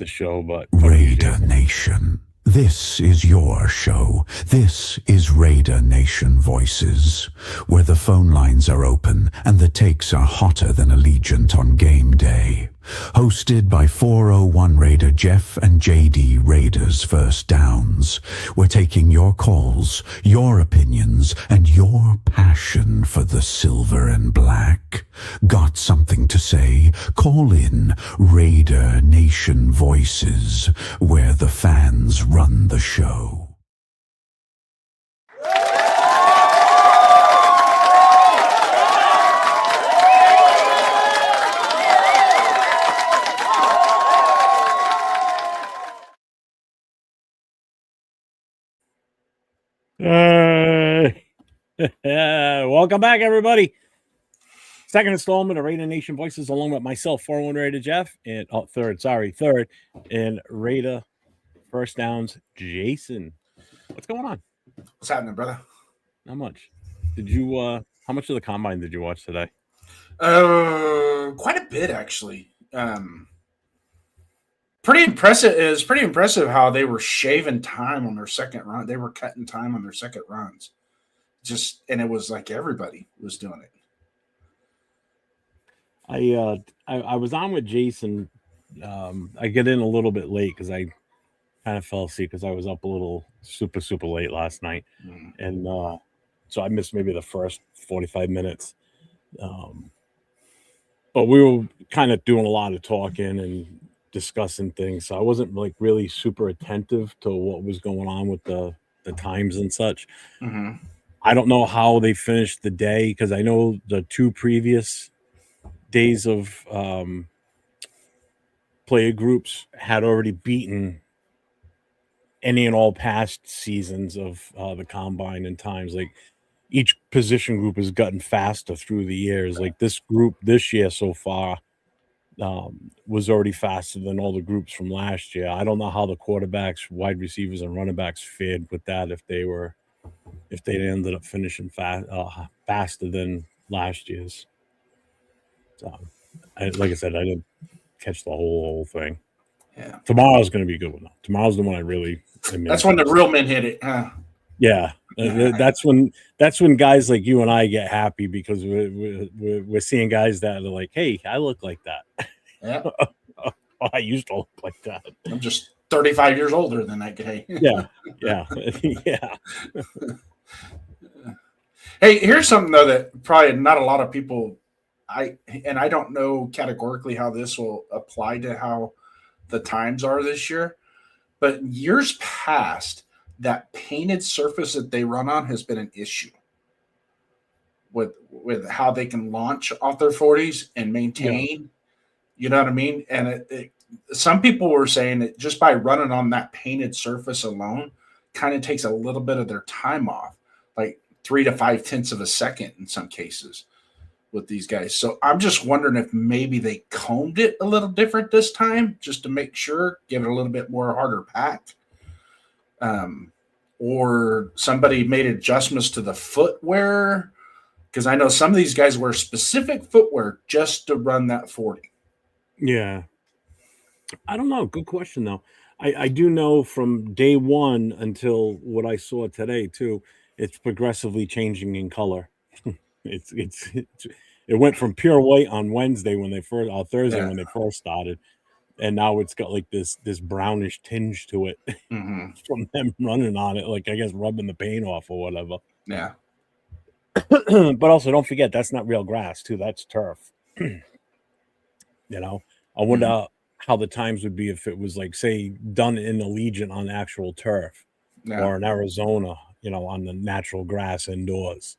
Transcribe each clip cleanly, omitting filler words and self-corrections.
the show, but Raider Nation. This is your show. This is Raider Nation Voices, where the phone lines are open and the takes are hotter than Allegiant on game day. Hosted by 401 Raider Jeff and JD Raiders First Downs. We're taking your calls, your opinions, and your passion for the silver and black. Got something to say? Call in Raider Nation Voices, where the fans run the show. Welcome back, everybody. Second installment of Raider Nation Voices, along with myself, 401 Raider Jeff, and third, and Raider First Downs, Jason. What's going on? What's happening, brother? Not much. Did you? How much of the combine did you watch today? Quite a bit, actually. Pretty impressive. It was pretty impressive how they were shaving time on their second run. They were cutting time on their second runs. And it was like everybody was doing it. I was on with Jason. I get in a little bit late because I kind of fell asleep because I was up a little super late last night, and so I missed maybe the first 45 minutes. But we were kind of doing a lot of talking and discussing things, so I wasn't like really super attentive to what was going on with the times and such. Mm-hmm. I don't know how they finished the day because I know the two previous days of player groups had already beaten any and all past seasons of the combine and times. Like each position group has gotten faster through the years. Like this group this year so far was already faster than all the groups from last year. I don't know how the quarterbacks, wide receivers, and running backs fared with that if they ended up finishing faster than last year's. So, like I said, I didn't catch the whole thing. Yeah. Tomorrow's going to be a good one, though. Tomorrow's the one I really. That's when the real men hit it, huh? Yeah, that's when guys like you and I get happy because we're seeing guys that are like, "Hey, I look like that." Yeah. I used to look like that. I'm just 35 years older than that guy. Yeah. Hey, here's something though that probably not a lot of people. I don't know categorically how this will apply to how the times are this year, but years past, that painted surface that they run on has been an issue with how they can launch off their 40s and maintain. Yeah. You know what I mean? And some people were saying that just by running on that painted surface alone kind of takes a little bit of their time off, like 3 to 5/10 of a second in some cases with these guys. So I'm just wondering if maybe they combed it a little different this time just to make sure, give it a little bit more harder pack. Or somebody made adjustments to the footwear, because I know some of these guys wear specific footwear just to run that 40. Yeah. I don't know. Good question, though. I do know from day one until what I saw today, too, it's progressively changing in color. It went from pure white on Wednesday when they first, or Thursday when they first started, and now it's got like this brownish tinge to it from them running on it, like I guess rubbing the paint off or whatever. Yeah. But also, don't forget that's not real grass too. That's turf. You know, I wonder how the times would be if it was like, say, done in Allegiant on actual turf, or in Arizona, on the natural grass indoors.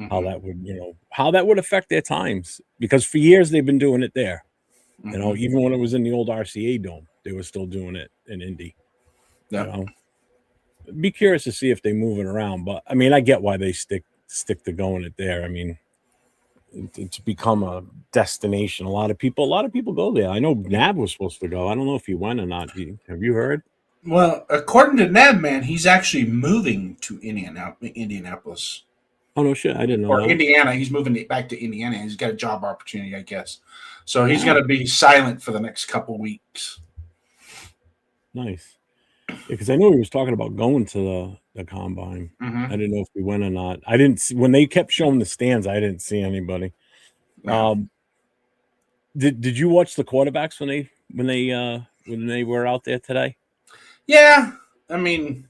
How that would affect their times, because for years they've been doing it there. Even when it was in the old RCA dome, they were still doing it in Indy. Yeah. Be curious to see if they move it around, but I mean, I get why they stick to going it there. I mean, it's become a destination. A lot of people go there. I know Nab was supposed to go. I don't know if he went or not. Have you heard? Well, according to Nab, man, he's actually moving to Indianapolis. Oh, no shit. I didn't know. Or that. Indiana. He's moving back to Indiana. He's got a job opportunity, I guess. So he's going to be silent for the next couple weeks. Nice. Because I know he was talking about going to the combine. Mhm. I didn't know if he went or not. I didn't see when they kept showing the stands. I didn't see anybody. No. Did you watch the quarterbacks when they were out there today? Yeah, I mean,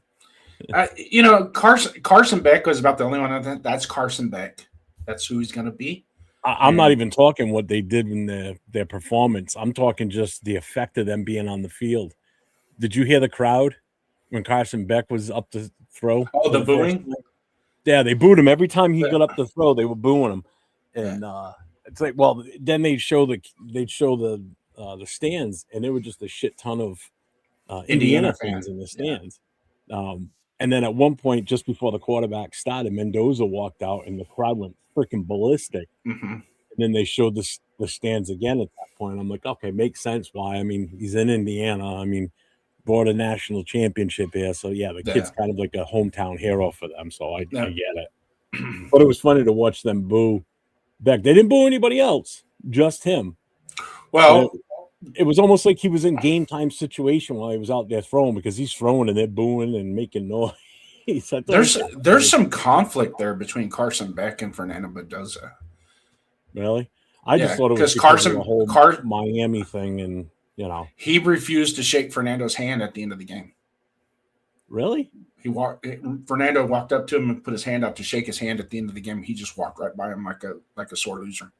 Carson Beck was about the only one. That's Carson Beck. That's who he's going to be. I'm not even talking what they did in their performance. I'm talking just the effect of them being on the field. Did you hear the crowd when Carson Beck was up to throw? Oh, for the first booing? time? Yeah, they booed him every time he got up to throw. They were booing him, and it's like, well, then they'd show the stands, and there were just a shit ton of Indiana fans in the stands. And then at one point, just before the quarterback started, Mendoza walked out, and the crowd went freaking ballistic. Mm-hmm. And then they showed the stands again at that point. I'm like, okay, makes sense why. I mean, he's in Indiana. I mean, brought a national championship here, so yeah, the kid's kind of like a hometown hero for them. So I get it. But it was funny to watch them boo Beck. They didn't boo anybody else, just him. Well, it was almost like he was in game time situation while he was out there throwing, because he's throwing and they're booing and making noise. There's some conflict there between Carson Beck and Fernando Mendoza. Really? I just thought it was because of the whole Miami thing, and he refused to shake Fernando's hand at the end of the game. Really? Fernando walked up to him and put his hand out to shake his hand at the end of the game. He just walked right by him like a sore loser.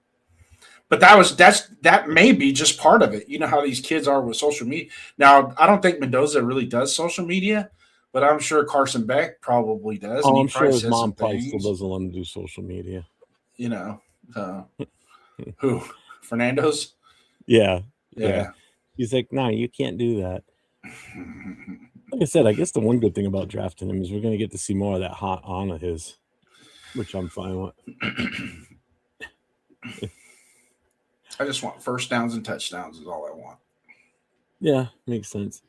But that may be just part of it. You know how these kids are with social media. Now, I don't think Mendoza really does social media, but I'm sure Carson Beck probably does. Oh, I'm sure his mom probably still doesn't let him do social media. Who? Fernando's? Yeah. He's like, no, you can't do that. Like I said, I guess the one good thing about drafting him is we're going to get to see more of that hot on of his, which I'm fine with. I just want first downs and touchdowns is all I want. Yeah, makes sense.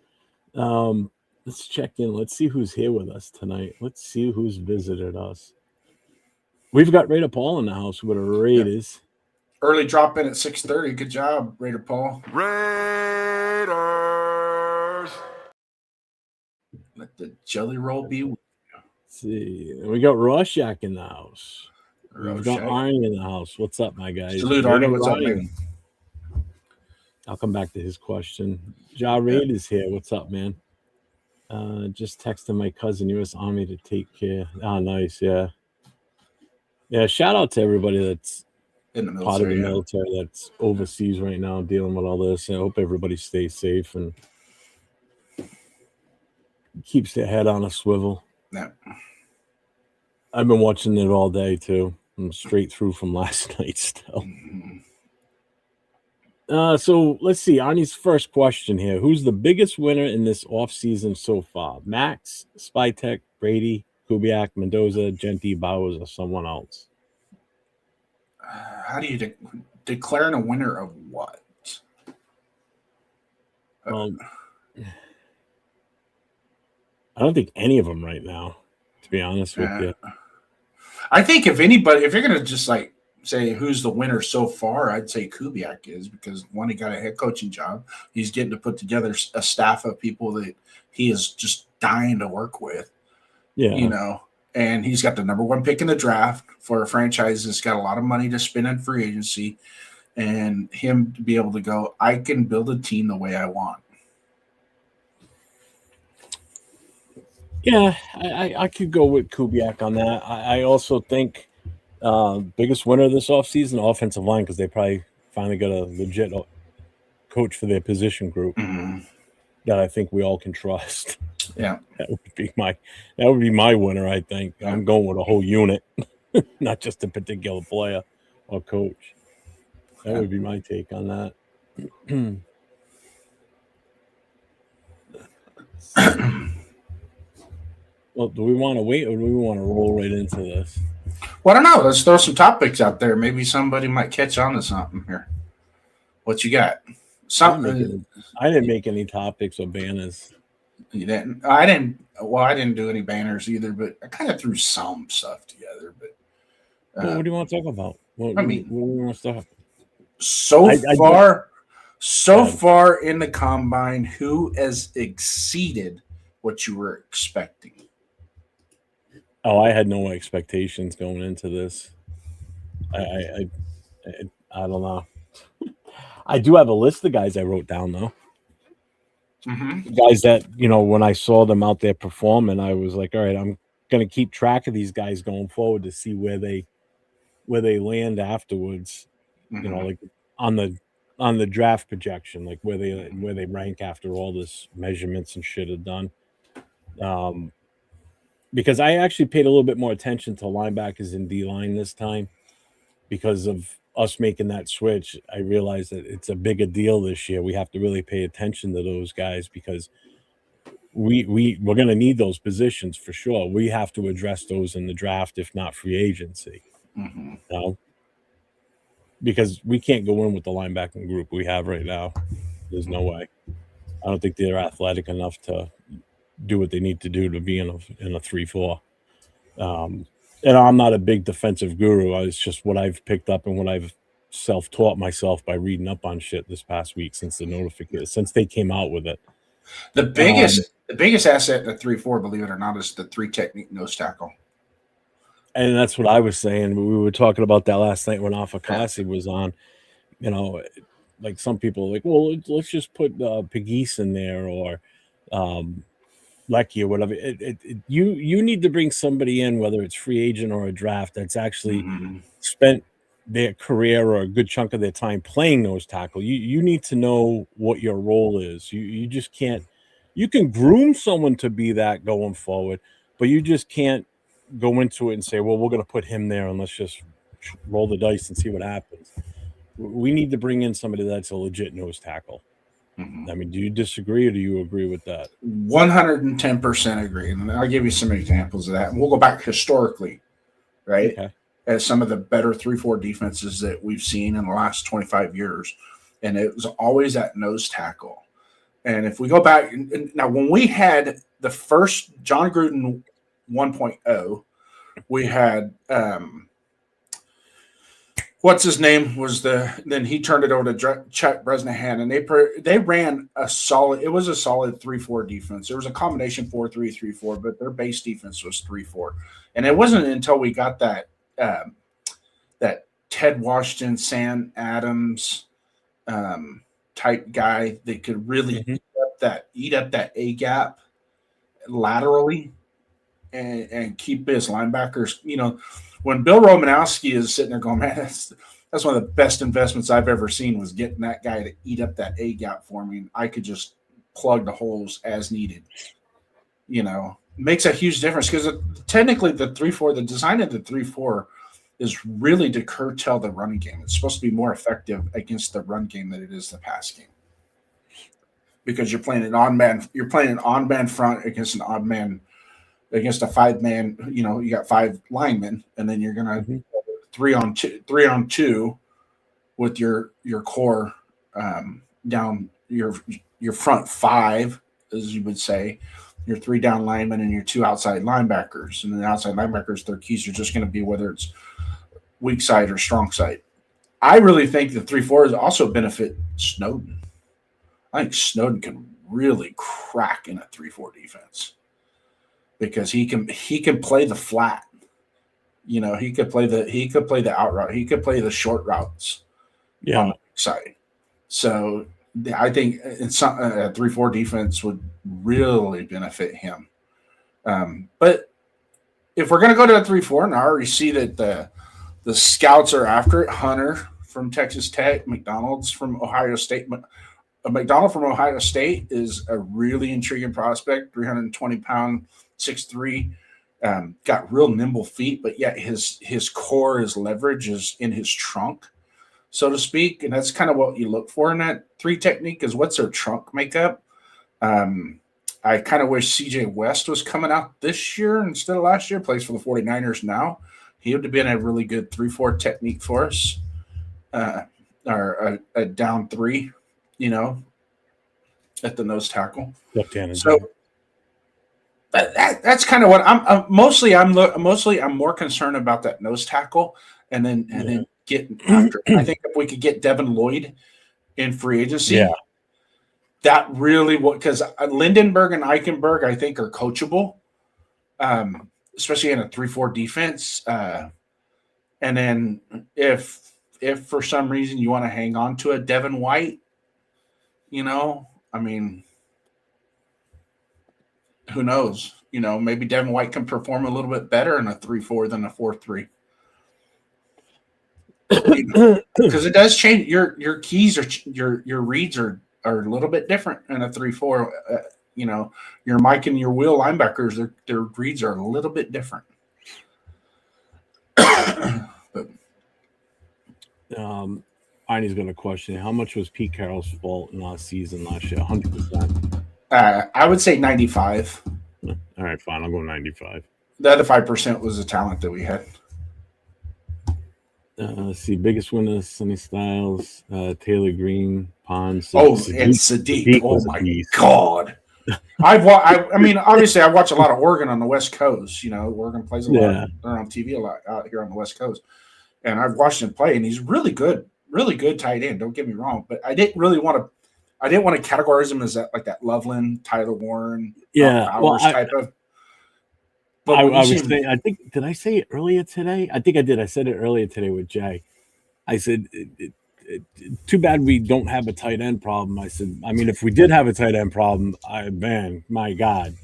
Let's check in. Let's see who's here with us tonight. Let's see who's visited us. We've got Raider Paul in the house with a Raiders. Early drop in at 6:30. Good job, Raider Paul. Raiders. Let the jelly roll be. Let's see. We got Rorschach in the house. We've got Arnie in the house. What's up, my guys? Salute, Arnie. What's up, man? I'll come back to his question. Ja Raid is here. What's up, man? Just texting my cousin, U.S. Army, to take care. Oh, nice. Yeah. Yeah, shout out to everybody that's in the military, part of the military that's overseas right now dealing with all this. I hope everybody stays safe and keeps their head on a swivel. Yeah. I've been watching it all day, too. I'm straight through from last night still. So let's see. Arnie's first question here. Who's the biggest winner in this offseason so far? Max, Spytek, Brady, Kubiak, Mendoza, Genty, Bowers, or someone else? How do you declare a winner of what? I don't think any of them right now, to be honest with you. I think if you're going to just like say who's the winner so far, I'd say Kubiak is, because one, he got a head coaching job. He's getting to put together a staff of people that he is just dying to work with. Yeah. And he's got the #1 pick in the draft for a franchise that's got a lot of money to spend in free agency, and him to be able to go, I can build a team the way I want. Yeah, I could go with Kubiak on that. I also think biggest winner this offseason, offensive line, because they probably finally got a legit coach for their position group that I think we all can trust. Yeah, that would be my winner. I think I'm going with a whole unit, not just a particular player or coach. That would be my take on that. Well, do we want to wait, or do we want to roll right into this? Well, I don't know. Let's throw some topics out there. Maybe somebody might catch on to something here. What you got? Something. I didn't make any topics or banners. You didn't? I didn't. Well, I didn't do any banners either, but I kind of threw some stuff together. But what do you want to talk about? What do you want to start? So So far in the combine, who has exceeded what you were expecting? Oh, I had no expectations going into this. I don't know. I do have a list of guys I wrote down though. Guys that, when I saw them out there performing, I was like, all right, I'm gonna keep track of these guys going forward to see where they land afterwards. Like on the draft projection, like where they rank after all this measurements and shit are done. Because I actually paid a little bit more attention to linebackers and D line this time because of us making that switch. I realized that it's a bigger deal this year. We have to really pay attention to those guys because we're going to need those positions for sure. We have to address those in the draft, if not free agency. Because we can't go in with the linebacking group we have right now. There's no way. I don't think they're athletic enough to do what they need to do to be in a 3-4. And I'm not a big defensive guru. It's just what I've picked up and what I've self-taught myself by reading up on shit this past week since they came out with it. The biggest asset in the 3-4, believe it or not, is the 3 technique nose tackle. And that's what I was saying. We were talking about that last night when Alpha Classic was on. Like some people are like, well, let's just put Pegues in there or Lecky or whatever. You need to bring somebody in, whether it's free agent or a draft, that's actually spent their career or a good chunk of their time playing nose tackle. You need to know what your role is. You just can't. You can groom someone to be that going forward, but you just can't go into it and say, well, we're going to put him there and let's just roll the dice and see what happens. We need to bring in somebody that's a legit nose tackle. I mean, do you disagree or do you agree with that? 110% agree. And I'll give you some examples of that. And we'll go back historically, right? Okay. As some of the better 3-4 defenses that we've seen in the last 25 years. And it was always at nose tackle. And if we go back, now when we had the first John Gruden 1.0, we had what's his name was then he turned it over to Chuck Bresnahan, and they ran a solid 3-4 defense. There was a combination 4-3-3-4, but their base defense was 3-4. And it wasn't until we got that Ted Washington, Sam Adams type guy that could really eat up that A gap laterally and keep his linebackers. When Bill Romanowski is sitting there going, man, that's one of the best investments I've ever seen, was getting that guy to eat up that A gap for me. And I could just plug the holes as needed. Makes a huge difference because technically the design of the 3-4 is really to curtail the running game. It's supposed to be more effective against the run game than it is the pass game. Because you're playing an on-man front against an odd man, against a 5-man, you got 5 linemen, and then you're gonna 3-on-2 with your core down your front 5, as you would say, your 3 down linemen and your 2 outside linebackers. And the outside linebackers, their keys are just going to be whether it's weak side or strong side. I really think the 3-4 is also benefit Snowden. I think Snowden can really crack in a 3-4 defense because he can play the flat. He could play the out route. He could play the short routes on the side. So I think a 3-4 defense would really benefit him. But if we're going to go to a 3-4, and I already see that the scouts are after it, Hunter from Texas Tech, McDonald from Ohio State is a really intriguing prospect, 320-pound, 6'3", got real nimble feet, but yet his core, his leverage is in his trunk, so to speak. And that's kind of what you look for in that 3 technique, is what's their trunk makeup. I kind of wish CJ West was coming out this year instead of last year. Plays for the 49ers now. He would have been a really good 3-4 technique for us, or a down 3, at the nose tackle. So that's kind of what I'm mostly. I'm more concerned about that nose tackle, and then getting after. I think if we could get Devin Lloyd in free agency. Yeah. That really because Lindenberg and Eichenberg, I think, are coachable, especially in a 3-4 defense. And then if for some reason you want to hang on to a Devin White, I mean, who knows? Maybe Devin White can perform a little bit better in a 3-4 than a 4-3. Because it does change your keys or your reads are a little bit different in a 3-4. Your Mike and your Will linebackers, their reads are a little bit different. But, Arnie's got a question. How much was Pete Carroll's fault in last season last year? 100%. I would say 95. All right, fine. I'll go 95. The other 5% was the talent that we had. Let's see. Biggest winners: Sonny Styles, Taylor Green, Pons. And Sadiq. Oh my God! I mean, obviously, I watch a lot of Oregon on the West Coast. Oregon plays a lot. They're on TV a lot out here on the West Coast, and I've watched him play, and he's really good tight end. Don't get me wrong, but I didn't want to categorize him as that Loveland, Tyler Warren, type of. But I was saying, I think, did I say it earlier today? I think I did. I said it earlier today with Jay. I said, too bad we don't have a tight end problem. I said, I mean, if we did have a tight end problem, my God,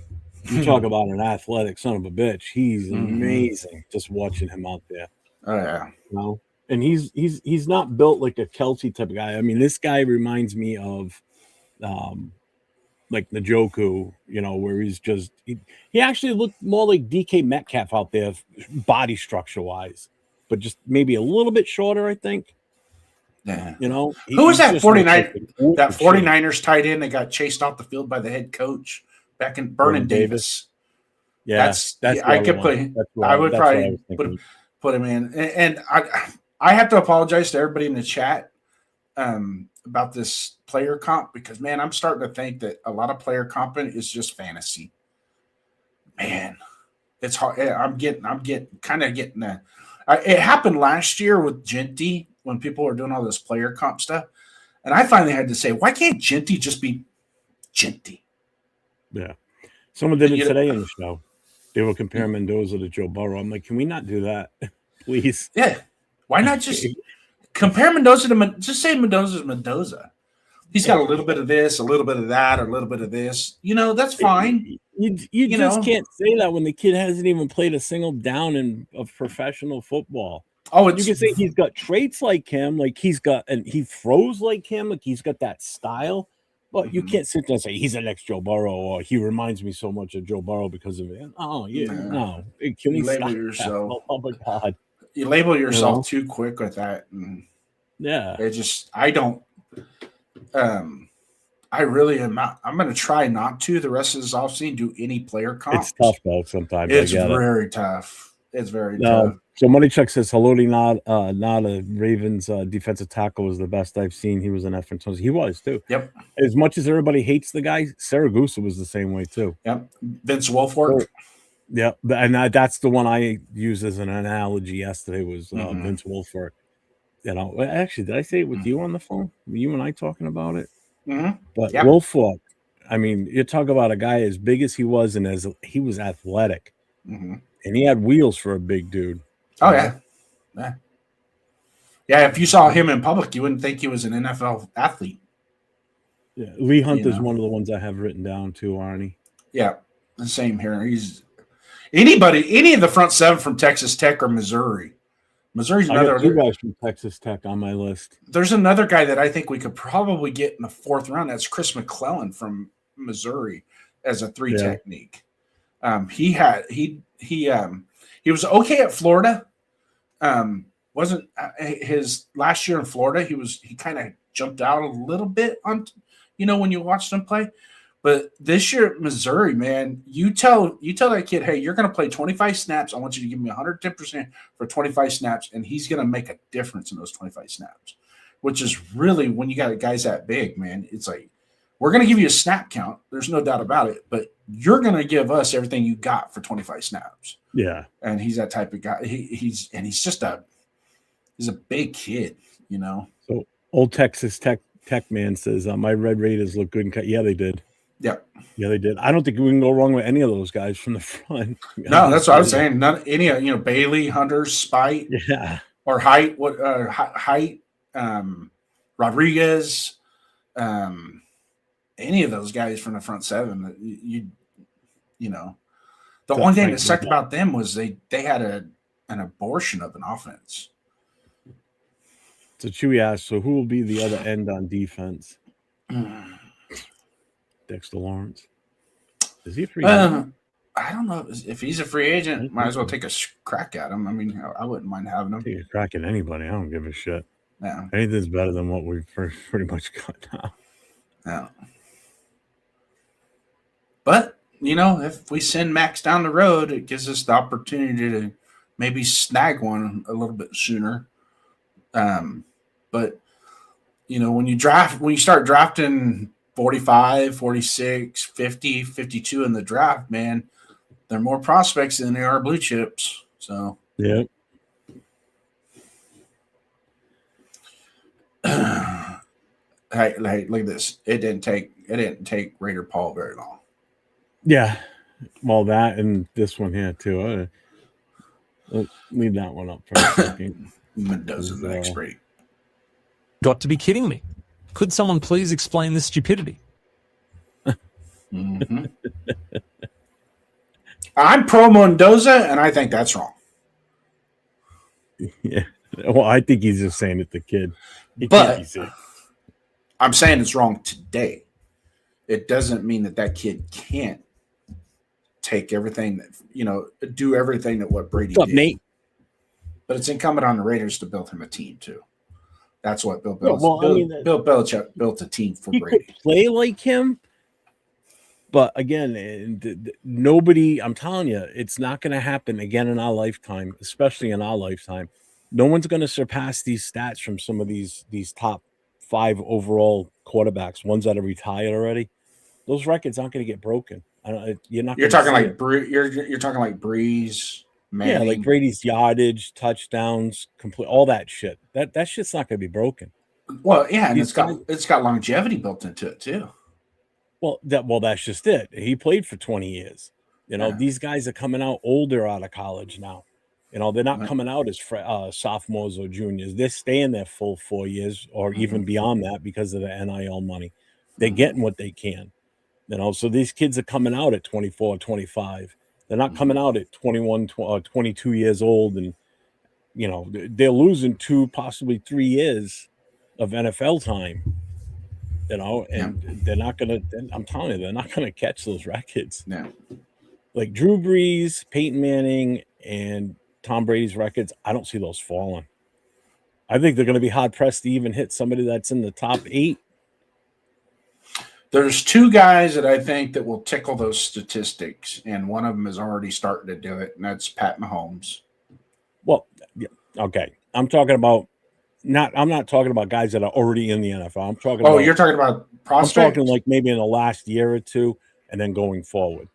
you talk about an athletic son of a bitch. He's amazing. Just watching him out there. Oh yeah. And he's not built like a Kelsey type of guy. I mean, this guy reminds me of, like Njoku, where he's just he actually looked more like DK Metcalf out there, body structure wise, but just maybe a little bit shorter, I think. Yeah. Who was that 49ers tight end that got chased off the field by the head coach back in Vernon Davis? Yeah, that's I could play. I would probably put him in, and I have to apologize to everybody in the chat. About this player comp because man, I'm starting to think that a lot of player comp is just fantasy. Man, it's hard. I'm getting that. It happened last year with Genty when people were doing all this player comp stuff, and I finally had to say, why can't Genty just be Genty? Yeah, someone did it today in the show. They were comparing Mendoza to Joe Burrow. I'm like, can we not do that, please? Yeah, why not just compare Mendoza to just say Mendoza's Mendoza. He's got a little bit of this, a little bit of that, a little bit of this. That's fine. You just can't say that when the kid hasn't even played a single down in of professional football. Oh, you can say he's got traits like him, like he throws like him, like he's got that style. But you can't sit there and say he's the next Joe Burrow or he reminds me so much of Joe Burrow because of it. Oh, yeah, no. Can we label stop yourself? Oh my God. You label yourself too quick with that. And I don't. I really am not. I'm going to try not to the rest of this offseason do any player comps. It's tough though. Sometimes it's very tough. It's very tough. So Moneychuck says Haloti Nada Ravens defensive tackle was the best I've seen. He was an effort. He was too. Yep. As much as everybody hates the guy, Saragusa was the same way too. Yep. Vince Wilfork. Yeah, and that's the one I used as an analogy yesterday was Vince Wilfork. Actually, did I say it with you on the phone? Were you and I talking about it? Mm-hmm. But Wilfork, I mean, you talk about a guy as big as he was and as he was athletic, and he had wheels for a big dude. Oh yeah. If you saw him in public, you wouldn't think he was an NFL athlete. Yeah, Lee Hunt is one of the ones I have written down too, Arnie. Yeah, the same here. He's any of the front seven from Texas Tech or Missouri. Missouri's another. I got two guys from Texas Tech on my list. There's another guy that I think we could probably get in the fourth round. That's Chris McClellan from Missouri as a 3 technique. He was okay at Florida. Wasn't his last year in Florida. He kind of jumped out a little bit on, when you watched him play. But this year at Missouri, man, you tell that kid, hey, you're going to play 25 snaps. I want you to give me 110% for 25 snaps, and he's going to make a difference in those 25 snaps, which is really when you got guys that big, man. It's like we're going to give you a snap count. There's no doubt about it, but you're going to give us everything you got for 25 snaps. Yeah, and he's that type of guy. He's a big kid, So old Texas Tech Tech Man says my Red Raiders look good. Yeah, they did. Yep. Yeah, they did. I don't think we can go wrong with any of those guys from the front. No, that's what I was saying. None any Bailey, Hunter, Spite, Yeah, or Height. Height, Rodriguez, any of those guys from the front seven. The only thing that sucked about them was they had an abortion of an offense. So Chewy asked, so who will be the other end on defense? Dexter Lawrence. Is he a free agent? I don't know if he's a free agent. Might as well take a crack at him. I mean, I wouldn't mind having him. Take a crack at anybody. I don't give a shit. Yeah. Anything's better than what we've pretty much got now. Yeah. But, if we send Max down the road, it gives us the opportunity to maybe snag one a little bit sooner. But, when you start drafting 45, 46, 50, 52 in the draft, man, there are more prospects than there are blue chips. So, yeah. Hey, look at this. It didn't take Raider Paul very long. Yeah. Well, that and this one here too. Let's leave that one up for a second. Mendoza next break. Got to be kidding me. Could someone please explain this stupidity? Mm-hmm. I'm pro Mendoza, and I think that's wrong. Yeah. Well, I think he's just saying it to kid. But I'm saying it's wrong today. It doesn't mean that kid can't take everything that, do everything that what Brady did. Nate? But it's incumbent on the Raiders to build him a team too. That's what Bill Belichick built a team for Brady. Could play like him, but again, nobody. I'm telling you, it's not going to happen again in our lifetime, especially in our lifetime. No one's going to surpass these stats from some of these top 5 overall quarterbacks, ones that are retired already. Those records aren't going to get broken. You're talking like you're talking like Breeze. Manning. Yeah, like Brady's yardage, touchdowns, complete all that shit. That shit's not going to be broken. Well, yeah, and it's got longevity built into it too. Well, that's just it. He played for 20 years. These guys are coming out older out of college now. They're not coming out as sophomores or juniors. They're staying there full 4 years or even beyond that because of the NIL money. They're getting what they can. So these kids are coming out at 24, 25. They're not coming out at 21, 22 years old. And, they're losing 2, possibly 3 years of NFL time, and they're not going to, I'm telling you, they're not going to catch those records. No. Like Drew Brees, Peyton Manning, and Tom Brady's records, I don't see those falling. I think they're going to be hard pressed to even hit somebody that's in the top 8. There's 2 guys that I think that will tickle those statistics, and one of them is already starting to do it, and that's Pat Mahomes. Well, yeah, okay. I'm not talking about guys that are already in the NFL. I'm talking about, you're talking about prospects? I'm talking like maybe in the last year or 2 and then going forward.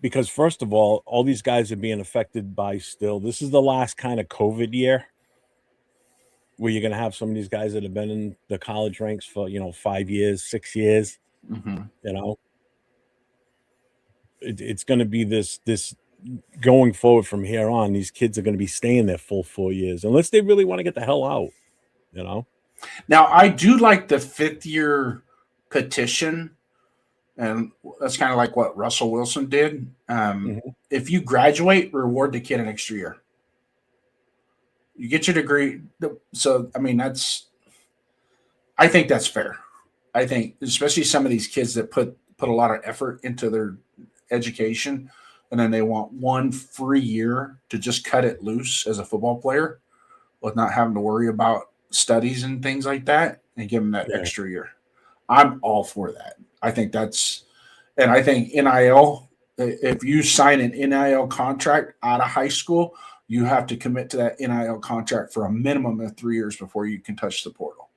Because first of all these guys are being affected by this is the last kind of COVID year where you're going to have some of these guys that have been in the college ranks for, 5 years, 6 years, it's going to be this going forward from here on. These kids are going to be staying there full 4 years, unless they really want to get the hell out, Now, I do like the 5th-year petition, and that's kind of like what Russell Wilson did. If you graduate, reward the kid an extra year. You get your degree. So, I mean, I think that's fair. I think, especially some of these kids that put a lot of effort into their education, and then they want 1 free year to just cut it loose as a football player with not having to worry about studies and things like that, and give them that extra year. I'm all for that. I think and I think NIL, if you sign an NIL contract out of high school, you have to commit to that NIL contract for a minimum of 3 years before you can touch the portal.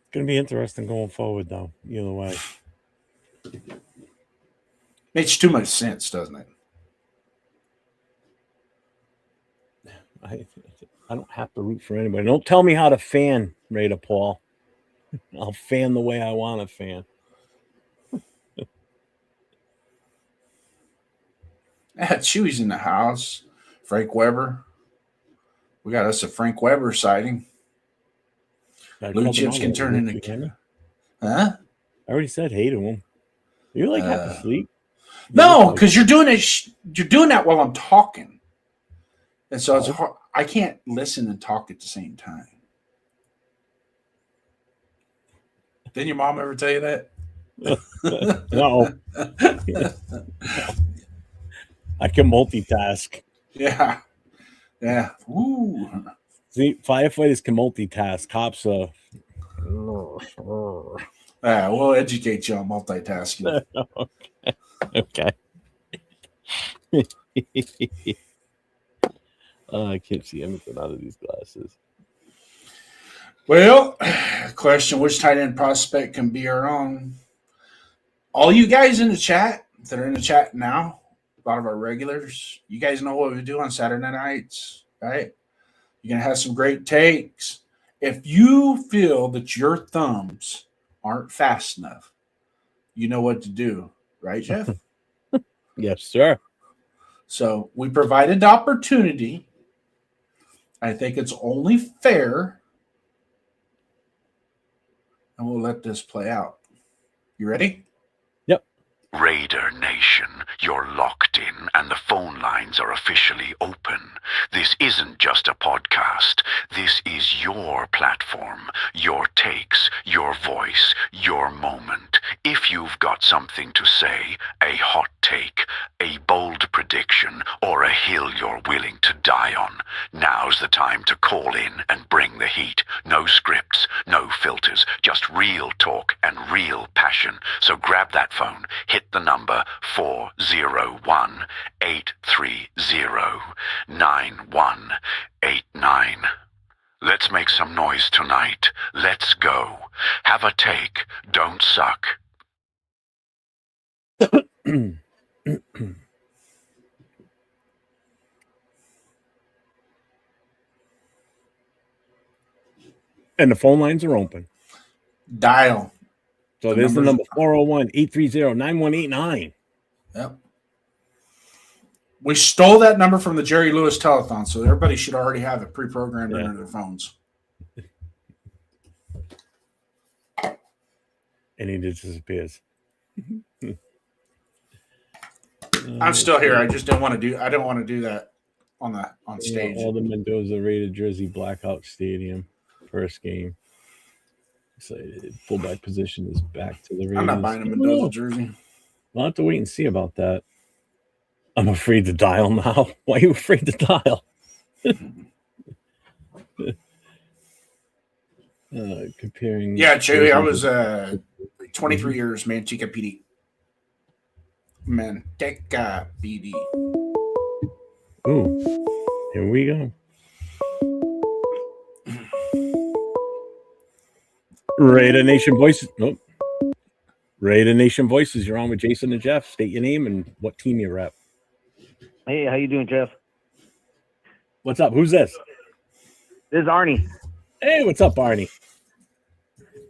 It's going to be interesting going forward, though, either way. Makes too much sense, doesn't it? I don't have to root for anybody. Don't tell me how to fan, Raider Paul. I'll fan the way I want to fan. Chewy's in the house. Frank Weber. We got us a Frank Weber sighting. Blue chips can turn into. Huh? I already said hey to him. You're like half asleep. No, because you're doing it. You're doing that while I'm talking, and so it's hard. I can't listen and talk at the same time. Didn't your mom ever tell you that? No. I can multitask. Yeah. Ooh. See, firefighters can multitask. Cops are. We'll educate you on multitasking. Okay. I can't see anything out of these glasses. Well, question: which tight end prospect can be our own? All you guys in the chat that are in the chat now, a lot of our regulars, you guys know what we do on Saturday nights, right? You're going to have some great takes. If you feel that your thumbs aren't fast enough, you know what to do, right, Jeff? Yes, sir. So we provided the opportunity. I think it's only fair. And we'll let this play out. You ready? Yep. Raider Nation, you're locked in and the phone lines are officially open. This isn't just a podcast. This is your platform, your takes, your voice, your moment. If you've got something to say, a hot take, a bold prediction, or a hill you're willing to die on, now's the time to call in and bring the heat. No scripts, no filters, just real talk and real passion. So grab that phone, hit the number 401-830-9189. Let's make some noise tonight. Let's go. Have a take. Don't suck. And the phone lines are open. Dial. So there's the number 401-830-9189. Yep. We stole that number from the Jerry Lewis telethon, so everybody should already have it pre-programmed into their phones. And he just disappears. I'm still here. I just don't want to do. I don't want to do that on stage. All the Mendoza Rated Jersey Blackout Stadium, first game. Excited. Fullback position is back to the Raiders. I'm not buying a Mendoza jersey. I'll have to wait and see about that. I'm afraid to dial now. Why are you afraid to dial? Comparing. Yeah, Chewy, I was 23 years, Manteca PD. Manteca PD. Ooh, here we go. Raider Nation Voices. Nope. Raider Nation Voices. You're on with Jason and Jeff. State your name and what team you're at. Hey, how you doing, Jeff? What's up? Who's this? This is Arnie. Hey, what's up, Arnie?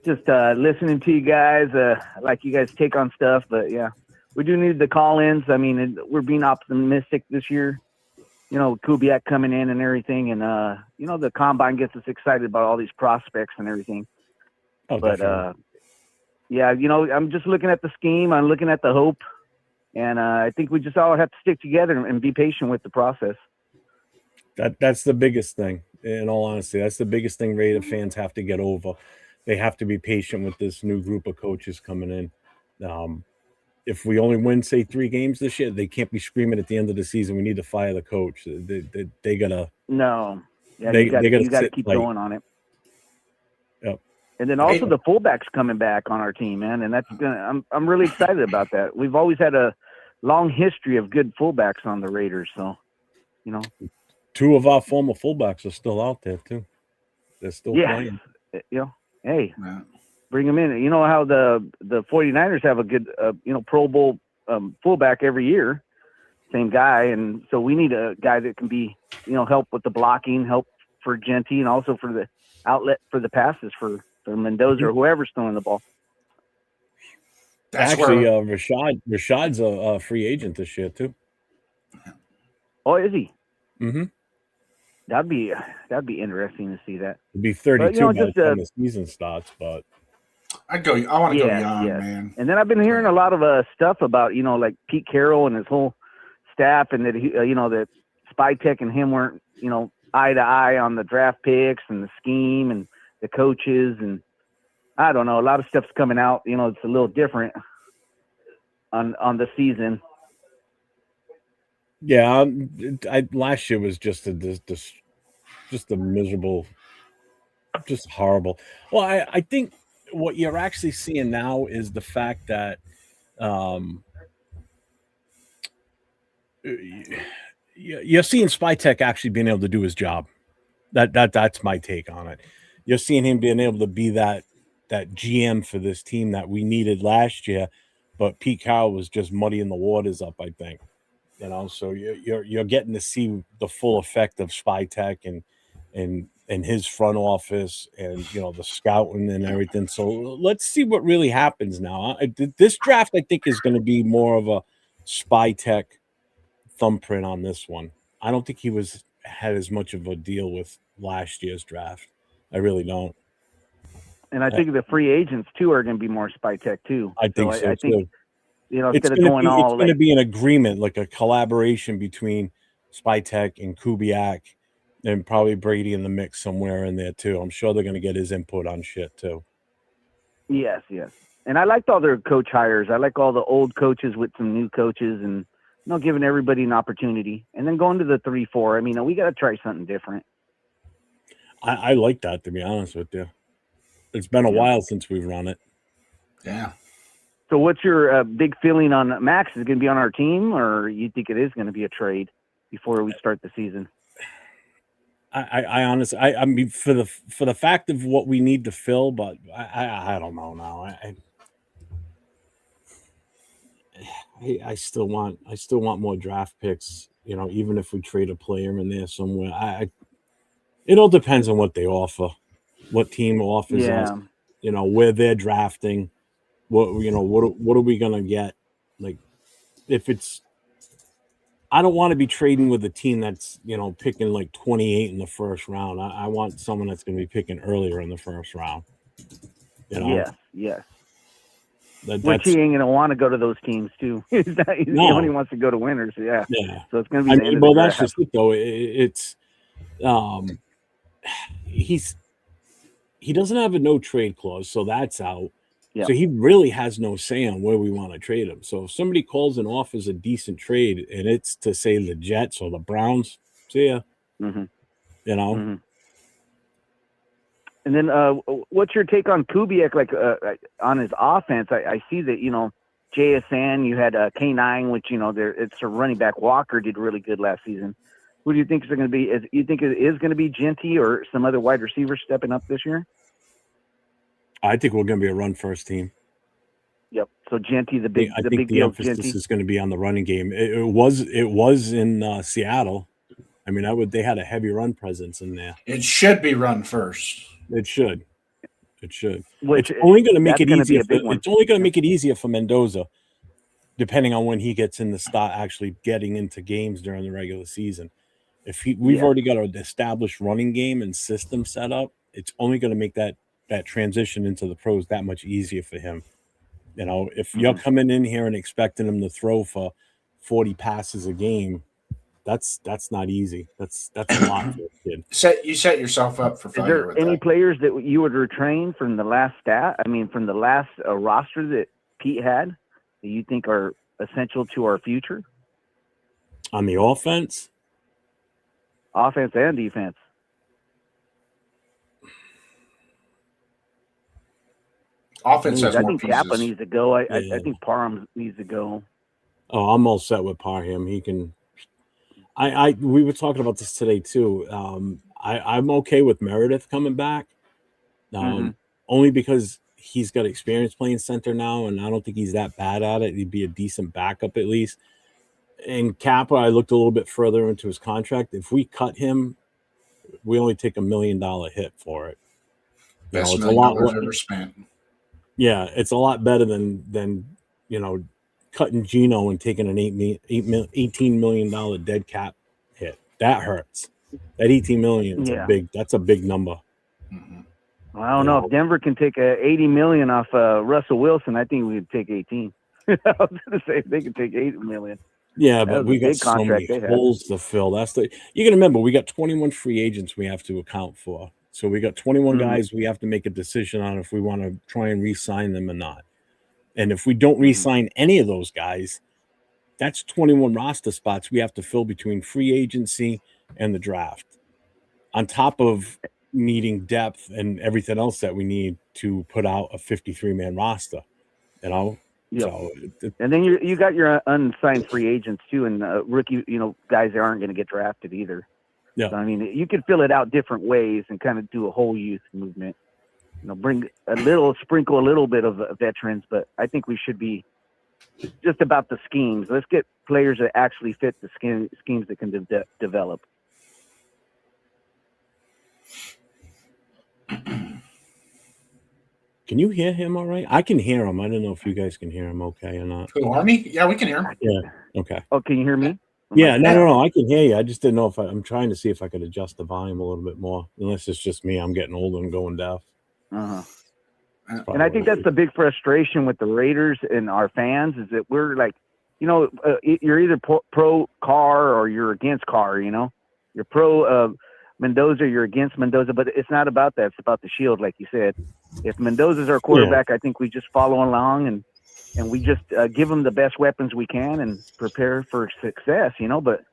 Just listening to you guys. I like you guys take on stuff, but yeah, we do need the call-ins. I mean, we're being optimistic this year. You know, Kubiak coming in and everything, and you know, the combine gets us excited about all these prospects and everything. Oh, but definitely. yeah, you know, I'm just looking at the scheme. I'm looking at the hope, and I think we just all have to stick together and be patient with the process. That's the biggest thing. In all honesty, that's the biggest thing Raider fans have to get over. They have to be patient with this new group of coaches coming in. If we only win, say, 3 games this year, they can't be screaming at the end of the season, we need to fire the coach. They gotta. No. Yeah, they you got to keep like, going on it. Yep. And then also the fullbacks coming back on our team, man, and that's gonna. I'm really excited about that. We've always had a long history of good fullbacks on the Raiders, so you know. 2 of our former fullbacks are still out there too. They're still playing. You know, hey, bring them in. You know how the 49ers have a good, you know, Pro Bowl fullback every year, same guy, and so we need a guy that can be, you know, help with the blocking, help for Genty and also for the outlet for the passes for Mendoza or whoever's throwing the ball. That's Actually, where Rashad's a free agent this year too. Oh, is he? Mm-hmm. That'd be interesting to see that. He'll be 32 But, you know, by the just, time the season starts, but I want to go Yes, young, yes. man. And then I've been hearing a lot of stuff about, you know, like Pete Carroll and his whole staff, and that he, you know, that Spytek and him weren't, you know, eye to eye on the draft picks and the scheme and the coaches, and I don't know, a lot of stuff's coming out. You know, it's a little different on the season. yeah, last year was just a miserable, just horrible. Well, I think what you're actually seeing now is the fact that you're seeing Spytek actually being able to do his job. That's my take on it. You're seeing him being able to be that GM for this team that we needed last year, but Pete Carroll was just muddying the waters up, I think. You know, so you're getting to see the full effect of Spytek and his front office and, you know, the scouting and everything. So let's see what really happens now. This draft, I think, is going to be more of a Spytek thumbprint on this one. I don't think he had as much of a deal with last year's draft. I really don't. And I think the free agents too are going to be more Spytek too. I think so I too. think, you know, It's instead of going all going to like, be an agreement, like a collaboration between Spytek and Kubiak, and probably Brady in the mix somewhere in there too. I'm sure they're going to get his input on shit too. yes. And I liked all their coach hires. I like all the old coaches with some new coaches, and, you know, giving everybody an opportunity. And then going to the 3-4. I mean, we got to try something different. I like that, to be honest with you. It's been a while since we've run it. Yeah. So what's your big feeling on Max? Is it going to be on our team, or you think it is going to be a trade before we start the season? I honestly, I mean, for the fact of what we need to fill, but I don't know now. I still want more draft picks. You know, even if we trade a player in there somewhere, it all depends on what they offer, what team offers us. You know, where they're drafting, what are we gonna get? Like, if it's, I don't want to be trading with a team that's, you know, picking like 28 in the first round. I want someone that's going to be picking earlier in the first round. You know? Yes. That's, Which he ain't going to want to go to those teams too. He only wants to go to winners. Yeah. So it's going to be the end of the that's draft. just it though. It's he doesn't have a no trade clause, so that's out. Yeah. So he really has no say on where we want to trade him. So if somebody calls and offers a decent trade, and it's to say the Jets or the Browns, see ya. Mm-hmm. You know. Mm-hmm. And then, what's your take on Kubiak? Like on his offense, I see that, you know, JSN. You had K9, which, you know, it's a running back. Walker did really good last season. Who do you think is going to be? You think it is going to be Genty or some other wide receiver stepping up this year? I think we're going to be a run-first team. Yep. So Genty, the big emphasis Genty is going to be on the running game. It was in Seattle. I mean, they had a heavy run presence in there. It should be run first. It should. Which it's only going to make it easier. It's only going to make it easier for Mendoza, depending on when he gets in the start, actually getting into games during the regular season. If we've already got an established running game and system set up, it's only going to make that transition into the pros that much easier for him. You know, if you're coming in here and expecting him to throw for 40 passes a game, that's not easy. That's a lot for a kid. You set yourself up for failure. Is there any players that you would retrain from the last from the last roster that Pete had that you think are essential to our future? On the offense and defense. Offense has I more think pieces. Kappa needs to go. I think Parham needs to go. Oh, I'm all set with Parham. He can. We were talking about this today too. I'm okay with Meredith coming back, only because he's got experience playing center now, and I don't think he's that bad at it. He'd be a decent backup at least. And Kappa, I looked a little bit further into his contract. If we cut him, we only take $1 million hit for it. Best It's $1 a lot. million ever spent. Yeah, it's a lot better than cutting Geno and taking an $18 million dead cap hit. That hurts. That 18 million is that's a big number. Mm-hmm. Well, I don't know if Denver can take $80 million off Russell Wilson. I think we could take 18. I was going to say if they could take $8 million. Yeah, but we got so many holes to fill. You got to remember, we got 21 free agents we have to account for. So we got 21 guys we have to make a decision on if we want to try and re-sign them or not. And if we don't re-sign any of those guys, that's 21 roster spots we have to fill between free agency and the draft, on top of needing depth and everything else that we need to put out a 53-man roster. Yep. So and then you got your unsigned free agents too, and rookie, guys that aren't going to get drafted either. Yeah. So, I mean, you could fill it out different ways and kind of do a whole youth movement. Sprinkle a little bit of veterans, but I think we should be just about the schemes. Let's get players that actually fit the schemes that can develop. Can you hear him all right? I can hear him. I don't know if you guys can hear him okay or not. Who, Army? Yeah, we can hear him. Yeah. Okay. Oh, can you hear me? Yeah, no. I can hear you. I just didn't know if I'm trying to see if I could adjust the volume a little bit more. Unless it's just me. I'm getting older and going deaf. Uh-huh. And I think that's the big frustration with the Raiders and our fans is that we're like, you're either pro Carr or you're against Carr, You're pro Mendoza, you're against Mendoza, but it's not about that. It's about the shield, like you said. If Mendoza's our quarterback, I think we just follow along and we just give them the best weapons we can and prepare for success, But,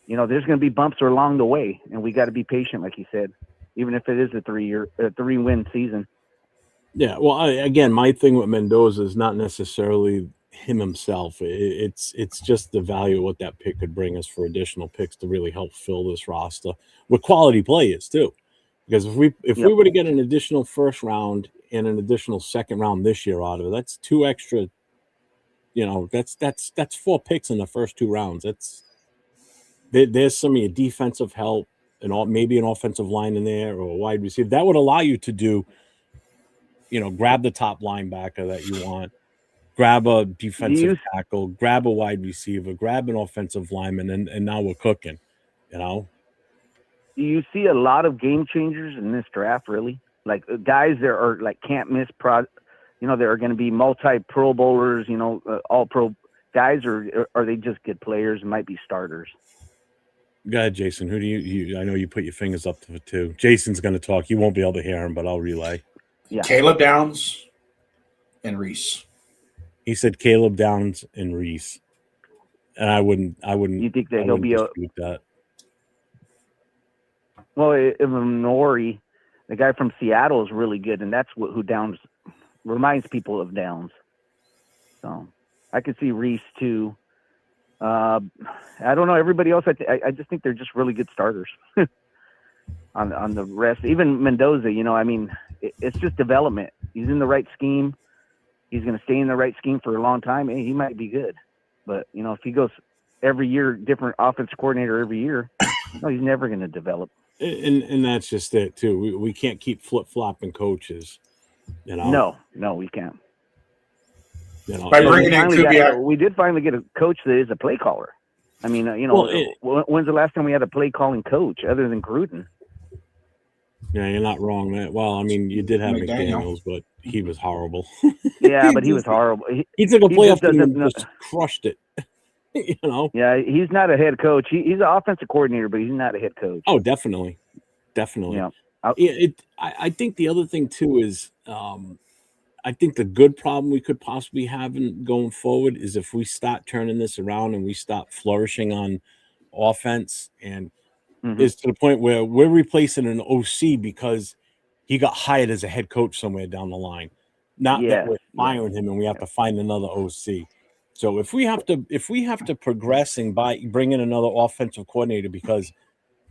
there's going to be bumps along the way, and we got to be patient, like you said, even if it is a 3-win season. Yeah, well, again, my thing with Mendoza is not necessarily him himself. It's just the value of what that pick could bring us for additional picks to really help fill this roster with quality players too. Because if we were to get an additional first round and an additional second round this year out of it, that's 2 extra. That's 4 picks in the first 2 rounds. There's some of your defensive help and maybe an offensive line in there or a wide receiver that would allow you to do. Grab the top linebacker that you want, grab a defensive tackle, grab a wide receiver, grab an offensive lineman, and now we're cooking, Do you see a lot of game changers in this draft, really? Like guys that are like can't miss that are going to be multi-pro bowlers, all pro guys, or are they just good players and might be starters? Go ahead, Jason. Who do you I know you put your fingers up to it too. Jason's going to talk. You won't be able to hear him, but I'll relay. Yeah. Caleb Downs and Reese. He said Caleb Downs and Reese. And I wouldn't. You think that he'll be that? Well, Nori, the guy from Seattle, is really good, and that's who Downs reminds people of Downs. So I could see Reese too. I don't know. Everybody else, I just think they're just really good starters. On the rest, even Mendoza, it's just development. He's in the right scheme. He's going to stay in the right scheme for a long time. He might be good, but if he goes every year, different offensive coordinator every year, he's never going to develop. And that's just it too. We can't keep flip-flopping coaches. No, we can't. By bringing in Kubiak, we did finally get a coach that is a play caller. I mean, when's the last time we had a play calling coach other than Gruden? Yeah, you're not wrong, man. Well, I mean, you did have McDaniels, but he was horrible. Yeah, but he was horrible. He took a playoff team and just crushed it. Yeah, he's not a head coach. He's an offensive coordinator, but he's not a head coach. Oh, definitely. Yeah. I think the other thing too is I think the good problem we could possibly have going forward is if we start turning this around and we start flourishing on offense and is to the point where we're replacing an OC because he got hired as a head coach somewhere down the line. Not that we're firing him and we have to find another OC. So if we have to progress and bring in another offensive coordinator because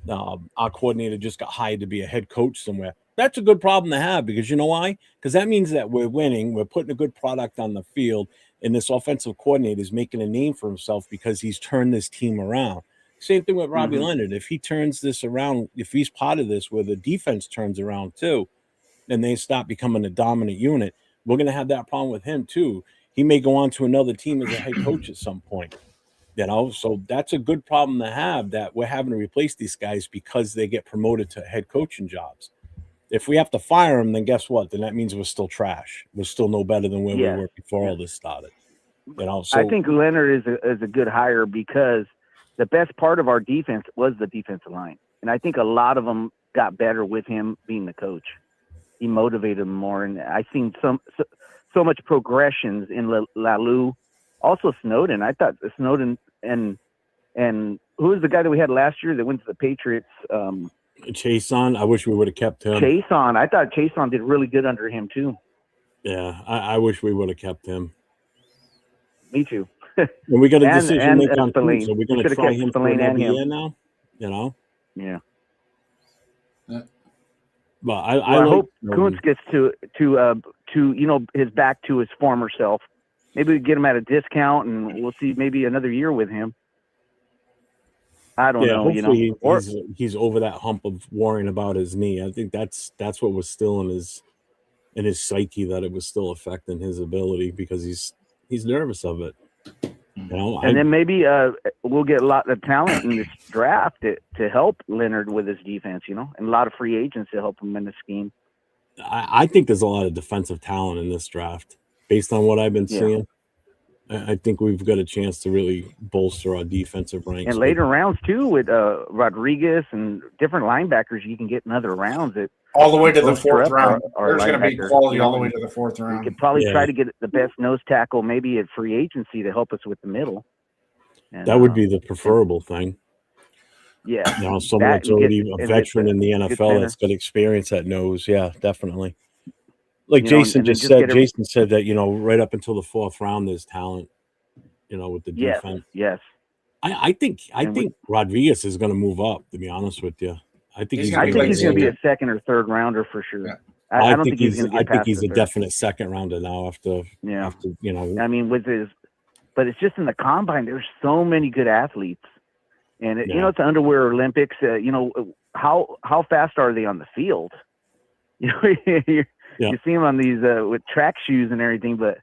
our coordinator just got hired to be a head coach somewhere, that's a good problem to have because you know why? Because that means that we're winning, we're putting a good product on the field, and this offensive coordinator is making a name for himself because he's turned this team around. Same thing with Robbie Mhm. Leonard. If he turns this around, if he's part of this where the defense turns around too, and they stop becoming a dominant unit, we're going to have that problem with him too. He may go on to another team as a head coach at some point. So that's a good problem to have, that we're having to replace these guys because they get promoted to head coaching jobs. If we have to fire them, then guess what? Then that means we're still trash. We're still no better than where we Yes. were before Yes. all this started. I So think Leonard is a good hire because the best part of our defense was the defensive line, and I think a lot of them got better with him being the coach. He motivated them more, and I seen so much progressions in Lalu, also Snowden. I thought Snowden and who was the guy that we had last year that went to the Patriots? Chason, I wish we would have kept him. Chason. I thought Chason did really good under him too. Yeah, I wish we would have kept him. Me too. And we got a And- decision and, to make on Spillane. Coots. Are we We going to should've try kept him for Spillane and another him. year now? You know? Yeah. But I hope Kuntz gets to his back to his former self. Maybe we get him at a discount, and we'll see maybe another year with him. I don't know. Hopefully Or, he's over that hump of worrying about his knee. I think that's what was still in his psyche, that it was still affecting his ability because he's nervous of it. and then maybe we'll get a lot of talent in this draft to help Leonard with his defense, and a lot of free agents to help him in the scheme. I think there's a lot of defensive talent in this draft based on what I've been seeing. I think we've got a chance to really bolster our defensive ranks. And later rounds too, with Rodriguez and different linebackers, you can get in other rounds. All the way to the fourth round. Our There's going to be linebacker, quality all the way to the fourth We round. could probably try to get the best nose tackle, maybe at free agency, to help us with the middle. And, that would be the preferable thing. Yeah. Someone that's already a veteran in the NFL that's got experience at nose. Yeah, definitely. Like Jason just said, Jason said that, right up until the fourth round, there's talent, with the defense. Yes. I think Rodriguez is going to move up, to be honest with you. I think he's going to be a second or third rounder for sure. Yeah. I don't think he's going to get past he's a definite second rounder now after, I mean, but it's just in the combine, there's so many good athletes. And, it's the Underwear Olympics. How fast are they on the field? You see them on these with track shoes and everything, but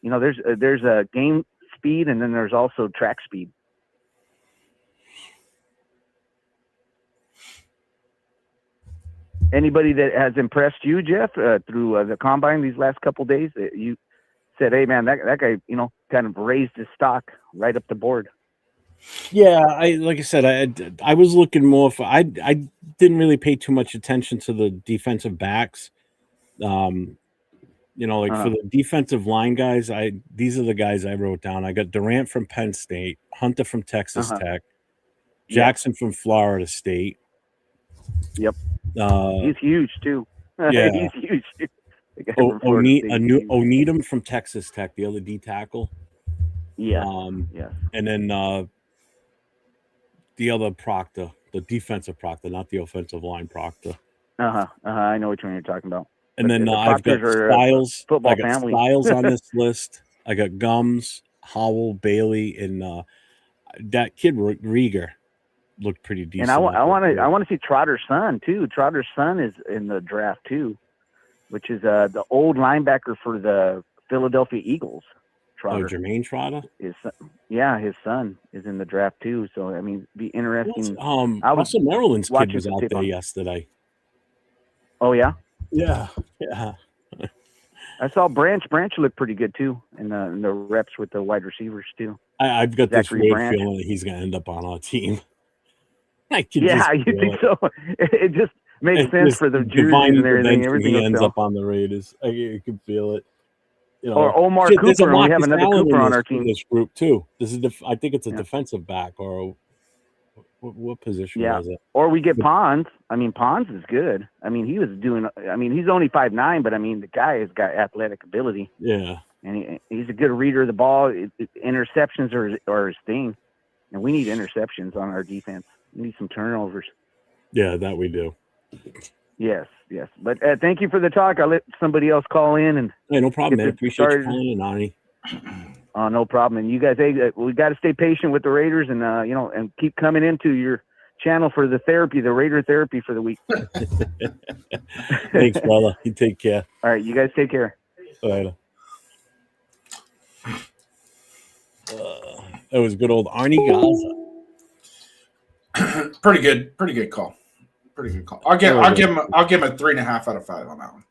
there's a game speed, and then there's also track speed. Anybody that has impressed you, Jeff, through the combine these last couple of days, that you said, "Hey, man, that guy, kind of raised his stock right up the board." Yeah, like I said, I was looking more for. I didn't really pay too much attention to the defensive backs. For the defensive line guys, these are the guys I wrote down. I got Durant from Penn State, Hunter from Texas Tech, Jackson from Florida State. Yep. He's huge too. Yeah, he's huge too. Oneedham from Texas Tech, the other D tackle. Yeah. And then the other Proctor, the defensive Proctor, not the offensive line Proctor. I know which one you're talking about. And then I've got Styles. Football I got family. Styles on this list. I got Gums, Howell, Bailey, and that kid Rieger looked pretty decent. And I want to see Trotter's son too. Trotter's son is in the draft too, which is the old linebacker for the Philadelphia Eagles. Trotter. Jermaine Trotter. His son is in the draft too. So I mean, it'd be interesting. Russell Maryland's kid was out there yesterday. Oh yeah. Yeah. I saw Branch. Branch looked pretty good too, in the reps with the wide receivers too. I've got this weird feeling that he's going to end up on our team. You think so? It just makes sense for the jerseys and everything. Everything he ends up on the Raiders. You can feel it. Or Omar Cooper. We have another Cooper on our team. This group too. This is I think it's a defensive back or what position was it? Or we get Pons. I mean, Pons is good. I mean, he was doing. I mean, he's only 5'9", but I mean, the guy has got athletic ability. Yeah, and he's a good reader of the ball. Interceptions are his thing, and we need interceptions on our defense. We need some turnovers. Yeah, that we do. Yes. But thank you for the talk. I'll let somebody else call in. And hey, no problem, man. Appreciate you calling in, Ani. No problem. And you guys, hey, we got to stay patient with the Raiders, and and keep coming into your channel for the therapy, the Raider therapy for the week. Thanks, brother. You take care. All right, you guys take care. Later. That was good old Arnie Gaza. Pretty good call. Pretty good call. I'll give him a 3.5 out of 5 on that one.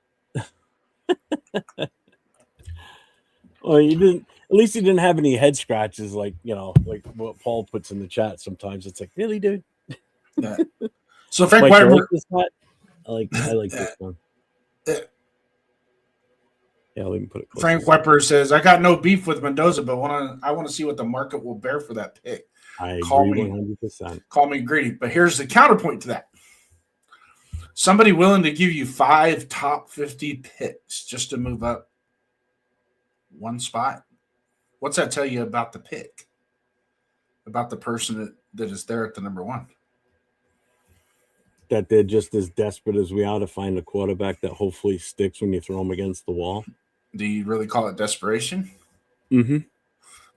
Well, you didn't. At least he didn't have any head scratches, like like what Paul puts in the chat. Sometimes it's like, really, dude. Yeah. So Frank Mike, White, I like this one. Yeah, let me put it. Frank Wepper says, "I got no beef with Mendoza, but I want to see what the market will bear for that pick." I agree 100%. Call me greedy, but here's the counterpoint to that: somebody willing to give you 5 top 50 picks just to move up one spot. What's that tell you about the pick? About the person that is there at the number 1? That they're just as desperate as we are to find a quarterback that hopefully sticks when you throw him against the wall. Do you really call it desperation? Mm-hmm.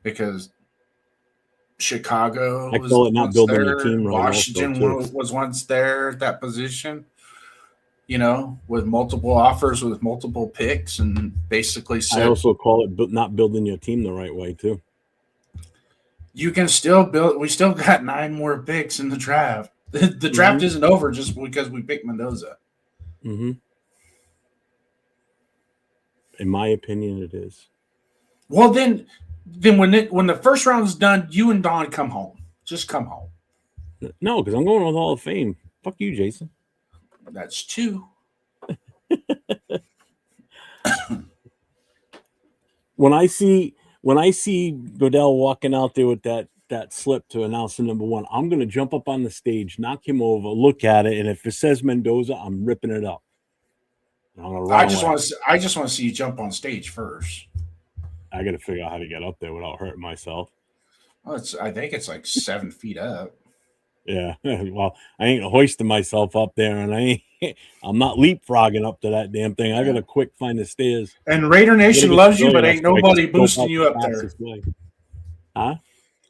Because Chicago I call it not building there. a team right. Washington was once there at that position, with multiple offers, with multiple picks, and basically said, I also call it not building your team the right way too. You can still build. We still got 9 more picks in the draft. The draft isn't over just because we picked Mendoza. Mm-hmm. In my opinion, it is. Well, then when the first round is done, you and Don come home. Just come home. No, because I'm going with Hall of Fame. Fuck you, Jason. That's 2. When I see Goodell walking out there with that slip to announce the number 1, I'm going to jump up on the stage, knock him over, look at it, and if it says Mendoza, I'm ripping it up. I just want to see you jump on stage first. I got to figure out how to get up there without hurting myself. Well, I think it's like 7 feet up. Yeah. Well, I ain't hoisting myself up there, and I'm not leapfrogging up to that damn thing. I got to quick find the stairs. And Raider Nation loves you, but ain't nobody boosting you up there. Huh?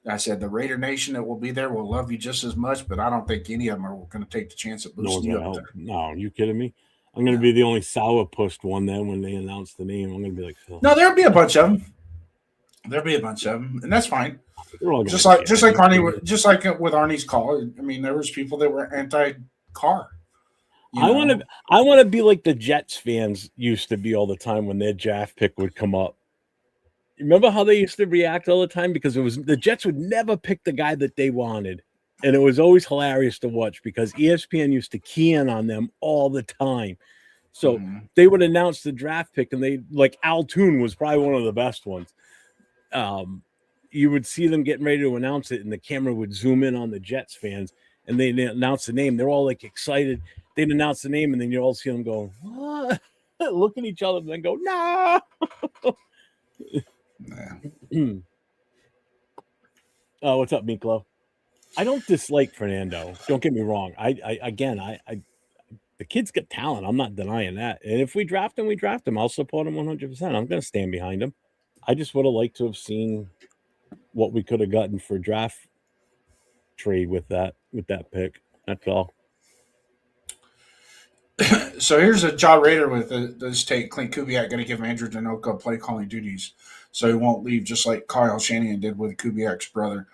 I said the Raider Nation that will be there will love you just as much, but I don't think any of them are going to take the chance of boosting you up there. No, you kidding me? I'm going to be the only sourpussed one then when they announce the name. I'm going to be like, oh. No, there'll be a bunch of them. And that's fine. Just like Arnie, just like with Arnie's call. I mean, there was people that were anti-car. I want to be like the Jets fans used to be all the time when their draft pick would come up. Remember how they used to react all the time? Because the Jets would never pick the guy that they wanted. And it was always hilarious to watch because ESPN used to key in on them all the time. So they would announce the draft pick, and they like Al Toon was probably one of the best ones. You would see them getting ready to announce it, and the camera would zoom in on the Jets fans, and they'd announce the name. They're all like excited. They'd announce the name, and then you all see them go, what? Look at each other, and then go, no. Oh, what's up, Miklo? I don't dislike Fernando. Don't get me wrong. The kid's got talent. I'm not denying that. And if we draft him, we draft him. I'll support him 100%. I'm going to stand behind him. I just would have liked to have seen what we could have gotten for draft trade with that pick. That's all. So here's a Jaw Raider with this take. Clint Kubiak going to give Andrew Dinoco play calling duties so he won't leave, just like Kyle Shanahan did with Kubiak's brother.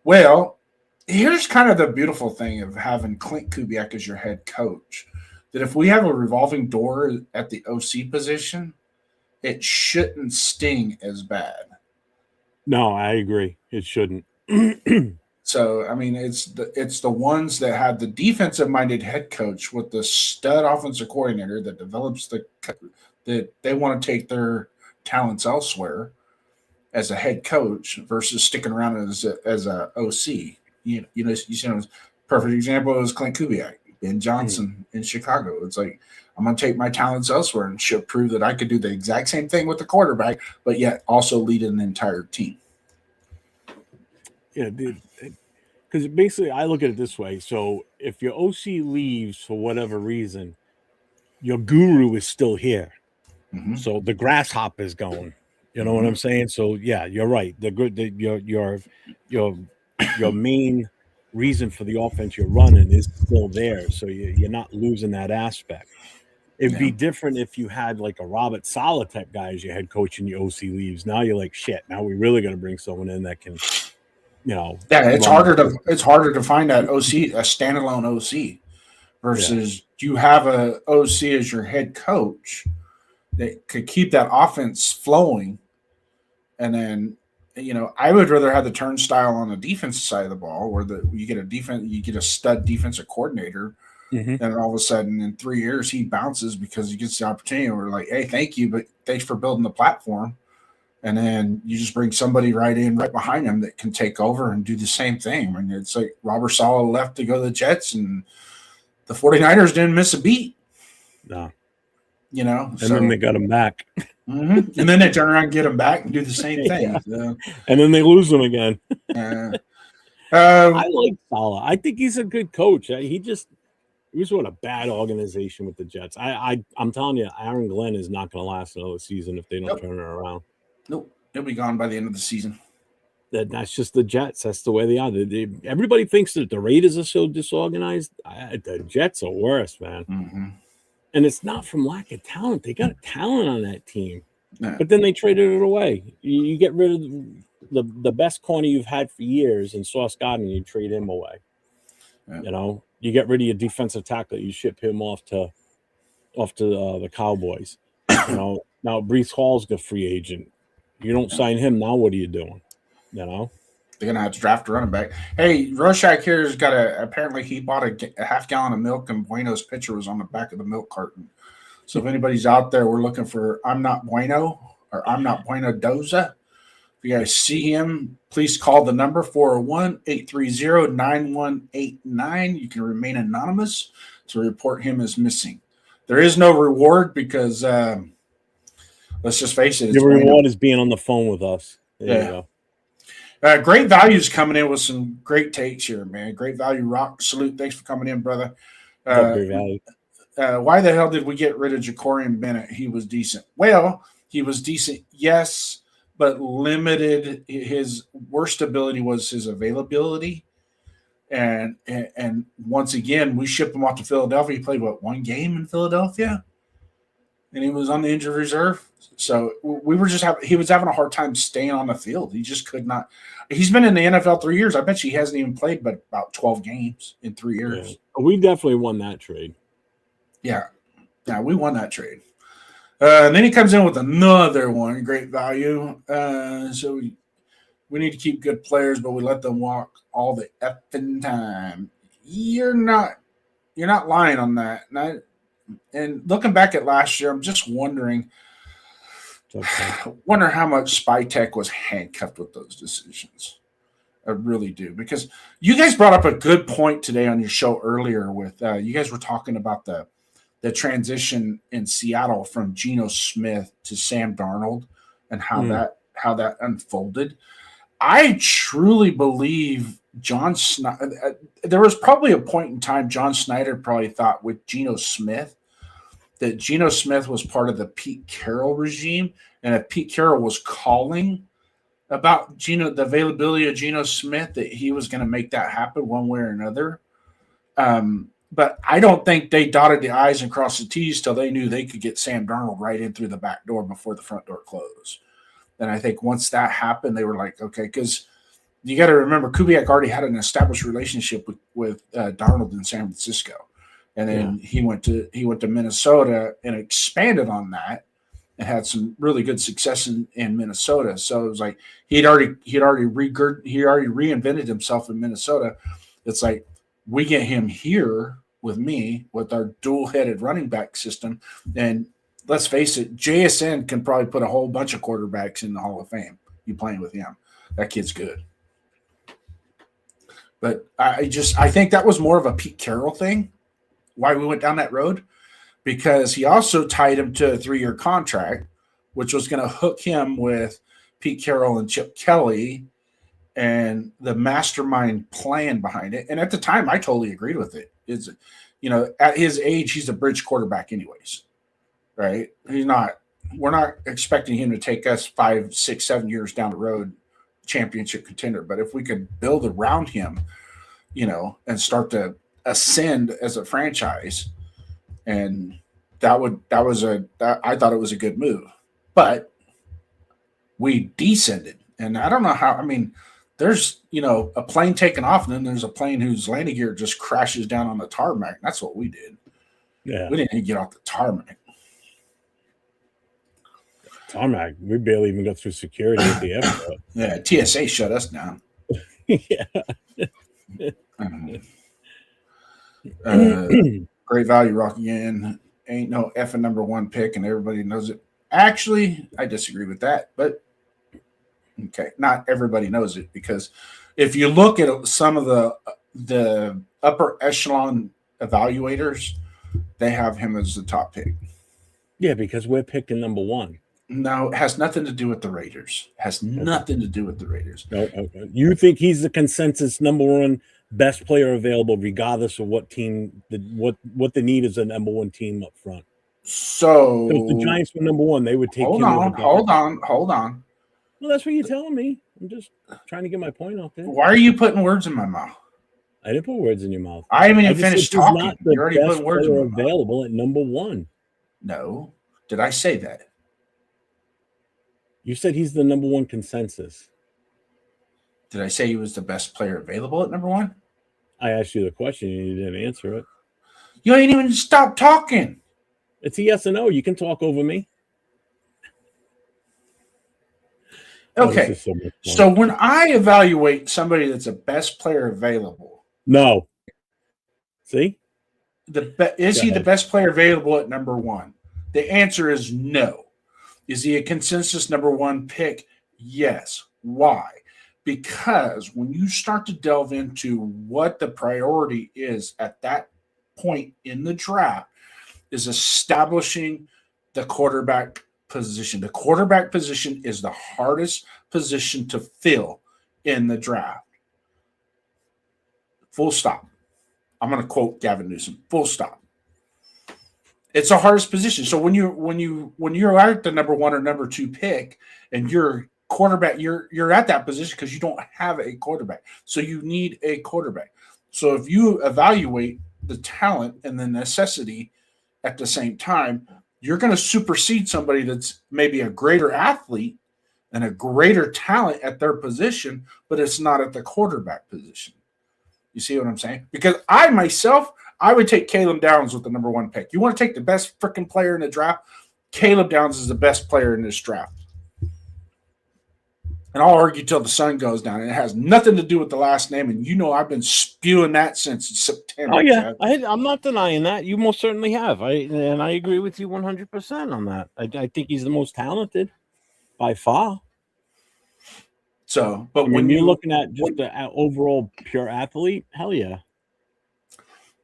Well, here's kind of the beautiful thing of having Clint Kubiak as your head coach, that if we have a revolving door at the OC position, it shouldn't sting as bad. No, I agree. It shouldn't. So, I mean, it's the ones that have the defensive-minded head coach with the stud offensive coordinator that develops that they want to take their talents elsewhere as a head coach versus sticking around as a OC. You know, perfect example is Clint Kubiak, Ben Johnson in Chicago. It's like, I'm going to take my talents elsewhere and prove that I could do the exact same thing with the quarterback, but yet also lead an entire team. Yeah, dude. Because basically, I look at it this way. So if your OC leaves for whatever reason, your guru is still here. Mm-hmm. So the grasshopper is going. You know what I'm saying? So yeah, you're right. The good, your main reason for the offense you're running is still there. So you're not losing that aspect. It'd Yeah. be different if you had like a Robert Saleh type guy as your head coach and your OC leaves. Now you're like, shit. Now we really got to bring someone in that can, Yeah, it's run harder the to find that OC, a standalone OC, yeah. versus you have a OC as your head coach that could keep that offense flowing. And then, I would rather have the turnstile on the defensive side of the ball, where you get a stud defensive coordinator, Mm-hmm. and all of a sudden in 3 years he bounces because he gets the opportunity. And we're like, hey, thank you, but thanks for building the platform. And then you just bring somebody right behind him that can take over and do the same thing. I mean, it's like Robert Saleh left to go to the Jets, and the 49ers didn't miss a beat. No. And then they got him back. Mm-hmm. And then they turn around and get him back and do the same thing. Yeah. So, and then they lose him again. I like Saleh. I think he's a good coach. He was with a bad organization with the Jets. I'm telling you, Aaron Glenn is not going to last another season if they don't turn it around. Nope, he'll be gone by the end of the season. That's just the Jets. That's the way they are. Everybody thinks that the Raiders are so disorganized. The Jets are worse, man. Mm-hmm. And it's not from lack of talent. They got talent on that team. Yeah. But then they traded it away. You get rid of the best corner you've had for years in Sauce Gardner, you trade him away. Yeah. You get rid of your defensive tackle, you ship him off to the Cowboys. Now Brees Hall's a free agent. You don't sign him, now what are you doing? They're gonna have to draft a running back. Hey, Rorschach here's got apparently he bought a half gallon of milk, and Bueno's picture was on the back of the milk carton. So if anybody's out there, we're looking for I'm Not Bueno or I'm Not Bueno Doza. If you guys see him, please call the number 401-830-9189. You can remain anonymous to report him as missing. There is no reward because let's just face it. The reward is being on the phone with us. There you go. Great Value's coming in with some great takes here, man. Great Value Rock. Salute. Thanks for coming in, brother. Great Value. Why the hell did we get rid of Jacorian Bennett? He was decent. Well, he was decent, yes, but limited. His worst ability was his availability. And once again, we shipped him off to Philadelphia. He played, one game in Philadelphia? And he was on the injured reserve. So we were he was having a hard time staying on the field. He just could not. He's been in the NFL 3 years. I bet you he hasn't even played but about 12 games in 3 years. Yeah. We definitely won that trade. Yeah, we won that trade. And then he comes in with another one, Great Value. So we need to keep good players, but we let them walk all the effing time. You're not lying on that. And looking back at last year, I'm just wondering how much Spytech was handcuffed with those decisions. I really do, because you guys brought up a good point today on your show earlier with you guys were talking about the transition in Seattle from Geno Smith to Sam Darnold and how that unfolded. I truly believe John Snyder. There was probably a point in time John Snyder probably thought with Geno Smith that Geno Smith was part of the Pete Carroll regime, and if Pete Carroll was calling about the availability of Geno Smith, that he was going to make that happen one way or another. But I don't think they dotted the I's and crossed the T's till they knew they could get Sam Darnold right in through the back door before the front door closed. And I think once that happened, they were like, okay, because you got to remember, Kubiak already had an established relationship with Darnold in San Francisco. And then he went to Minnesota and expanded on that and had some really good success in Minnesota. So it was like he already reinvented himself in Minnesota. It's like, we get him here with me with our dual-headed running back system. And let's face it, JSN can probably put a whole bunch of quarterbacks in the Hall of Fame. You playing with him. That kid's good. But I think that was more of a Pete Carroll thing, why we went down that road, because he also tied him to a 3-year contract, which was going to hook him with Pete Carroll and Chip Kelly and the mastermind plan behind it. And at the time, I totally agreed with it. At his age, he's a bridge quarterback anyways, right? He's not we're not expecting him to take us 5, 6, 7 years down the road, championship contender. But if we could build around him, and start to ascend as a franchise, and I thought it was a good move. But we descended, and I don't know how. I mean, there's a plane taking off, and then there's a plane whose landing gear just crashes down on the tarmac. That's what we did. Yeah, we didn't even get off the tarmac. We barely even got through security at the airport. Yeah, TSA shut us down. Yeah. Great value, Rock again. Ain't no effing number one pick, and everybody knows it. Actually, I disagree with that, but okay, not everybody knows it, because if you look at some of the upper echelon evaluators, they have him as the top pick. Yeah, because we're picking number one. No, it has nothing to do with the Raiders. Nothing to do with the Raiders. No, okay. You think he's the consensus number one best player available, regardless of what team, what the need is, a number one team up front. So if the Giants were number one, they would take. Hold on. Well, that's what you're telling me. I'm just trying to get my point out there. Why are you putting words in my mouth? I didn't put words in your mouth. I haven't even finished talking. You already put words in my mouth. Available at number one. No, did I say that? You said he's the number one consensus. Did I say he was the best player available at number one? I asked you the question and you didn't answer it. You ain't even stopped talking. It's a yes or no. You can talk over me. Okay. So when I evaluate somebody that's the best player available. No. See? Is he the best player available at number one? The answer is no. Is he a consensus number one pick? Yes. Why? Because when you start to delve into what the priority is at that point in the draft, is establishing the quarterback position. The quarterback position is the hardest position to fill in the draft. Full stop. I'm going to quote Gavin Newsom. Full stop. It's the hardest position. So when you're at the number one or number two pick, and you're quarterback, you're at that position because you don't have a quarterback. So you need a quarterback. So if you evaluate the talent and the necessity at the same time, you're going to supersede somebody that's maybe a greater athlete and a greater talent at their position, but it's not at the quarterback position. You see what I'm saying? Because I would take Caleb Downs with the number one pick. You want to take the best freaking player in the draft? Caleb Downs is the best player in this draft. And I'll argue till the sun goes down. And it has nothing to do with the last name. And I've been spewing that since September. Oh, yeah. I'm not denying that. You most certainly have. And I agree with you 100% on that. I think he's the most talented by far. So, but when you're looking at just the overall pure athlete, hell yeah.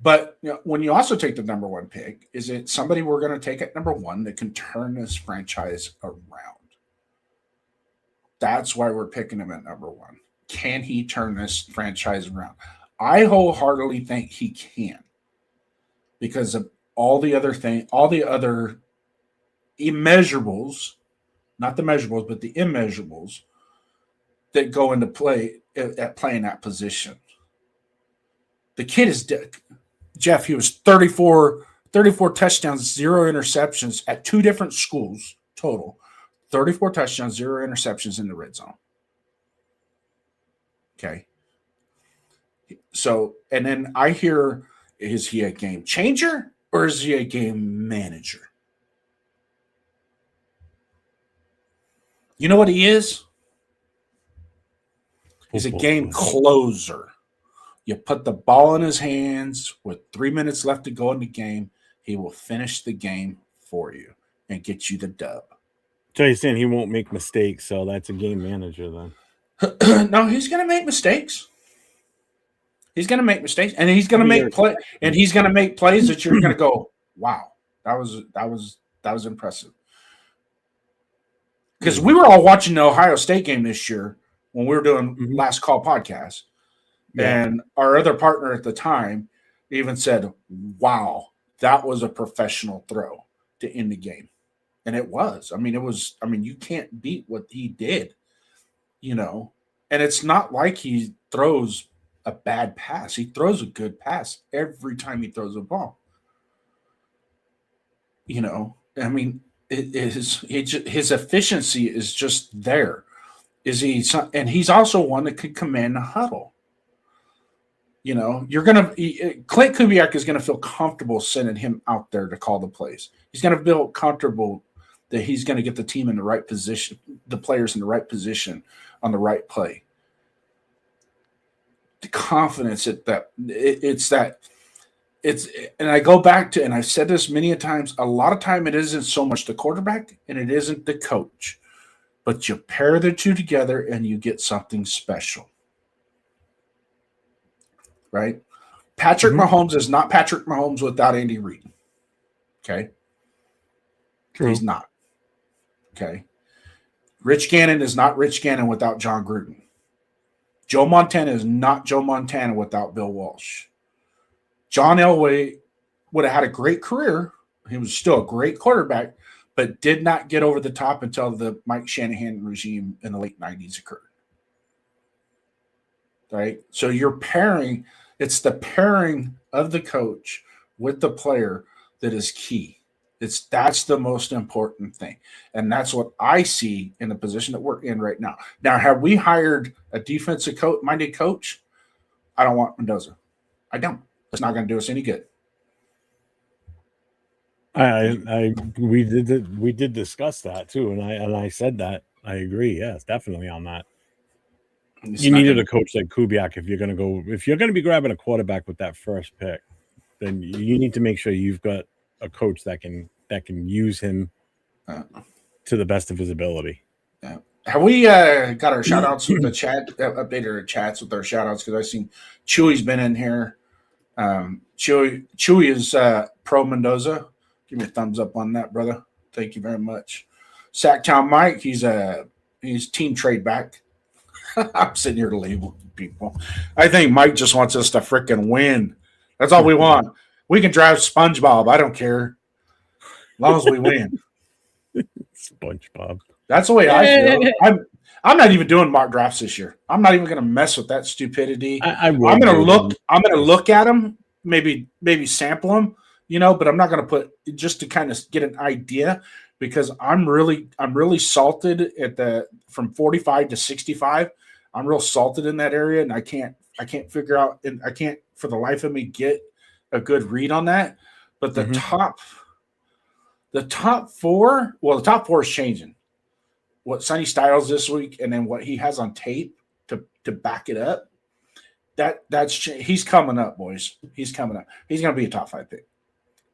But when you also take the number one pick, is it somebody we're going to take at number one that can turn this franchise around? That's why we're picking him at number one. Can he turn this franchise around? I wholeheartedly think he can, because of all the other immeasurables, not the measurables, but the immeasurables that go into play at playing that position. The kid is Jeff. He was 34 touchdowns, 0 interceptions at 2 different schools total. 34 touchdowns, 0 interceptions in the red zone. Okay. So, and then I hear, is he a game changer or is he a game manager? You know what he is? He's a game closer. You put the ball in his hands with 3 minutes left to go in the game, he will finish the game for you and get you the dub. So you're saying he won't make mistakes, so that's a game manager then? No, he's going to make mistakes. He's going to make mistakes, and he's going to make plays that you're going to go, wow, that was impressive. Because we were all watching the Ohio State game this year when we were doing Last Call podcast, and our other partner at the time even said, wow, that was a professional throw to end the game. And it was. I mean, it was. I mean, you can't beat what he did, you know. And it's not like he throws a bad pass. He throws a good pass every time he throws a ball. You know, I mean, his efficiency is just there. Is he? And he's also one that could command a huddle. You know, Clint Kubiak is gonna feel comfortable sending him out there to call the plays. He's gonna feel comfortable that he's gonna get the team in the right position, the players in the right position on the right play. The confidence and I go back to, and I've said this many a times, a lot of time it isn't so much the quarterback and it isn't the coach, but you pair the two together and you get something special. Right? Patrick Mahomes is not Patrick Mahomes without Andy Reid. Okay? True. He's not. Okay? Rich Gannon is not Rich Gannon without John Gruden. Joe Montana is not Joe Montana without Bill Walsh. John Elway would have had a great career. He was still a great quarterback, but did not get over the top until the Mike Shanahan regime in the late 90s occurred. Right? So you're pairing, it's the pairing of the coach with the player that is key. That's the most important thing. And that's what I see in the position that we're in right now. Now, have we hired a defensive minded coach? I don't want Mendoza. I don't. It's not going to do us any good. We did discuss that too, and I said that I agree. Yes, definitely on that. You needed a coach like Kubiak if you're going to be grabbing a quarterback with that first pick. Then you need to make sure you've got a coach that can use him to the best of his ability. Yeah. Have we got our shout outs with the chat, updated our chats with our shout outs? Because I've seen Chewy's been in here. Chewy is pro Mendoza. Give me a thumbs up on that, brother. Thank you very much. Sacktown Mike, he's team trade back. I'm sitting here to label people. I think Mike just wants us to frickin' win. That's all we want. We can drive SpongeBob. I don't care. As long as we win. SpongeBob. That's the way I feel. I'm not even doing mock drafts this year. I'm not even going to mess with that stupidity. I'm going to look at them, maybe sample them, but I'm not going to put just to kind of get an idea, because I'm really salted from 45 to 65. I'm real salted in that area, and I can't figure out, and I can't for the life of me get a good read on that. But the top four is changing. What Sonny Styles this week, and then what he has on tape to back it up, he's coming up, boys. He's coming up. He's going to be a top 5 pick,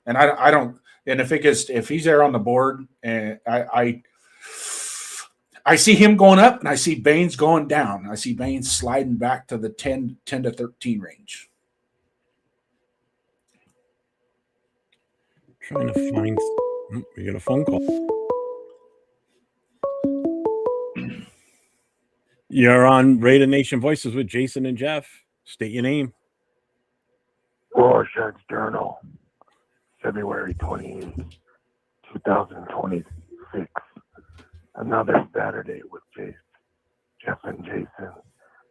and I don't. And if he's there on the board, and I see him going up, and I see Baines going down. I see Baines sliding back to the 10 to 13 range. Trying to find. We got a phone call. You're on Raider Nation Voices with Jason and Jeff. State your name. Rorschach's Journal, February 28th, 2026. Another Saturday with Jeff and Jason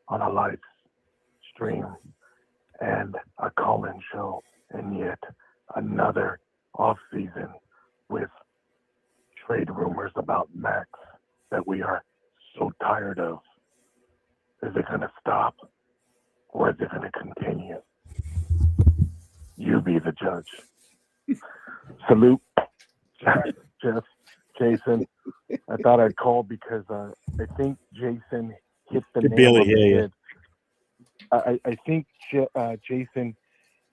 on a live stream and a call-in show, and yet another off-season with trade rumors about Max that we are so tired of. Is it going to stop, or is it going to continue? You be the judge. Salute, Jeff, Jason. I thought I'd call because I think Jason hit the nail on the head. I think Jason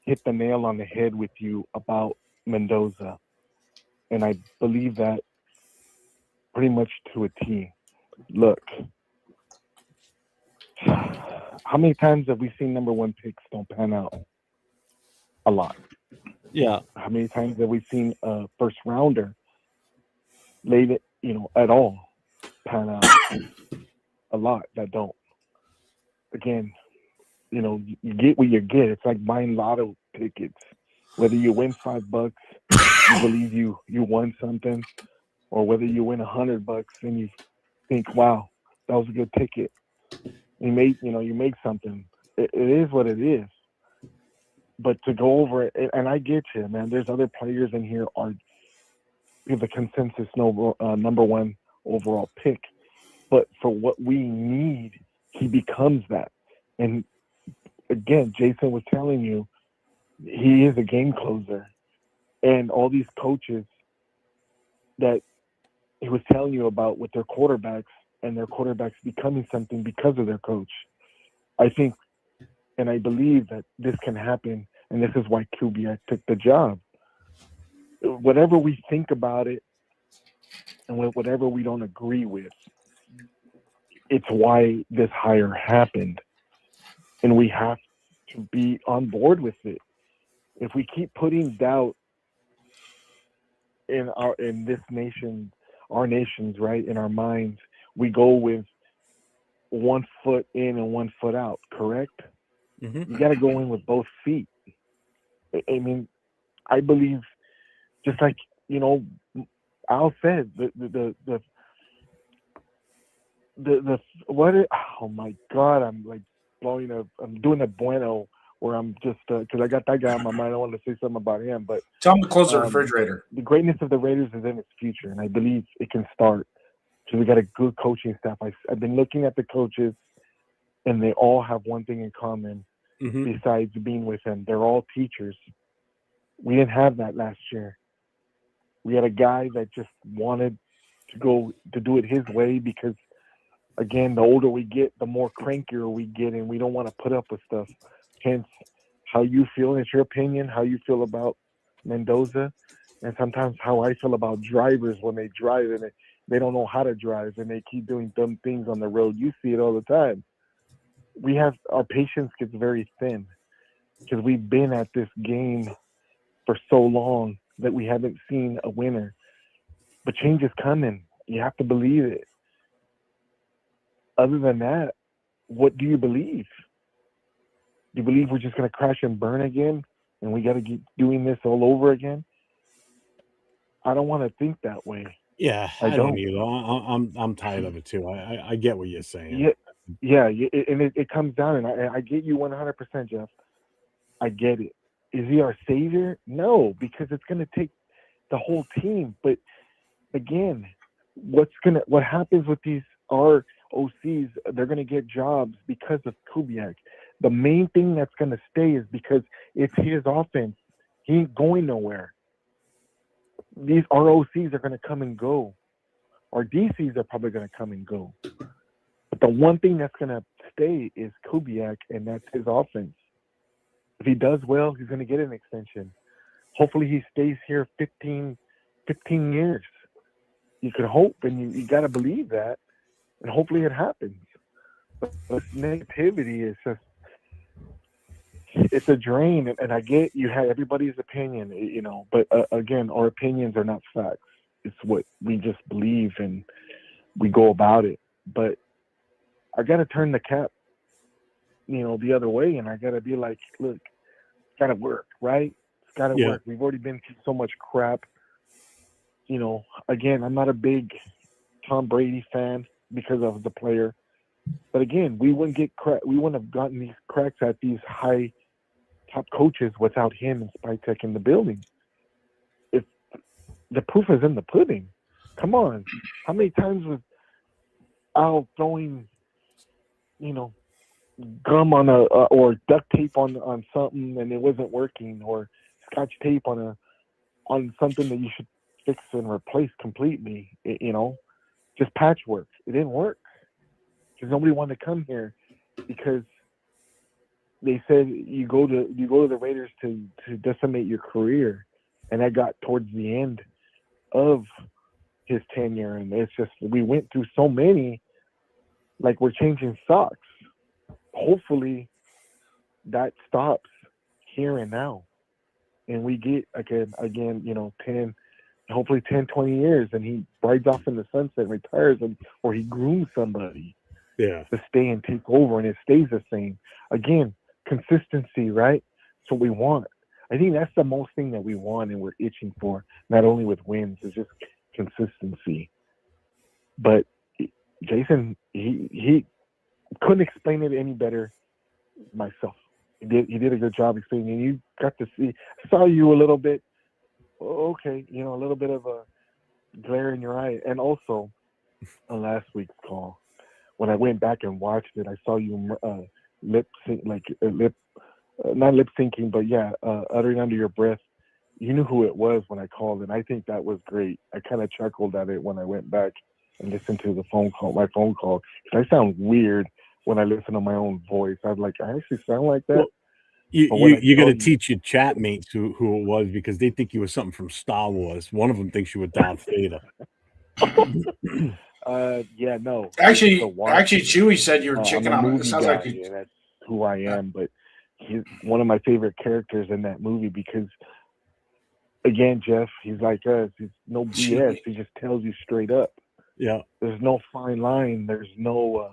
hit the nail on the head with you about Mendoza, and I believe that pretty much to a T. Look, how many times have we seen number 1 picks don't pan out? A lot. Yeah. How many times have we seen a first rounder late, at all pan out? A lot that don't. Again, you get what you get. It's like buying lotto tickets. Whether you win $5, you believe you won something, or whether you win $100 and you think, wow, that was a good ticket. You make something. It is what it is. But to go over it, and I get you, man. There's other players in here are the consensus number one overall pick. But for what we need, he becomes that. And again, Jason was telling you, he is a game closer. And all these coaches that he was telling you about with their quarterbacks and their quarterbacks becoming something because of their coach. I think and I believe that this can happen, and this is why Kubiak took the job. Whatever we think about it, and whatever we don't agree with, it's why this hire happened, and we have to be on board with it. If we keep putting doubt in this nation, our nations, right, in our minds, we go with 1 foot in and 1 foot out, correct? Mm-hmm. You got to go in with both feet. I mean, I believe, just like, Al said, the what? Oh my God! I'm like I'm doing a bueno where I'm just because I got that guy on my mind. I wanted to say something about him, but tell him to close the refrigerator. The greatness of the Raiders is in its future, and I believe it can start. So we got a good coaching staff. I've been looking at the coaches, and they all have one thing in common. Mm-hmm. Besides being with them, they're all teachers. We didn't have that last year. We had a guy that just wanted to do it his way because, again, the older we get, the more crankier we get, and we don't want to put up with stuff. Hence, how you feel, it's your opinion, how you feel about Mendoza, and sometimes how I feel about drivers when they drive and they don't know how to drive and they keep doing dumb things on the road. You see it all the time. Our patience gets very thin because we've been at this game for so long that we haven't seen a winner. But change is coming. You have to believe it. Other than that, what do you believe? Do you believe we're just going to crash and burn again and we got to keep doing this all over again? I don't want to think that way. Yeah, I don't either. I'm tired of it too. I get what you're saying. Yeah, and it comes down, and I get you 100%, Jeff. I get it. Is he our savior? No, because it's going to take the whole team. But again, what happens with these ROCs? They're going to get jobs because of Kubiak. The main thing that's going to stay is because it's his offense. He ain't going nowhere. These ROCs are going to come and go. Our DCs are probably going to come and go. But the one thing that's going to stay is Kubiak, and that's his offense. If he does well, he's going to get an extension. Hopefully he stays here 15 years. You could hope, and you got to believe that, and hopefully it happens. But this negativity is just, it's a drain, and I get you have everybody's opinion, but again, our opinions are not facts. It's what we just believe, and we go about it. But I got to turn the cap, the other way, and I got to be like, look, it's got to work, right? It's got to work. We've already been through so much crap. Again, I'm not a big Tom Brady fan because of the player. But again, we wouldn't have gotten these cracks at these high top coaches without him and Spytek in the building. If the proof is in the pudding, come on. How many times was Al throwing, gum on or duct tape on something and it wasn't working, or scotch tape on something that you should fix and replace completely, just patchwork. It didn't work because nobody wanted to come here because they said you go to the Raiders to decimate your career, and that got towards the end of his tenure, and it's just we went through so many, like we're changing socks. Hopefully that stops here and now, and we get again 10, hopefully 10, 20 years, and he rides off in the sunset and retires, or he grooms somebody to stay and take over, and it stays the same. Again, consistency, right? That's what we want. I think that's the most thing that we want and we're itching for, not only with wins, is just consistency. But Jason, he couldn't explain it any better myself. He did a good job explaining. You got to see, saw you a little bit. Okay, a little bit of a glare in your eye, and also on last week's call, when I went back and watched it, I saw you lip sync, not lip syncing, but uttering under your breath. You knew who it was when I called, and I think that was great. I kind of chuckled at it when I went back and listened to my phone call, because I sound weird when I listen to my own voice. I'm like, I actually sound like that. Well, you got to teach your chat mates who it was, because they think you were something from Star Wars. One of them thinks you were Darth Vader. No. Actually, Chewie said you were chicken I'm a on it. movie It sounds guy, like you. and that's who I am. But he's one of my favorite characters in that movie because, again, Jeff, he's like us. He's no BS. He just tells you straight up. Yeah. There's no fine line. There's no,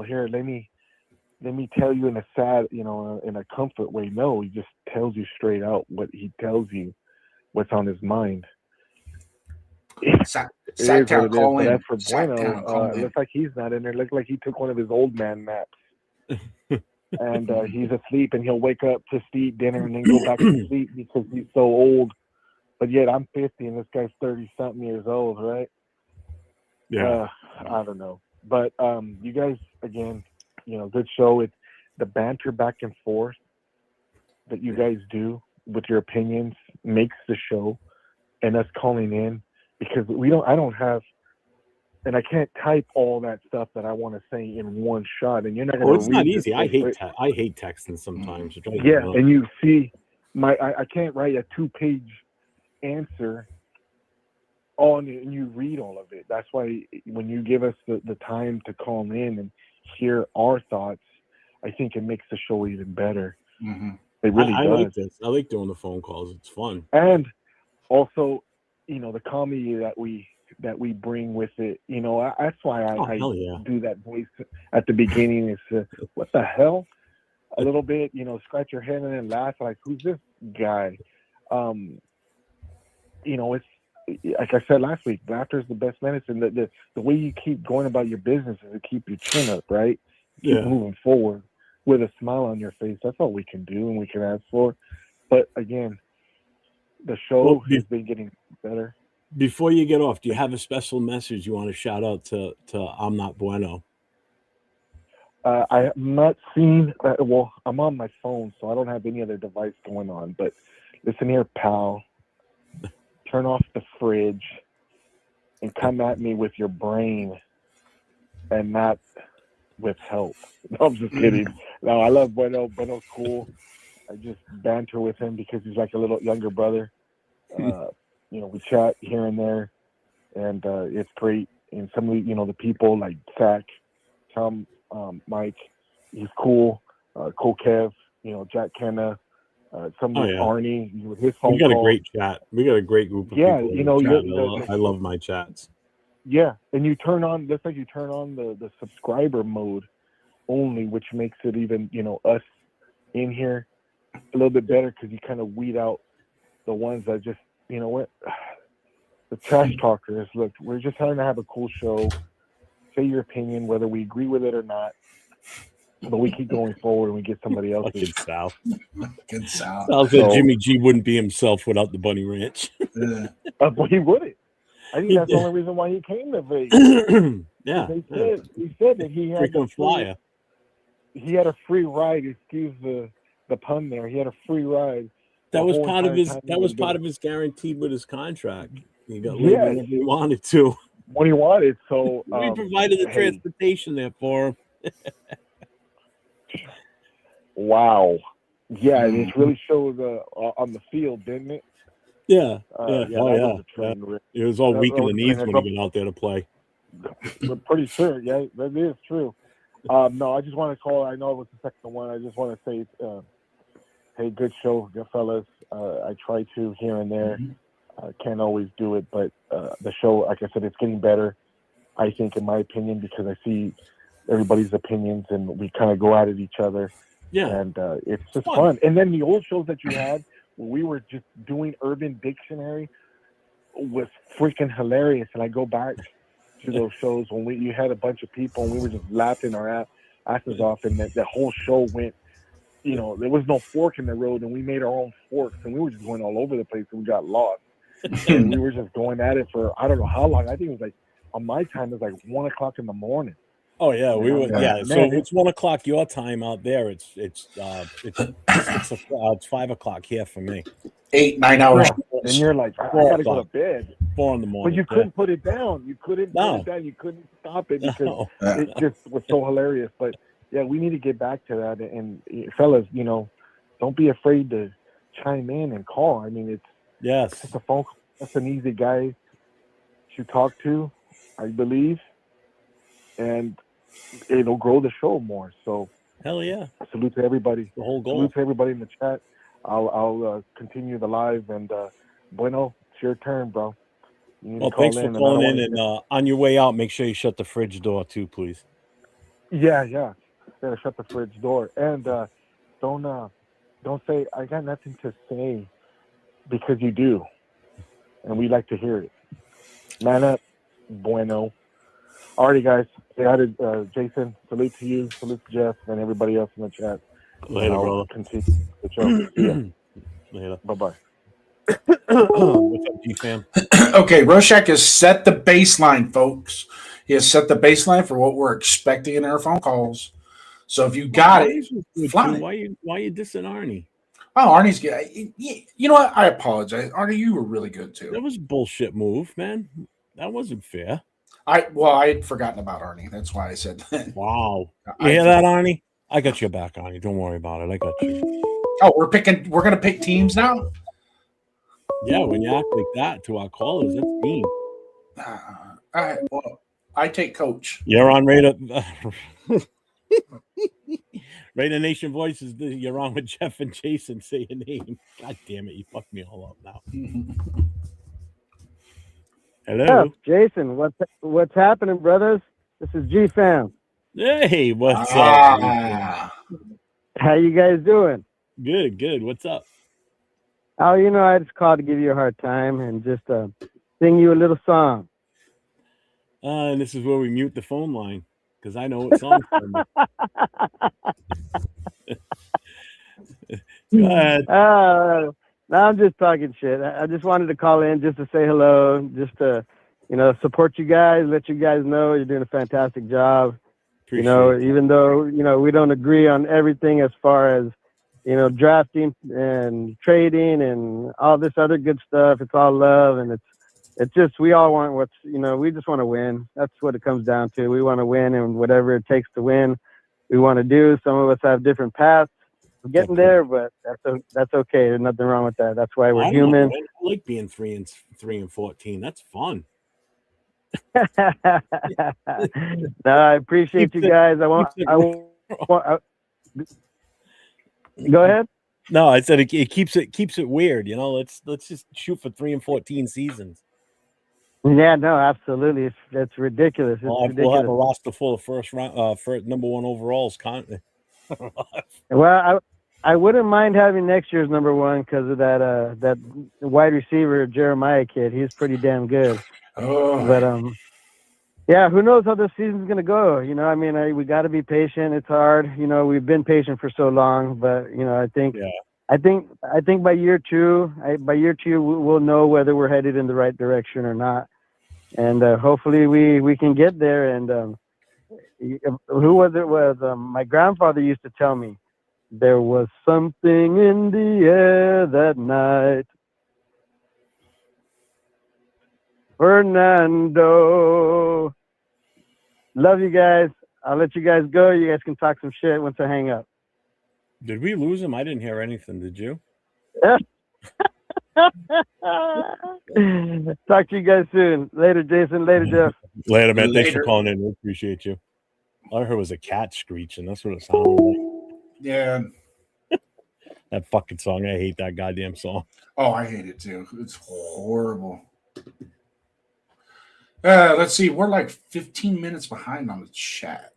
here, let me tell you in a sad, in a comfort way. No, he just tells you straight out what he tells you, what's on his mind. Sacktown, call in. That's for Bueno. It looks like he's not in there. It looks like he took one of his old man naps. And he's asleep, and he'll wake up just to eat dinner and then go back to sleep because he's so old. But yet I'm 50 and this guy's 30-something years old, right? Yeah. I don't know. But you guys, again, good show. It's the banter back and forth that you guys do with your opinions makes the show, and us calling in, because I don't have, and I can't type all that stuff that I want to say in one shot, and you're not going to it's not easy. I hate texting sometimes. And you see I can't write a 2-page answer on it, and you read all of it. That's why when you give us the time to call in and hear our thoughts, I think it makes the show even better. Mm-hmm. It really I does. like this. I like doing the phone calls. It's fun. And also, the comedy that we bring with it. That's why I do that voice at the beginning. Is what the hell? A little bit, scratch your head and then laugh. Like, who's this guy? It's like I said last week. Laughter is the best medicine. The way you keep going about your business is to keep your chin up, right? Keep moving forward with a smile on your face. That's all we can do and we can ask for. But again, the show has been getting better. Before you get off, do you have a special message you want to shout out to I'm Not Bueno? I have not seen. I'm on my phone, so I don't have any other device going on. But listen here, pal. Turn off the fridge and come at me with your brain and not with help. No, I'm just kidding. No, I love Bueno. Bueno's cool. I just banter with him because he's like a little younger brother. We chat here and there, and it's great. And some of the people like Zach, Tom, Mike, he's cool. Cole Kev, Jack Kenna, Arnie with his phone. We got call. A great chat. We got a great group of people. I love my chats. Yeah, and you turn on. Looks like you turn on the subscriber mode only, which makes it even us in here a little bit better because you kind of weed out the ones that just the trash talkers. Look, we're just trying to have a cool show. Say your opinion, whether we agree with it or not. But we keep going forward and we get somebody else. Good Sal. Good Sal. Sal said Jimmy G wouldn't be himself without the Bunny Ranch. But he wouldn't. I think that's the only reason why he came to Vegas. He said that he had freaking flyer. He had a free ride. Excuse the pun there. He had a free ride. That was part of his. That was part of his guaranteed with his contract. He got laid when he wanted to. When he wanted, so we provided the transportation there for him. Wow. Yeah, it really showed on the field, didn't it? Yeah. It was all weak in the knees when he got out there to play. We're pretty sure. Yeah, that is true. No, I just want to call. I know it was the second one. I just want to say, hey, good show, good fellas. I try to here and there. Can't always do it, but the show, like I said, it's getting better. I think, in my opinion, because I see everybody's opinions and we kind of go at it each other. Yeah, and it's just fun. And then the old shows that you had, where we were just doing Urban Dictionary. was freaking hilarious. And I go back to those shows when you had a bunch of people and we were just laughing our asses off, and the whole show went. There was no fork in the road, and we made our own forks, and we were just going all over the place, and we got lost. And we were just going at it for I don't know how long. I think it was like on my time it was like 1 o'clock in the morning. Oh yeah, we were. Yeah, Man, so it's 1 o'clock your time out there. It's 5 o'clock here for me. 8-9 hours. Yeah. And you're like, I gotta go to bed. 4 in the morning. But you couldn't put it down. You couldn't put it down. You couldn't stop it because it just was so hilarious. But yeah, we need to get back to that. And fellas, don't be afraid to chime in and call. I mean, it's just a phone call. That's an easy guy to talk to, I believe, and it'll grow the show more. So hell yeah! Salute to everybody. The whole goal. Salute to everybody in the chat. I'll continue the live, and Bueno, it's your turn, bro. Well, thanks for calling in, and on your way out, make sure you shut the fridge door too, please. Yeah. Gotta shut the fridge door, and don't say I got nothing to say, because you do, and we like to hear it. Man up, Bueno. Alrighty, guys. Say hi to Jason. Salute to you. Salute to Jeff and everybody else in the chat. Later, brother. Continue the show. See ya. Later. Bye-bye. What's up, G-Fam? Okay, Rorschach has set the baseline, folks. He has set the baseline for what we're expecting in our phone calls. So if you got it, why you dissing Arnie? Oh, Arnie's good. You know what? I apologize. Arnie, you were really good too. That was a bullshit move, man. That wasn't fair. I had forgotten about Arnie. That's why I said that. Wow. You hear that, Arnie? I got your back, Arnie. Don't worry about it. I got you. Oh, we're gonna pick teams now? Yeah, when you act like that to our callers, it's mean. All right. Well, I take coach. You're on Raider. Raider Nation Voices. You're on with Jeff and Jason. Say your name. God damn it, you fucked me all up now. Hello, Jason. What's happening, brothers? This is G-Fam. Hey, what's up? How you guys doing? Good. What's up? Oh, I just called to give you a hard time and just sing you a little song. And this is where we mute the phone line, because I know what song's coming. Go ahead. No, I'm just talking shit. I just wanted to call in just to say hello, just to, support you guys, let you guys know you're doing a fantastic job. Appreciate even though, we don't agree on everything as far as, drafting and trading and all this other good stuff. It's all love, and it's just, we all want we just want to win. That's what it comes down to. We want to win, and whatever it takes to win, we want to do. Some of us have different paths of getting there, but that's okay. There's nothing wrong with that. That's why we're human. I like being 3 and 14. That's fun. No, I appreciate you guys. Go ahead. No, I said it keeps it weird. Let's just shoot for 3 and 14 seasons. Yeah, no, absolutely. It's ridiculous. We'll have a roster full of first round, for number 1 overalls. Well, I wouldn't mind having next year's number 1 because of that wide receiver Jeremiah kid. He's pretty damn good. Oh. But yeah, who knows how this season's gonna go? We got to be patient. It's hard. We've been patient for so long, but I think by year 2, we'll know whether we're headed in the right direction or not. And hopefully we can get there. And who was it? Was my grandfather used to tell me there was something in the air that night. Fernando. Love you guys. I'll let you guys go. You guys can talk some shit once I hang up. Did we lose him? I didn't hear anything. Did you? Talk to you guys soon. Later, Jason. Later, Jeff. Later, man. Thanks for calling in. We appreciate you. All I heard was a cat screeching. That's what it sounded like. Yeah. That fucking song. I hate that goddamn song. Oh, I hate it too. It's horrible. Let's see. We're like 15 minutes behind on the chat.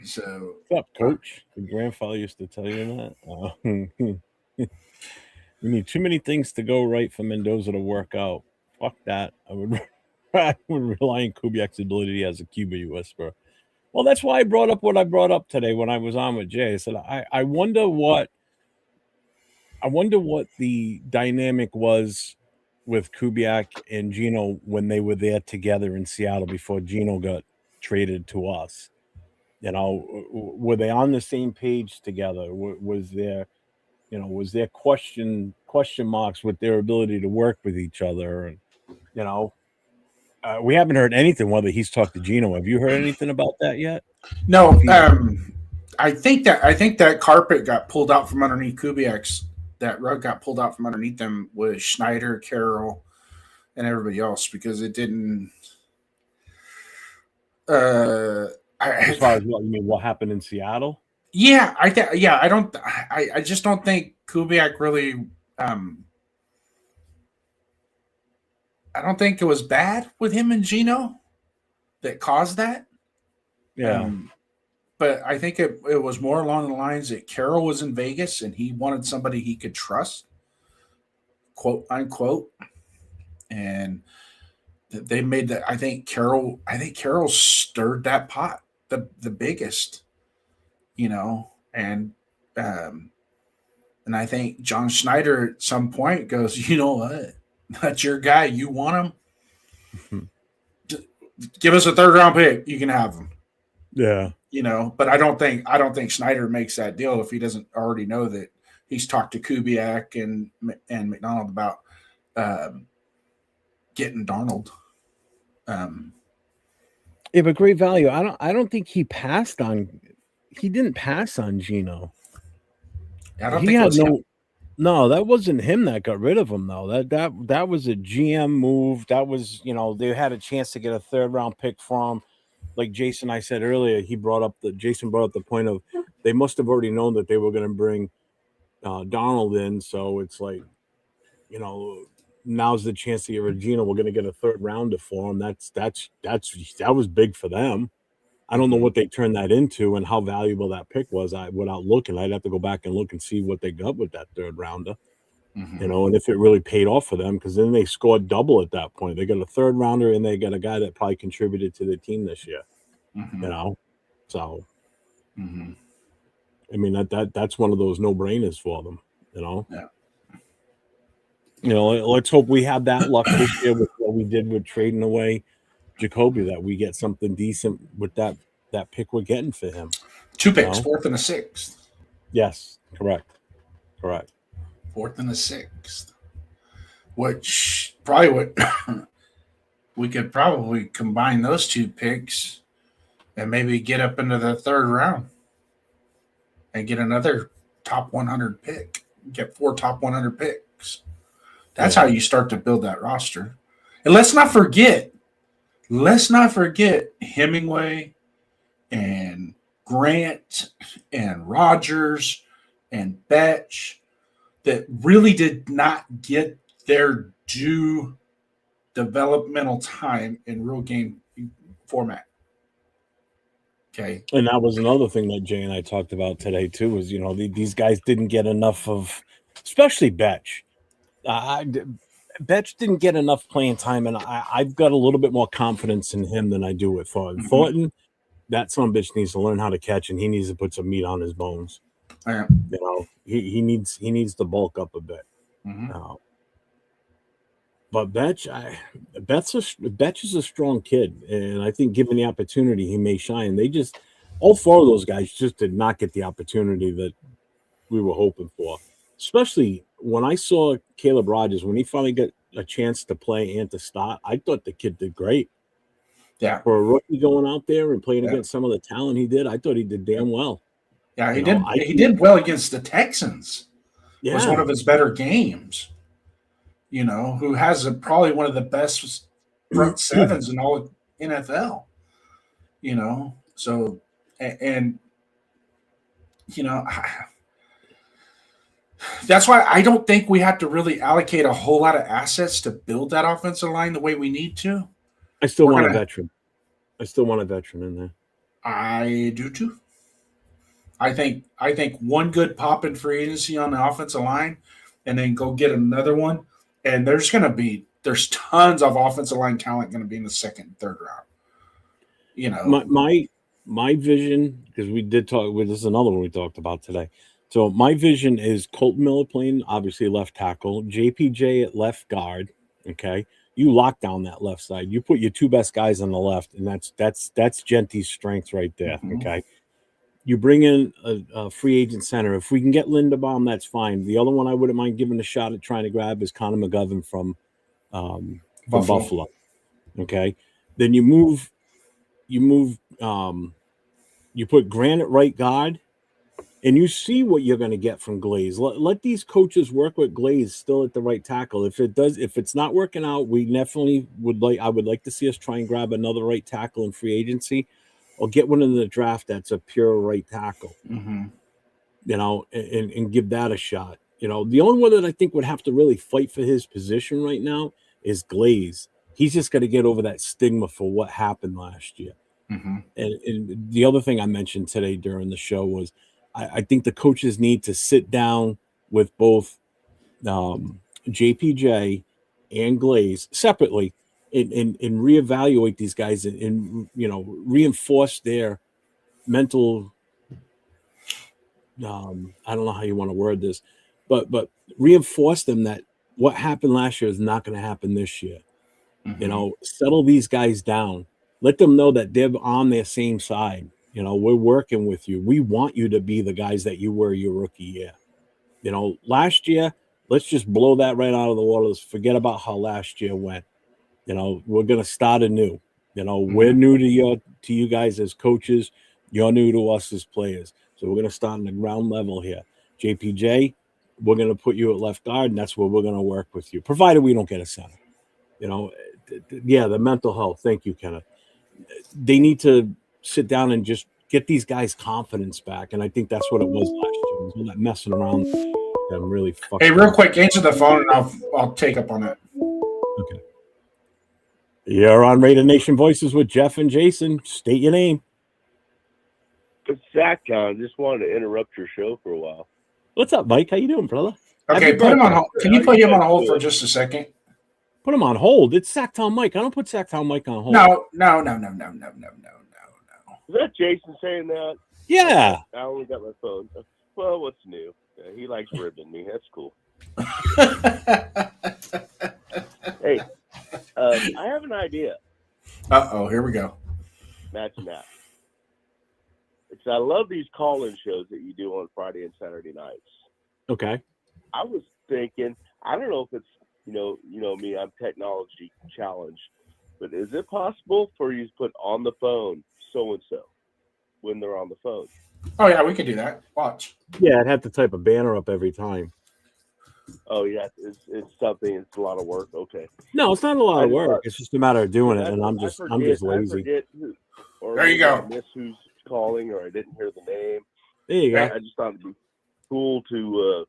So, what's up, Coach? Your grandfather used to tell you that. We need too many things to go right for Mendoza to work out. Fuck that. I would rely on Kubiak's ability as a QB whisperer. Well, that's why I brought up what I brought up today when I was on with Jay. I said I wonder what the dynamic was with Kubiak and Gino when they were there together in Seattle before Gino got traded to us. You know, were they on the same page together? Was there question marks with their ability to work with each other? And we haven't heard anything whether he's talked to Gino. Have you heard anything about that yet? No, I think that carpet got pulled out from underneath Kubiak's. That rug got pulled out from underneath them with Schneider, Carroll, and everybody else because it didn't. As far as what you mean, what happened in Seattle? Yeah, I just don't think Kubiak really. I don't think it was bad with him and Gino that caused that. Yeah. But I think it was more along the lines that Carroll was in Vegas and he wanted somebody he could trust, quote unquote. And they made that. I think Carroll stirred that pot the biggest, and I think John Schneider at some point goes, you know what, that's your guy. You want him? Give us a 3rd round pick. You can have him. Yeah. But I don't think Schneider makes that deal if he doesn't already know that he's talked to Kubiak and McDonald about getting Darnold. Yeah, but great value. I don't think he didn't pass on Gino. I don't think it was him. No, that wasn't him that got rid of him though. That was a GM move. That was, they had a chance to get a 3rd round pick from. Like Jason, I said earlier, Jason brought up the point of they must have already known that they were going to bring Donald in. So it's like, now's the chance to get Regina. We're going to get a 3rd rounder for him. That was big for them. I don't know what they turned that into and how valuable that pick was. Without looking, I'd have to go back and look and see what they got with that 3rd rounder. And if it really paid off for them, because then they scored double at that point. They got a 3rd rounder and they got a guy that probably contributed to the team this year. So I mean that's one of those no-brainers for them. Let's hope we have that luck this year with what we did with trading away Jacoby, that we get something decent with that pick we're getting for him. 2 picks, 4th and a 6th. Yes, correct. 4th and a 6th, which probably would we could probably combine those 2 picks and maybe get up into the 3rd round and get another top 100 pick. Get 4 top 100 picks. That's how you start to build that roster. And let's not forget Hemingway and Grant and Rogers and Betch that really did not get their due developmental time in real game format. Okay. And that was another thing that Jay and I talked about today too, is, these guys didn't get enough of, especially Betch. Betch didn't get enough playing time, and I've got a little bit more confidence in him than I do with Thornton. Thornton, that son of a bitch needs to learn how to catch, and he needs to put some meat on his bones. He needs to bulk up a bit. But Betch is a strong kid, and I think given the opportunity, he may shine. All 4 of those guys just did not get the opportunity that we were hoping for. Especially when I saw Caleb Rogers, when he finally got a chance to play and to start, I thought the kid did great. Yeah. For a rookie going out there and playing against some of the talent he did, I thought he did damn well. Yeah, he did well against the Texans. Yeah. It was one of his better games. Who has probably one of the best front sevens in all of NFL. So that's why I don't think we have to really allocate a whole lot of assets to build that offensive line the way we need to. I still want a veteran. I still want a veteran in there. I do too. I think one good pop in free agency on the offensive line and then go get another one. And there's tons of offensive line talent going to be in the second and third round. You know, my vision, because we did talk. This is another one we talked about today. So my vision is Colton Miller playing obviously left tackle, JPJ at left guard. Okay, you lock down that left side. You put your two best guys on the left, and that's Genty's strength right there. Mhm. Okay, you bring in a free agent center. If we can get Linderbaum, that's fine. The other one I wouldn't mind giving a shot at trying to grab is Connor McGovern from Buffalo. Okay, then you put Grant at right guard, and you see what you're going to get from Glaze. Let these coaches work with Glaze still at the right tackle. If it's not working out, we definitely I would like to see us try and grab another right tackle in free agency, or get one in the draft that's a pure right tackle. Mm-hmm. You know, and give that a shot. You know, the only one that I think would have to really fight for his position right now is Glaze. He's just got to get over that stigma for what happened last year. Mm-hmm. And the other thing I mentioned today during the show was I think the coaches need to sit down with both JPJ and Glaze separately and reevaluate these guys and you know, reinforce their mental I don't know how you want to word this, but reinforce them that what happened last year is not going to happen this year. Mm-hmm. You know, settle these guys down. Let them know that they're on their same side. You know, we're working with you. We want you to be the guys that you were your rookie year. You know, last year, let's just blow that right out of the water. Let's forget about how last year went. You know, we're going to start anew. You know, we're new to you guys as coaches. You're new to us as players. So we're going to start on the ground level here. JPJ, we're going to put you at left guard, and that's where we're going to work with you, provided we don't get a center. You know, yeah, the mental health. Thank you, Kenneth. They need to sit down and just get these guys' confidence back, and I think that's what it was last year. It was all that messing around. I'm really fucking. Hey, real quick, answer the phone, and I'll take up on it. Okay. You're on Raider Nation Voices with Jeff and Jason. State your name. It's Zach John. Just wanted to interrupt your show for a while. What's up, Mike? How you doing, brother? Okay, put him on hold. Can you put him on hold for just a second? Put him on hold. It's Sacktown Mike. I don't put Sacktown Mike on hold. No. Is that Jason saying that? Yeah. I only got my phone. Well, what's new? He likes ribbing me. That's cool. Hey, I have an idea. Uh-oh, here we go. Match. Because I love these call-in shows that you do on Friday and Saturday nights. Okay. I was thinking, I don't know if it's, you know me, I'm technology challenged, but is it possible for you to put on the phone so-and-so when they're on the phone? Oh, yeah, we could do that. Watch. Yeah, I'd have to type a banner up every time. Oh, yeah, it's something. It's a lot of work. Okay. No, it's not a lot of work. It's just a matter of doing it, and I'm just lazy. There you go. I miss who's calling, or I didn't hear the name. There you go. I just thought it'd be cool to,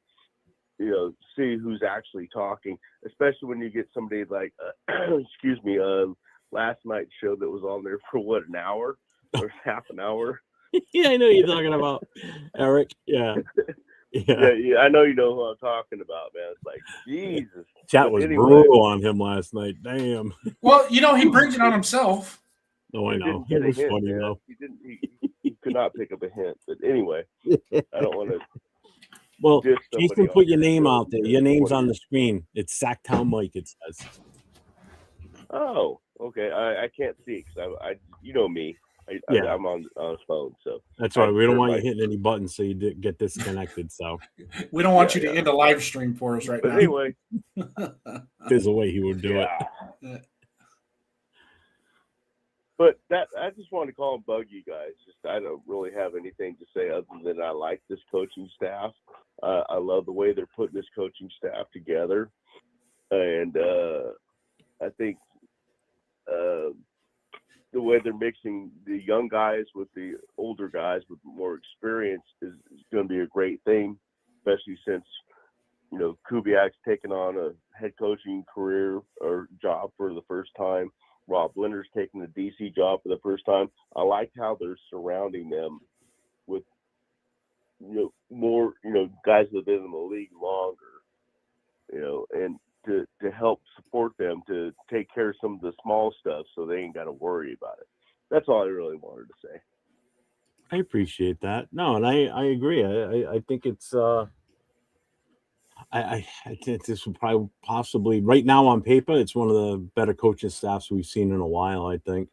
see who's actually talking, especially when you get somebody like, excuse me, last night's show that was on there for an hour or half an hour. Yeah, I know you're talking about, Eric. Yeah. Yeah, I know you know who I'm talking about, man. It's like, Jesus. Chat was brutal on him last night. Damn. Well, he brings it on himself. Oh, I know. It was funny, though. He could not pick up a hint. But anyway, I don't want to. Well, Jason, put your name out there. Your name's on the screen. It's Sacktown Mike, it says. Oh, okay. I can't see because I you know me. I'm on the phone, so that's right. We don't want you hitting any buttons so you get disconnected. So we don't want you to end a live stream for us right now. Anyway, there's a way he would do it. But I just wanted to call and bug you guys. I don't really have anything to say other than I like this coaching staff. I love the way they're putting this coaching staff together, and I think the way they're mixing the young guys with the older guys with more experience is going to be a great thing, especially since, Kubiak's taken on a head coaching career or job for the first time. Rob Linder's taking the DC job for the first time. I like how they're surrounding them with, more, guys that have been in the league longer and to help support them, to take care of some of the small stuff so they ain't got to worry about it. That's all I really wanted to say. I appreciate that. No, and I agree. I think it's I think this would probably possibly right now on paper it's one of the better coaching staffs we've seen in a while. I think.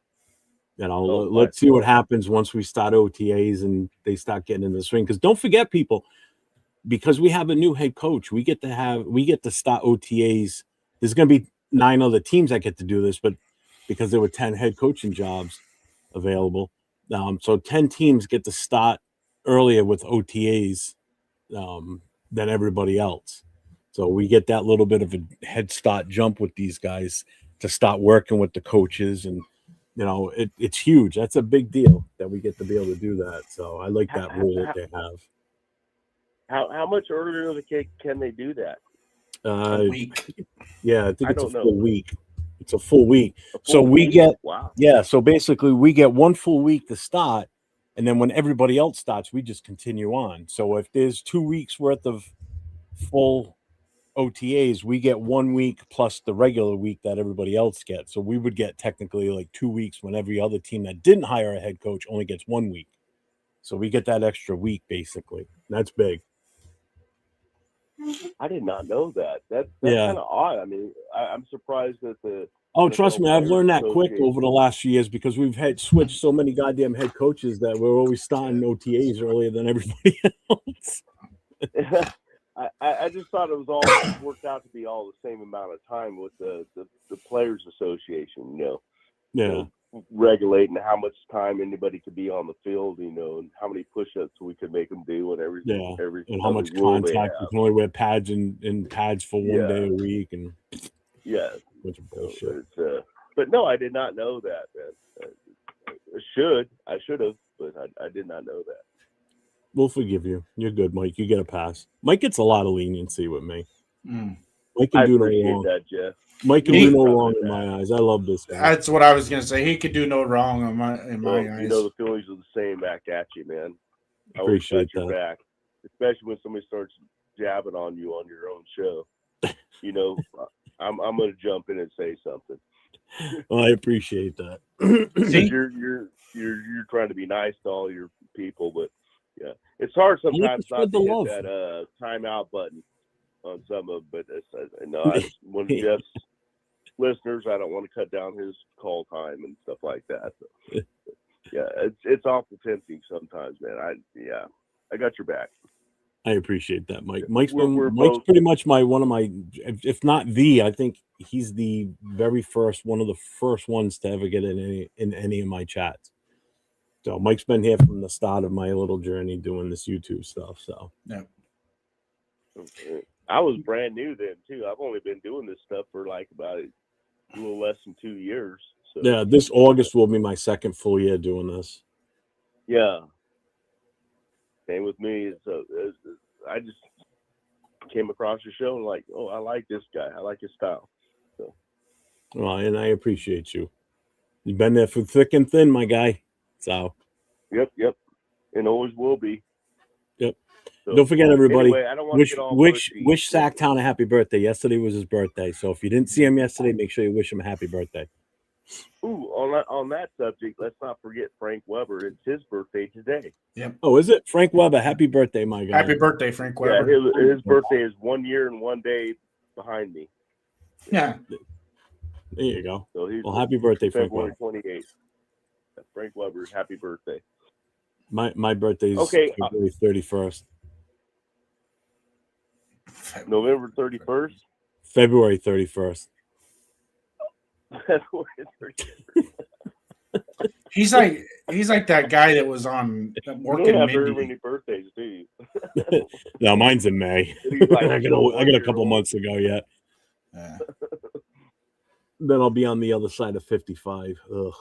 Let's see what happens once we start OTAs and they start getting in the swing. Because don't forget, people, because we have a new head coach, we get to start OTAs. There's going to be 9 other teams that get to do this, but because there were 10 head coaching jobs available, so 10 teams get to start earlier with OTAs than everybody else. So we get that little bit of a head start jump with these guys to start working with the coaches, and it's huge. That's a big deal that we get to be able to do that. So I like that rule that they have. How much earlier can they do that? A week. Yeah, I think it's a full week. It's a full week. So we get So basically, we get 1 full week to start, and then when everybody else starts, we just continue on. So if there's 2 weeks worth of full OTAs, we get 1 week plus the regular week that everybody else gets. So we would get technically like 2 weeks when every other team that didn't hire a head coach only gets 1 week. So we get that extra week basically. That's big. I did not know that. That's kind of odd. I mean, I'm surprised that the. Oh, trust me, I've learned that quick over the last few years because we've had switched so many goddamn head coaches that we're always starting OTAs earlier than everybody else. I just thought it was all worked out to be all the same amount of time with the Players Association, regulating how much time anybody could be on the field, and how many push-ups we could make them do and everything. And how much contact. You can only wear pads and pads for 1 day a week. And bunch of bullshit. But no, I did not know that. I should have, but I did not know that. We'll forgive you. You're good, Mike. You get a pass. Mike gets a lot of leniency with me. Mike can do no wrong. That, Jeff. Mike can do no wrong in my eyes. I love this guy. That's what I was gonna say. He could do no wrong in my eyes. The feelings are the same back at you, man. I appreciate that. Back, especially when somebody starts jabbing on you on your own show. I'm gonna jump in and say something. Well, I appreciate that. See, you're trying to be nice to all your people, but yeah, it's hard sometimes not to hit that timeout button on some of. But one of Jeff's listeners, I don't want to cut down his call time and stuff like that. So, yeah, it's awful tempting sometimes, man. I got your back. I appreciate that, Mike. Mike's pretty much one of my, if not I think he's the very first, one of the first ones to ever get in any of my chats. So Mike's been here from the start of my little journey doing this YouTube stuff. So yeah, I was brand new then too. I've only been doing this stuff for like about a little less than 2 years. So. Yeah, this August will be my second full year doing this. Yeah. Same with me. So I just came across your show and like, oh, I like this guy. I like his style. So. Well, and I appreciate you. You've been there for thick and thin, my guy. So. Yep, and always will be. Yep. So, don't forget, everybody. Anyway, I don't want to get all wish Sacktown a happy birthday. Yesterday was his birthday, so if you didn't see him yesterday, make sure you wish him a happy birthday. Ooh, on that subject, let's not forget Frank Weber. It's his birthday today. Yep. Oh, is it? Frank Weber, happy birthday, my guy. Happy birthday, Frank Weber. Yeah, his birthday is 1 year and 1 day behind me. Yeah. There you go. So happy birthday, Frank February Weber. 28th. Frank Weber, happy birthday. My birthday is February 31st. November 31st? February 31st. He's like that guy that was on working. Have very many birthdays, do you? No, mine's in May. I got a couple months ago yet. Yeah. Then I'll be on the other side of 55. Ugh.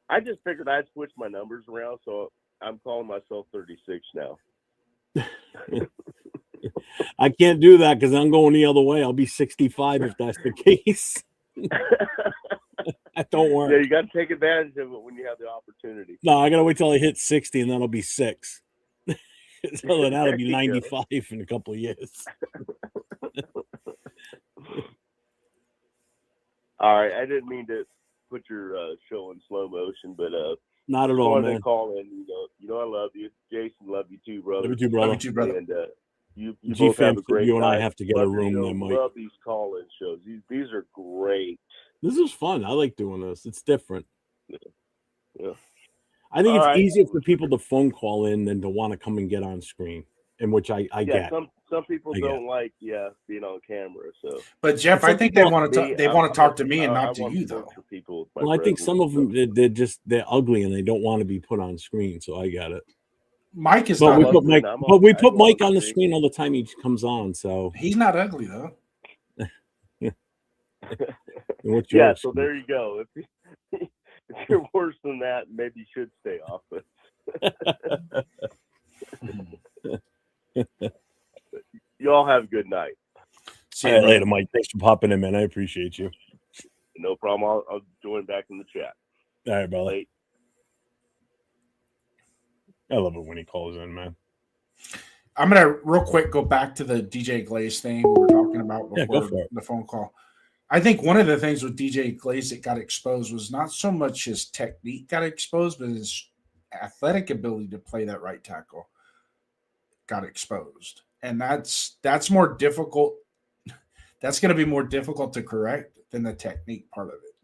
I just figured I'd switch my numbers around, so I'm calling myself 36 now. I can't do that because I'm going the other way. I'll be 65 if that's the case. That don't work. Yeah, you got to take advantage of it when you have the opportunity. No, I got to wait till I hit 60 and then I'll be 6. So then that'll be 95 in a couple of years. All right, I didn't mean to put your show in slow motion, but not at all, man. Call in, you know, I love you, Jason. Love you too, brother. Love you too, brother. Love you too, brother. And you both have a great. You and night. I have to get a room there, Mike. Love these call-in shows. These are great. This is fun. I like doing this. It's different. Yeah. I think it's easier for people to phone call in than to want to come and get on screen, in which I get. Some people don't like being on camera. So, but Jeff, I think they want to talk to me and not to you, though. Well, I think some of them they're ugly and they don't want to be put on screen. So I get it. Mike is but not ugly. We put Mike on the screen all the time he comes on. So he's not ugly though. Yeah, so there you go. If you're worse than that, maybe you should stay off it. Y'all have a good night. See you later, Mike. Thanks for popping in, man. I appreciate you. No problem. I'll join back in the chat. All right, brother. Late. I love it when he calls in, man. I'm going to real quick go back to the DJ Glaze thing we were talking about before the phone call. I think one of the things with DJ Glaze that got exposed was not so much his technique got exposed, but his athletic ability to play that right tackle got exposed. And that's more difficult. That's going to be more difficult to correct than the technique part of it.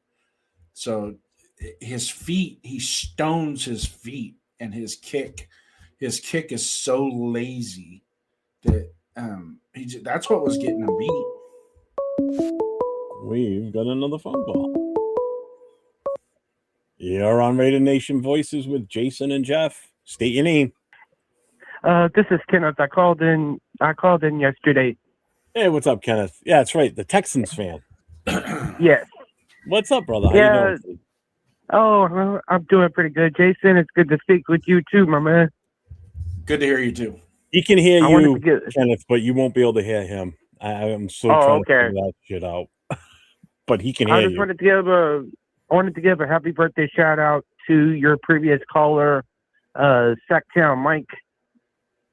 So his feet, he stones his feet, and his kick is so lazy that that's what was getting him beat. We've got another phone call. You're on Raider Nation Voices with Jason and Jeff. State your name. This is Kenneth. I called in yesterday. Hey, what's up, Kenneth? Yeah, that's right. The Texans fan. Yes. What's up, brother? How you doing? Oh, I'm doing pretty good. Jason, it's good to speak with you too, my man. Good to hear you too. He can hear you, Kenneth, but you won't be able to hear him. I'm so trying to figure that shit out. But he can hear you. I wanted to give a happy birthday shout out to your previous caller, Sacktown Mike.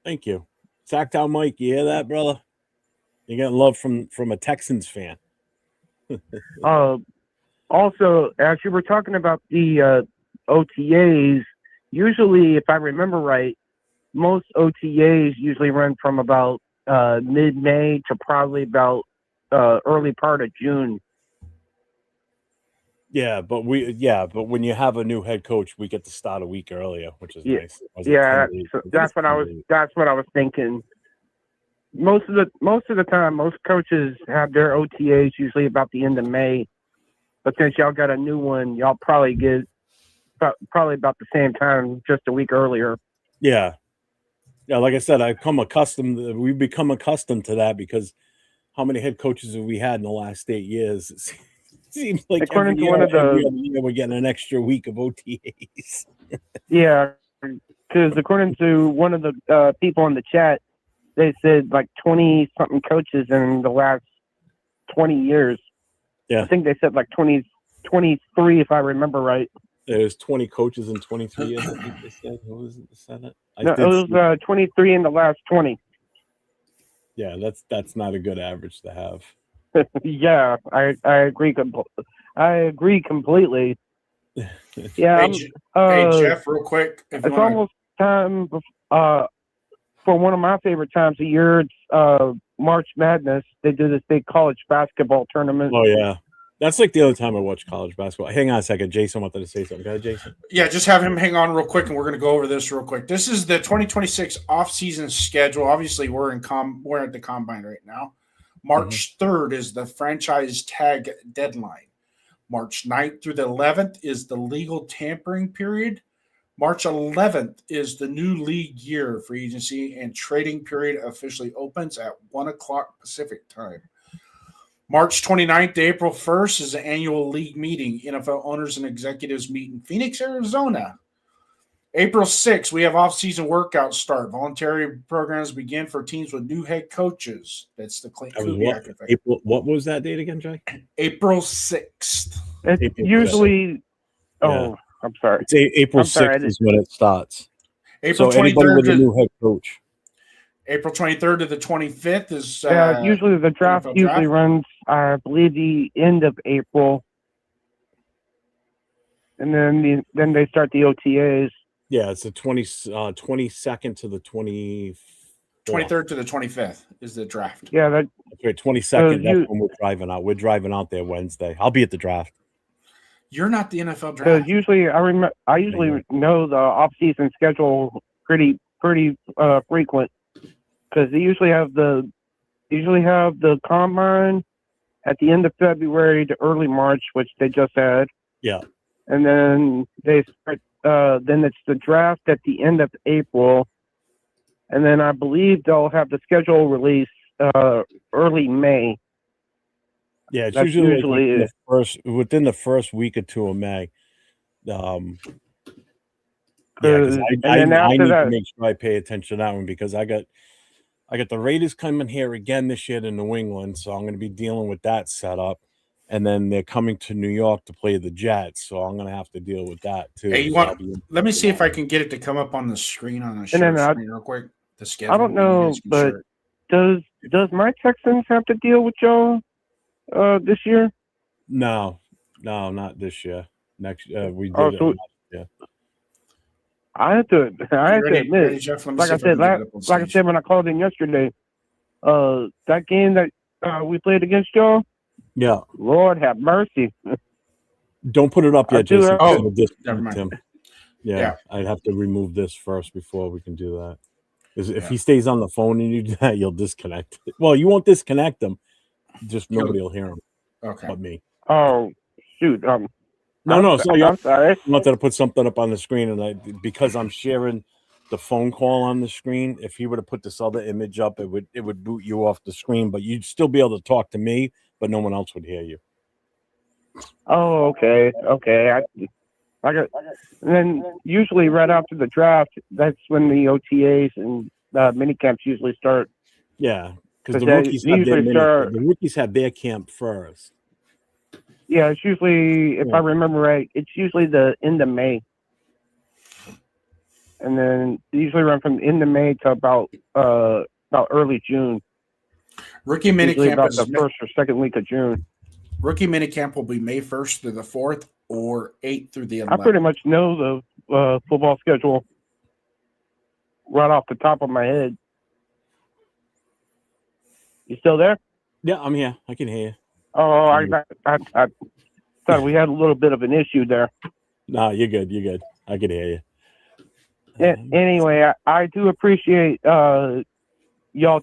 Thank you. Sacktown Mike, you hear that, brother? You're getting love from a Texans fan. Also, as you were talking about the OTAs, usually, if I remember right, most OTAs usually run from about mid-May to probably about early part of June. Yeah, but when you have a new head coach, we get to start a week earlier, which is nice. Yeah, so that's what I was thinking. Most of the time, most coaches have their OTAs usually about the end of May. But since y'all got a new one, y'all probably get probably about the same time, just a week earlier. Yeah. Yeah, like I said, we've become accustomed to that because how many head coaches have we had in the last 8 years? It seems like every year we're getting an extra week of OTAs. Yeah, because according to one of the people in the chat, they said like 20-something coaches in the last 20 years. Yeah. I think they said like 23, if I remember right. There's 20 coaches in 23 years, I think they said. Who was it that said it? No, it was 23 in the last 20. Yeah, that's not a good average to have. Yeah, I agree. I agree completely. Yeah. Hey, Jeff, real quick. It's almost time for one of my favorite times of year. It's March Madness. They do this big college basketball tournament. Oh yeah, that's like the other time I watch college basketball. Hang on a second, Jason wanted to say something. Go ahead, Jason. Yeah, just have him hang on real quick, and we're going to go over this real quick. This is the 2026 off-season schedule. Obviously, we're at the combine right now. March 3rd is the franchise tag deadline. March 9th through the 11th is the legal tampering period. March 11th is the new league year free agency, and trading period officially opens at 1 o'clock Pacific time. March 29th to April 1st is the annual league meeting. NFL owners and executives meet in Phoenix, Arizona. April 6th, we have off-season workouts start. Voluntary programs begin for teams with new head coaches. That's the Clint Kubiak effect. April, what was that date again, Jay? April 6th. It's usually – yeah. I'm sorry. It's April 6th is when it starts. April so 23rd anybody with a new head coach. April 23rd to the 25th is usually the draft NFL usually draft. runs, I believe, the end of April, and then they start the OTAs. Yeah, it's the 22nd to the 24th. 23rd to the 25th is the draft. Yeah, that's right. 22nd. That's when we're driving out. We're driving out there Wednesday. I'll be at the draft. You're not the NFL draft. Because usually I usually know the off-season schedule pretty frequent, because they usually have the combine at the end of February to early March, which they just had. Yeah. And then they start. Then it's the draft at the end of April, and then I believe they'll have the schedule released early May. Yeah, it's That's usually like within the first week or two of May. Yeah, because I need to make sure I pay attention to that one, because I got the Raiders coming here again this year to New England, so I'm going to be dealing with that setup. And then they're coming to New York to play the Jets, so I'm going to have to deal with that too. Hey, let me see if I can get it to come up on the screen screen real quick. The schedule. I don't know, but does my Texans have to deal with y'all this year? No, not this year. Next, we did it last year. I have to admit, like I said when I called in yesterday, that game that we played against y'all. Yeah. Lord have mercy. Don't put it up yet, Jason. Never mind. Tim. Yeah, I'd have to remove this first before we can do that. Because if he stays on the phone and you do that, you'll disconnect. Well, you won't disconnect him. Just nobody will hear him. Okay. But me. Oh, shoot. No. So I'm sorry. I wanted to put something up on the screen, and because I'm sharing the phone call on the screen, if he were to put this other image up, it would boot you off the screen, but you'd still be able to talk to me, but no one else would hear you. Oh, okay. And then usually right after the draft, that's when the OTAs and mini camps usually start. Yeah, because the rookies have their camp first. Yeah, it's usually, if I remember right, it's usually the end of May. And then they usually run from the end of May to about early June. Rookie minicamp about the first or second week of June. Rookie minicamp will be May 1st through the 4th or 8th through the 11th. I pretty much know the football schedule right off the top of my head. You still there? Yeah, I'm here. I can hear you. Oh, I thought we had a little bit of an issue there. No, you're good. I can hear you. Anyway, I do appreciate y'all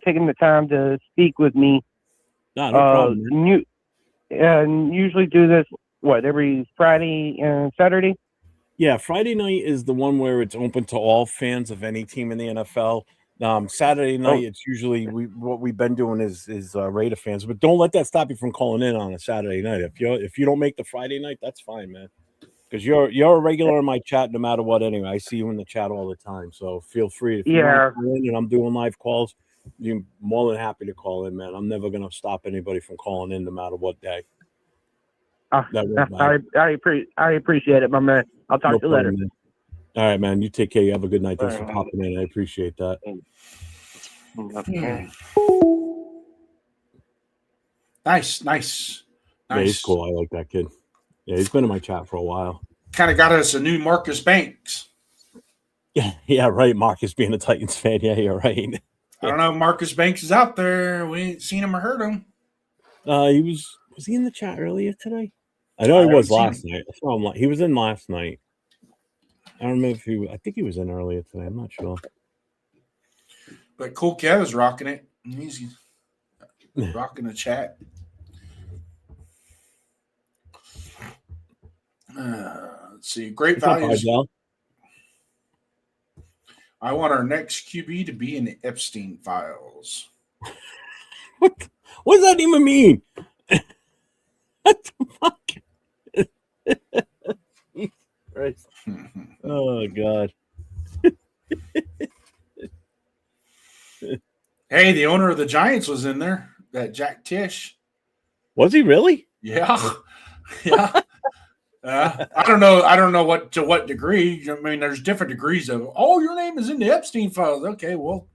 taking the time to speak with me. No problem. And usually do this, every Friday and Saturday? Yeah, Friday night is the one where it's open to all fans of any team in the NFL. Saturday night, it's usually what we've been doing is Raider fans, but don't let that stop you from calling in on a Saturday night. If you don't make the Friday night, that's fine, man. Because you're a regular in my chat no matter what. Anyway, I see you in the chat all the time, so feel free. If you want to call in and I'm doing live calls, you're more than happy to call in, man. I'm never gonna stop anybody from calling in no matter what day. I appreciate it, my man. I'll talk to you later. Man. All right, man. You take care. You have a good night. Thanks for popping in. I appreciate that. Nice. Yeah, he's cool. I like that kid. Yeah, he's been in my chat for a while. Kind of got us a new Marcus Banks. Yeah, right. Marcus being a Titans fan. Yeah, you're right. I don't know if Marcus Banks is out there. We ain't seen him or heard him. Was he in the chat earlier today? I know he was last night. I saw him. He was in last night. I don't remember I think he was in earlier today. I'm not sure. But Cool Kev is rocking it. He's rocking the chat. Let's see. Great values. I want our next QB to be in the Epstein files. What does that even mean? What the fuck? Christ. Oh God. Hey, the owner of the Giants was in there. That Jack Tisch. Was he really? Yeah. Yeah. I don't know what degree. I mean, there's different degrees of. Oh, your name is in the Epstein files. Okay, well,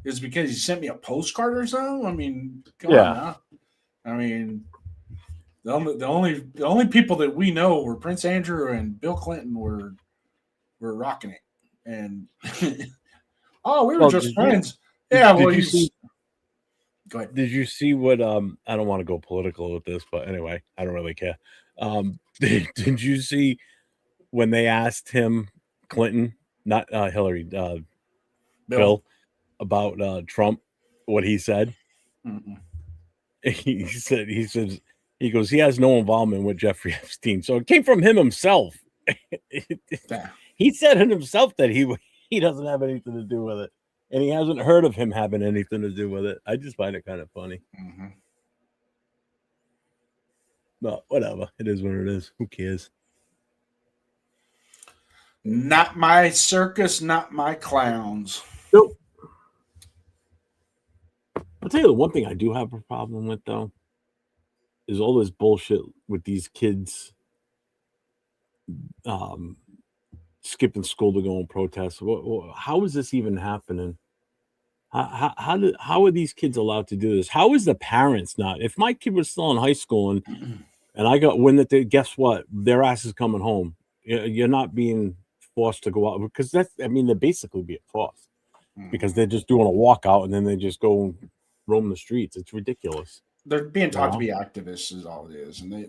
is because he sent me a postcard or something. I mean, come on now. I mean, the only people that we know were Prince Andrew and Bill Clinton were rocking it, and we were just friends. Go ahead. Did you see what? I don't want to go political with this, but anyway, I don't really care. Did you see when they asked him, Clinton, not Hillary, Bill, about Trump, what he said? Mm-mm. He says he goes, he has no involvement with Jeffrey Epstein, so it came from him himself. He said it himself that he doesn't have anything to do with it, and he hasn't heard of him having anything to do with it. I just find it kind of funny. Mm-hmm. But whatever, it is what it is. Who cares? Not my circus, not my clowns. Nope. I'll tell you the one thing I do have a problem with, though, is all this bullshit with these kids skipping school to go and protest. How is this even happening? How are these kids allowed to do this? How is the parents not? If my kid was still in high school and I got wind that guess what? Their ass is coming home. You're not being forced to go out because they're basically being forced because they're just doing a walkout and then they just go and roam the streets. It's ridiculous. They're being taught to be activists is all it is, and they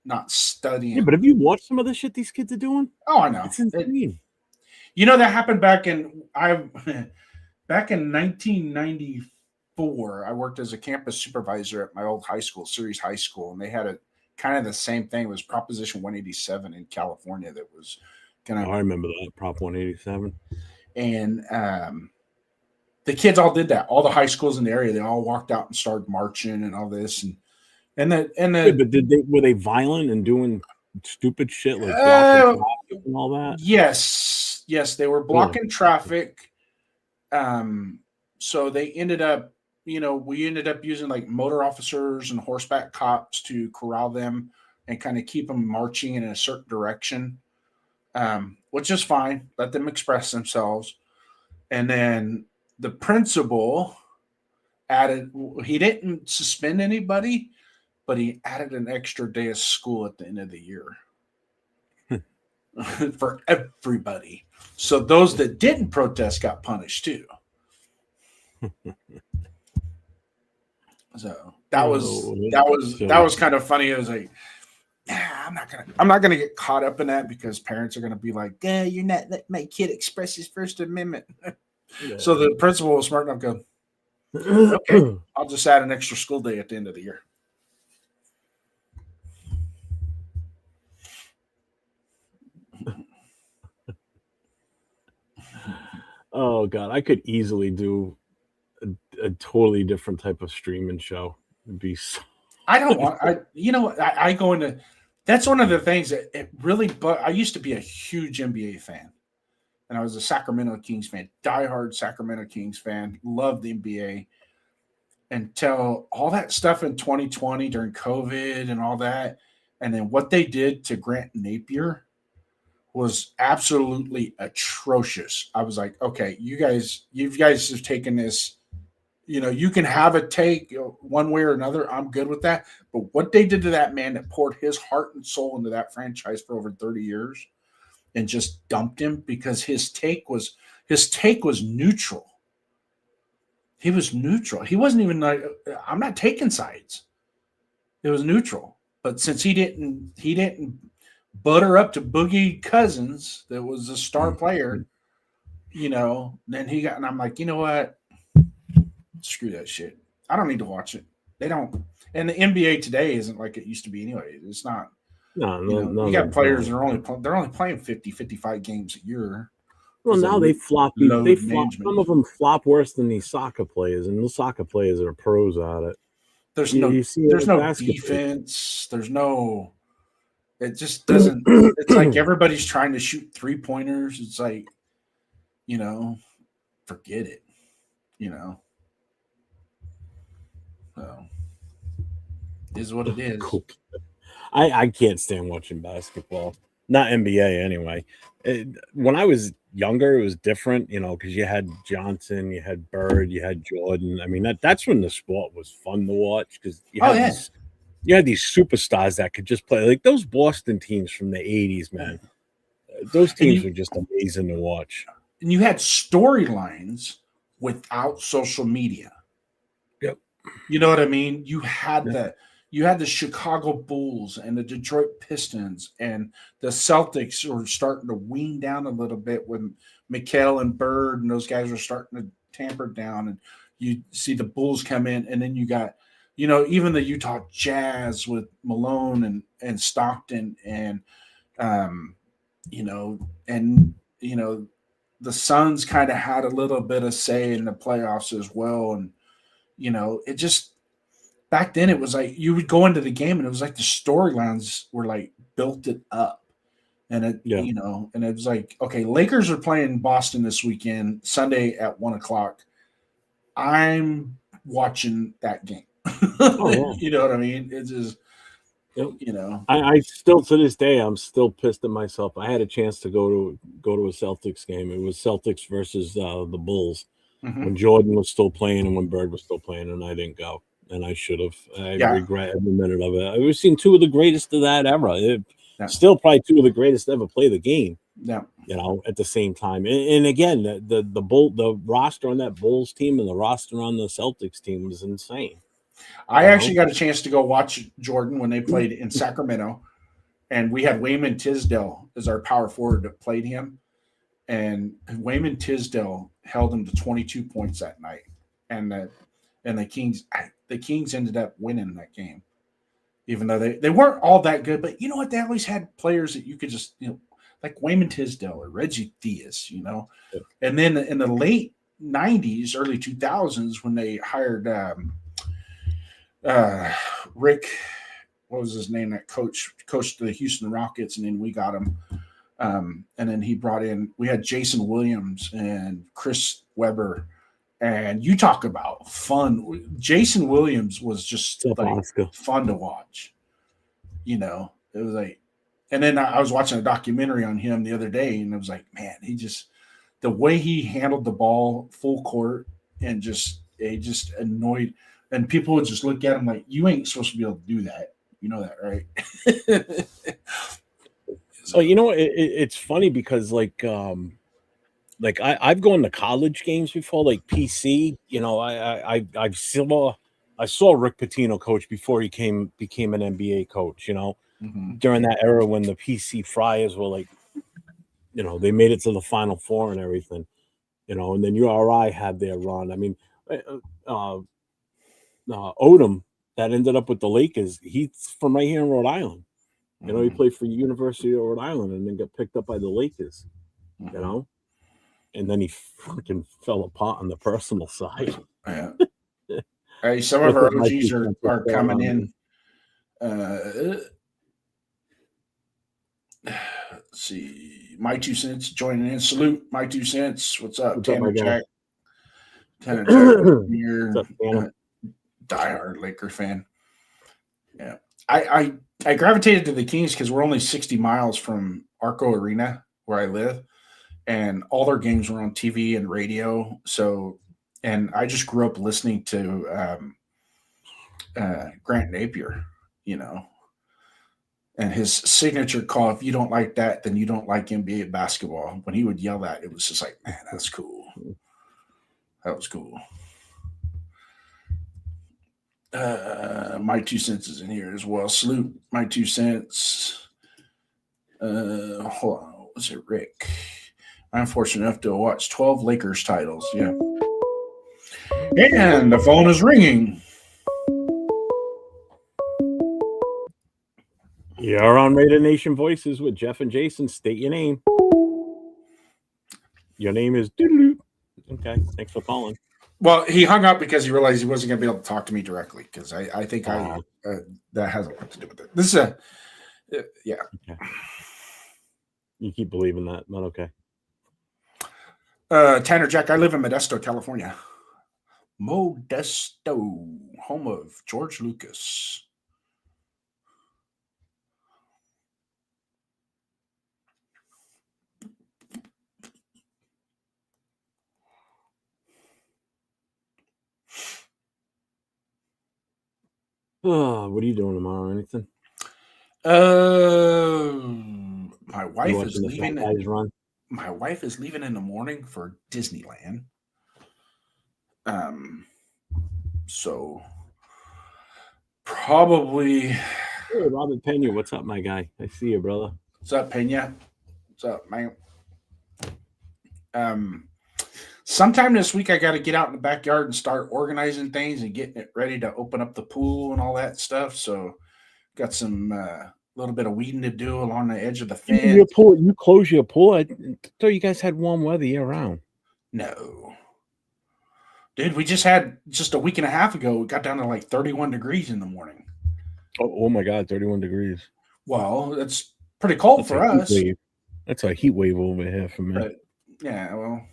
not studying. Yeah, but have you watched some of the shit these kids are doing? Oh, I know. It's insane. That happened back in 1994. I worked as a campus supervisor at my old high school, Ceres High School, and they had a kind of the same thing. It was Proposition 187 in California that was kind of. I remember that, Prop 187. And the kids all did that. All the high schools in the area, they all walked out and started marching and all this. But were they violent and doing stupid shit like blocking traffic and all that? Yes, they were blocking traffic. So they ended up, we ended up using like motor officers and horseback cops to corral them and kind of keep them marching in a certain direction, which is fine. Let them express themselves. And then the principal he didn't suspend anybody, but he added an extra day of school at the end of the year for everybody. So those that didn't protest got punished too. So that was kind of funny. It was like, I'm not gonna get caught up in that because parents are gonna be like, you're not letting my kid express his First Amendment. Yeah. So the principal was smart enough to go, okay, I'll just add an extra school day at the end of the year. Oh God, I could easily do a totally different type of streaming show. It'd be so I don't want. I go into. That's one of the things that it really. But I used to be a huge NBA fan, and I was a Sacramento Kings fan, diehard Sacramento Kings fan. Loved the NBA until all that stuff in 2020 during COVID and all that, and then what they did to Grant Napier was absolutely atrocious. I was like, okay, you guys have taken this. You can have a take one way or another. I'm good with that. But what they did to that man that poured his heart and soul into that franchise for over 30 years and just dumped him because his take was neutral. He was neutral. He wasn't even like, I'm not taking sides. It was neutral. But since he didn't butter up to Boogie Cousins, that was a star player, then he got, and I'm like, you know what? Screw that shit. I don't need to watch it. They don't. And the NBA today isn't like it used to be anyway. It's not. No. You got players that are they're only playing 50, 55 games a year. Well, now they flop. Some of them flop worse than these soccer players, and those soccer players are pros at it. There's no defense. There's no. It just doesn't. It's like everybody's trying to shoot 3-pointers. It's like, forget it. So, is what it is. Cool. I can't stand watching basketball. Not NBA anyway. When I was younger, it was different, because you had Johnson, you had Bird, you had Jordan. I mean, that's when the sport was fun to watch because Oh yeah. You had these superstars that could just play like those Boston teams from the 80s, man. Those teams were just amazing to watch. And you had storylines without social media. Yep. You know what I mean? You had the Chicago Bulls and the Detroit Pistons, and the Celtics were starting to wean down a little bit when McHale and Bird and those guys were starting to tamper down. And you see the Bulls come in, and then you got, even the Utah Jazz with Malone and Stockton and the Suns kind of had a little bit of say in the playoffs as well. And, it just, back then it was like you would go into the game and it was like the storylines were like built it up. And and it was like, okay, Lakers are playing Boston this weekend, Sunday at 1:00. I'm watching that game. Oh, yeah. You know what I mean? It's just, Yep. I still to this day I'm still pissed at myself. I had a chance to go to a Celtics game. It was Celtics versus the Bulls when Jordan was still playing and when Bird was still playing, and I didn't go. And I should have. I regret every minute of it. I've seen two of the greatest of that era. Still probably two of the greatest to ever play the game. Yeah. At the same time. And again, the roster on that Bulls team and the roster on the Celtics team was insane. I actually got a chance to go watch Jordan when they played in Sacramento, and we had Wayman Tisdale as our power forward that played him, and Wayman Tisdale held him to 22 points that night, and the Kings ended up winning that game, even though they weren't all that good. But you know what? They always had players that you could just like Wayman Tisdale or Reggie Theus, and then in the late 90s, early 2000s when they hired. Rick, what was his name? That coached the Houston Rockets, and then we got him. And then he brought in. We had Jason Williams and Chris Webber, and you talk about fun. Jason Williams was just like fun to watch. It was like, and then I was watching a documentary on him the other day, and it was like, man, the way he handled the ball full court and just annoyed. And people would just look at him like, you ain't supposed to be able to do that. You know that, right? So, it's funny because I've gone to college games before, like PC. I saw Rick Pitino coach before he became an NBA coach. During that era when the PC Friars were like, they made it to the Final Four and everything. And then URI had their run. I mean, Odom that ended up with the Lakers. He's from right here in Rhode Island. He played for University of Rhode Island and then got picked up by the Lakers. And then he freaking fell apart on the personal side. Yeah. Hey, some of our OGs are coming in. Let's see, my 2 cents joining in. Salute, my 2 cents. What's up, Tanner Jack? Tanner Jack here. Diehard Laker fan. Yeah, I gravitated to the Kings because we're only 60 miles from Arco Arena where I live, and all their games were on TV and radio. So, and I just grew up listening to Grant Napier, and his signature call. If you don't like that, then you don't like NBA basketball. When he would yell that, it was just like, man, that's cool. That was cool. My 2 cents is in here as well. Salute, my 2 cents. Hold on, was it Rick? I'm fortunate enough to watch 12 Lakers titles. Yeah, and the phone is ringing. You're on Raider Nation Voices with Jeff and Jason. State your name. Your name is Doodaloo. Okay, thanks for calling. Well, he hung up because he realized he wasn't going to be able to talk to me directly because I think that has a lot to do with it. This is yeah. Okay. You keep believing that, but okay. Tanner Jack, I live in Modesto, California. Modesto, home of George Lucas. Oh, what are you doing tomorrow? Anything? My wife is leaving. Run? My wife is leaving in the morning for Disneyland. So probably. Hey, Robert Pena, what's up, my guy? I see you, brother. What's up, Pena? What's up, man? Sometime this week I got to get out in the backyard and start organizing things and getting it ready to open up the pool and all that stuff. So got some little bit of weeding to do along the edge of the fence. Your pool, you close your pool? I thought you guys had warm weather year round. No. Dude, we just had a week and a half ago, we got down to like 31 degrees in the morning. Oh my God, 31 degrees. Well, that's pretty cold for us. That's a heat wave over here for me. But, yeah, well.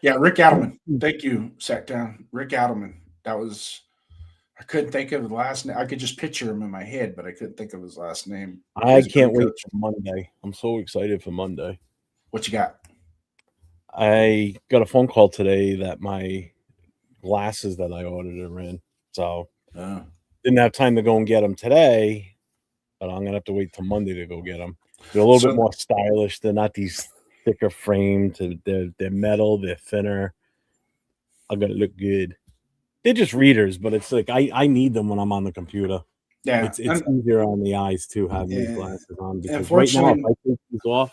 Yeah, Rick Adelman. Thank you, Sacktown. Rick Adelman. I couldn't think of the last name. I could just picture him in my head, but I couldn't think of his last name. I can't wait for Monday. I'm so excited for Monday. What you got? I got a phone call today that my glasses that I ordered are in. So didn't have time to go and get them today, but I'm going to have to wait till Monday to go get them. They're a little bit more stylish. They're not these thicker framed. They're metal. They're thinner. I'm going to look good. They're just readers, but it's like I need them when I'm on the computer. Yeah, it's easier on the eyes too having these glasses on, because right now if I take these off,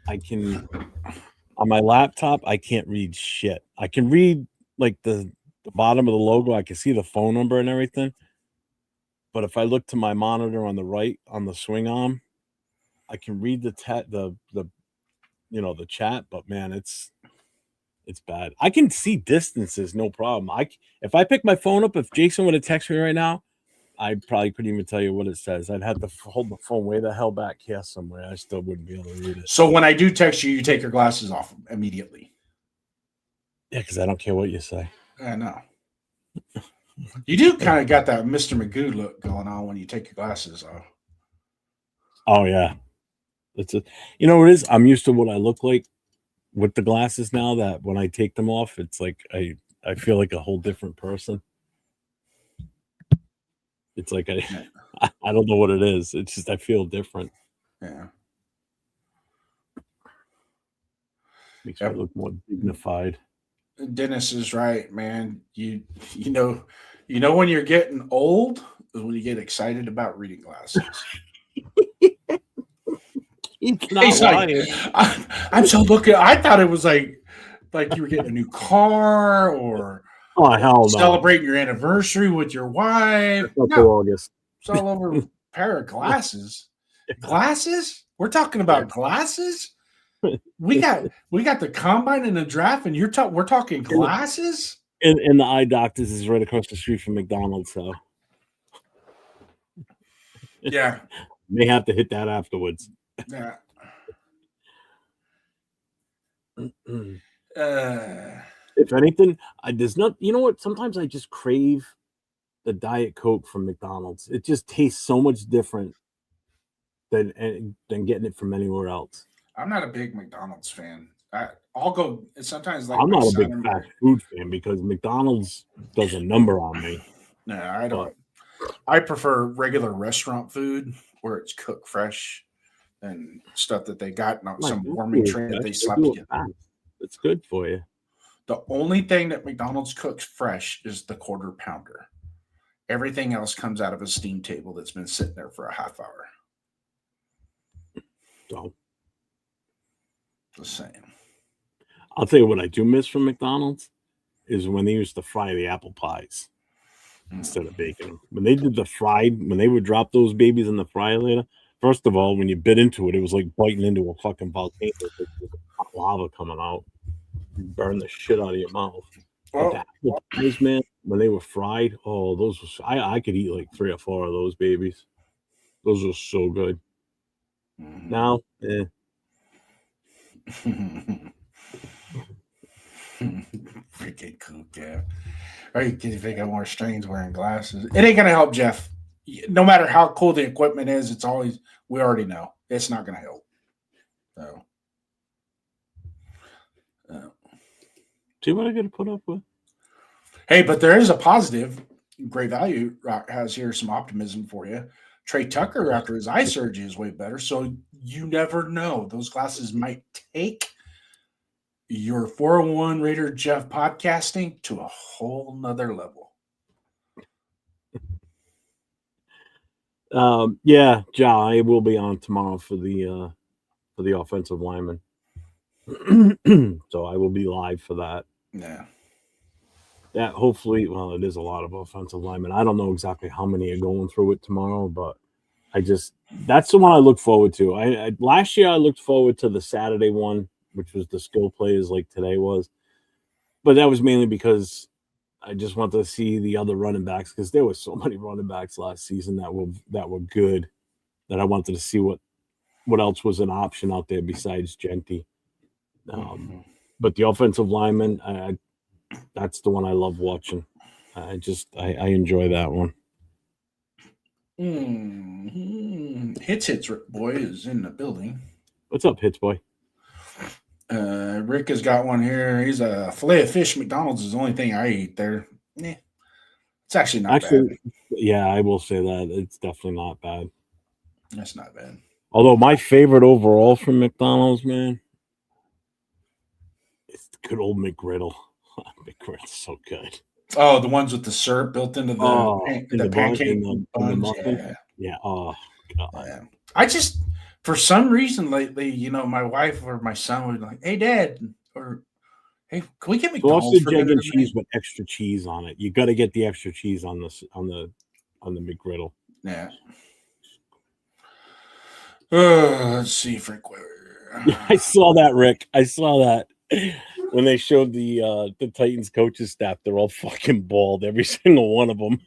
I can on my laptop I can't read shit. I can read like the bottom of the logo. I can see the phone number and everything. But if I look to my monitor on the right on the swing arm, I can read the chat. But man, it's bad. I can see distances, no problem. If I pick my phone up, if Jason would have texted me right now, I probably couldn't even tell you what it says. I'd have to hold the phone way the hell back here somewhere. I still wouldn't be able to read it. So when I do text you, you take your glasses off immediately. Yeah, because I don't care what you say. I know. You do kind of got that Mr. Magoo look going on when you take your glasses off. Oh yeah, you know what it is? I'm used to what I look like with the glasses now, that when I take them off, it's like I feel like a whole different person. It's like I don't know what it is. It's just I feel different. Yeah. Makes me look more dignified. Dennis is right, man. You know when you're getting old is when you get excited about reading glasses. He's like, I'm so looking. I thought it was like you were getting a new car or hell no, celebrating your anniversary with your wife. No, August. It's all over a pair of glasses. Glasses? We're talking about glasses. We got the combine and the draft, and we're talking glasses. And the eye doctors is right across the street from McDonald's, so yeah, may have to hit that afterwards. Yeah. If anything, there's not. You know what? Sometimes I just crave the Diet Coke from McDonald's. It just tastes so much different than getting it from anywhere else. I'm not a big McDonald's fan. I'll go sometimes. Like I'm not a big fast food fan because McDonald's does a number on me. No, I don't. I prefer regular restaurant food where it's cooked fresh and stuff that they got, not some warming tray that they slap you in. It's good for you. The only thing that McDonald's cooks fresh is the quarter pounder. Everything else comes out of a steam table that's been sitting there for a half hour. So, just saying. I'll tell you what I do miss from McDonald's is when they used to fry the apple pies instead of baking them. When they did when they would drop those babies in the fryer later, first of all, when you bit into it, it was like biting into a fucking volcano. It was like hot lava coming out. You burn the shit out of your mouth. But the apple pies, man, when they were fried, those were, I could eat like 3 or 4 of those babies. Those were so good. Now, freaking cool, yeah. Or you can think of more strange wearing glasses. It ain't gonna help, Jeff. No matter how cool the equipment is, it's always, we already know it's not gonna help. So See what I got to put up with. Hey, but there is a positive. Great Value has here some optimism for you. Trey Tucker, after his eye surgery, is way better. So you never know. Those glasses might take your 401 Raider Jeff podcasting to a whole nother level. Yeah, Ja, I will be on tomorrow for the offensive lineman. So I will be live for that. Yeah. Yeah, hopefully, well, it is a lot of offensive linemen. I don't know exactly how many are going through it tomorrow, but that's the one I look forward to. I last year I looked forward to the Saturday one, which was the skill players like today was. But that was mainly because I just wanted to see the other running backs because there were so many running backs last season that were good that I wanted to see what else was an option out there besides Genty. But the offensive lineman, that's the one I love watching. I enjoy that one. Hits boy is in the building. What's up, Hits boy? Rick has got one here. He's a filet of fish. McDonald's is the only thing I eat there. It's actually not bad. Yeah, I will say that it's definitely not bad. That's not bad. Although my favorite overall from McDonald's, man, it's the good old McGriddle. McGriddle's so good. Oh, the ones with the syrup built into the pancake buns. Yeah. Oh, God. Yeah. I just, for some reason lately, my wife or my son would be like, "Hey, Dad," or "Hey, can we get McDonald's sausage, egg, and cheese with extra cheese on it? You got to get the extra cheese on the McGriddle. Yeah. Let's see, Frank. I saw that, Rick. I saw that when they showed the Titans coaches staff. They're all fucking bald, every single one of them.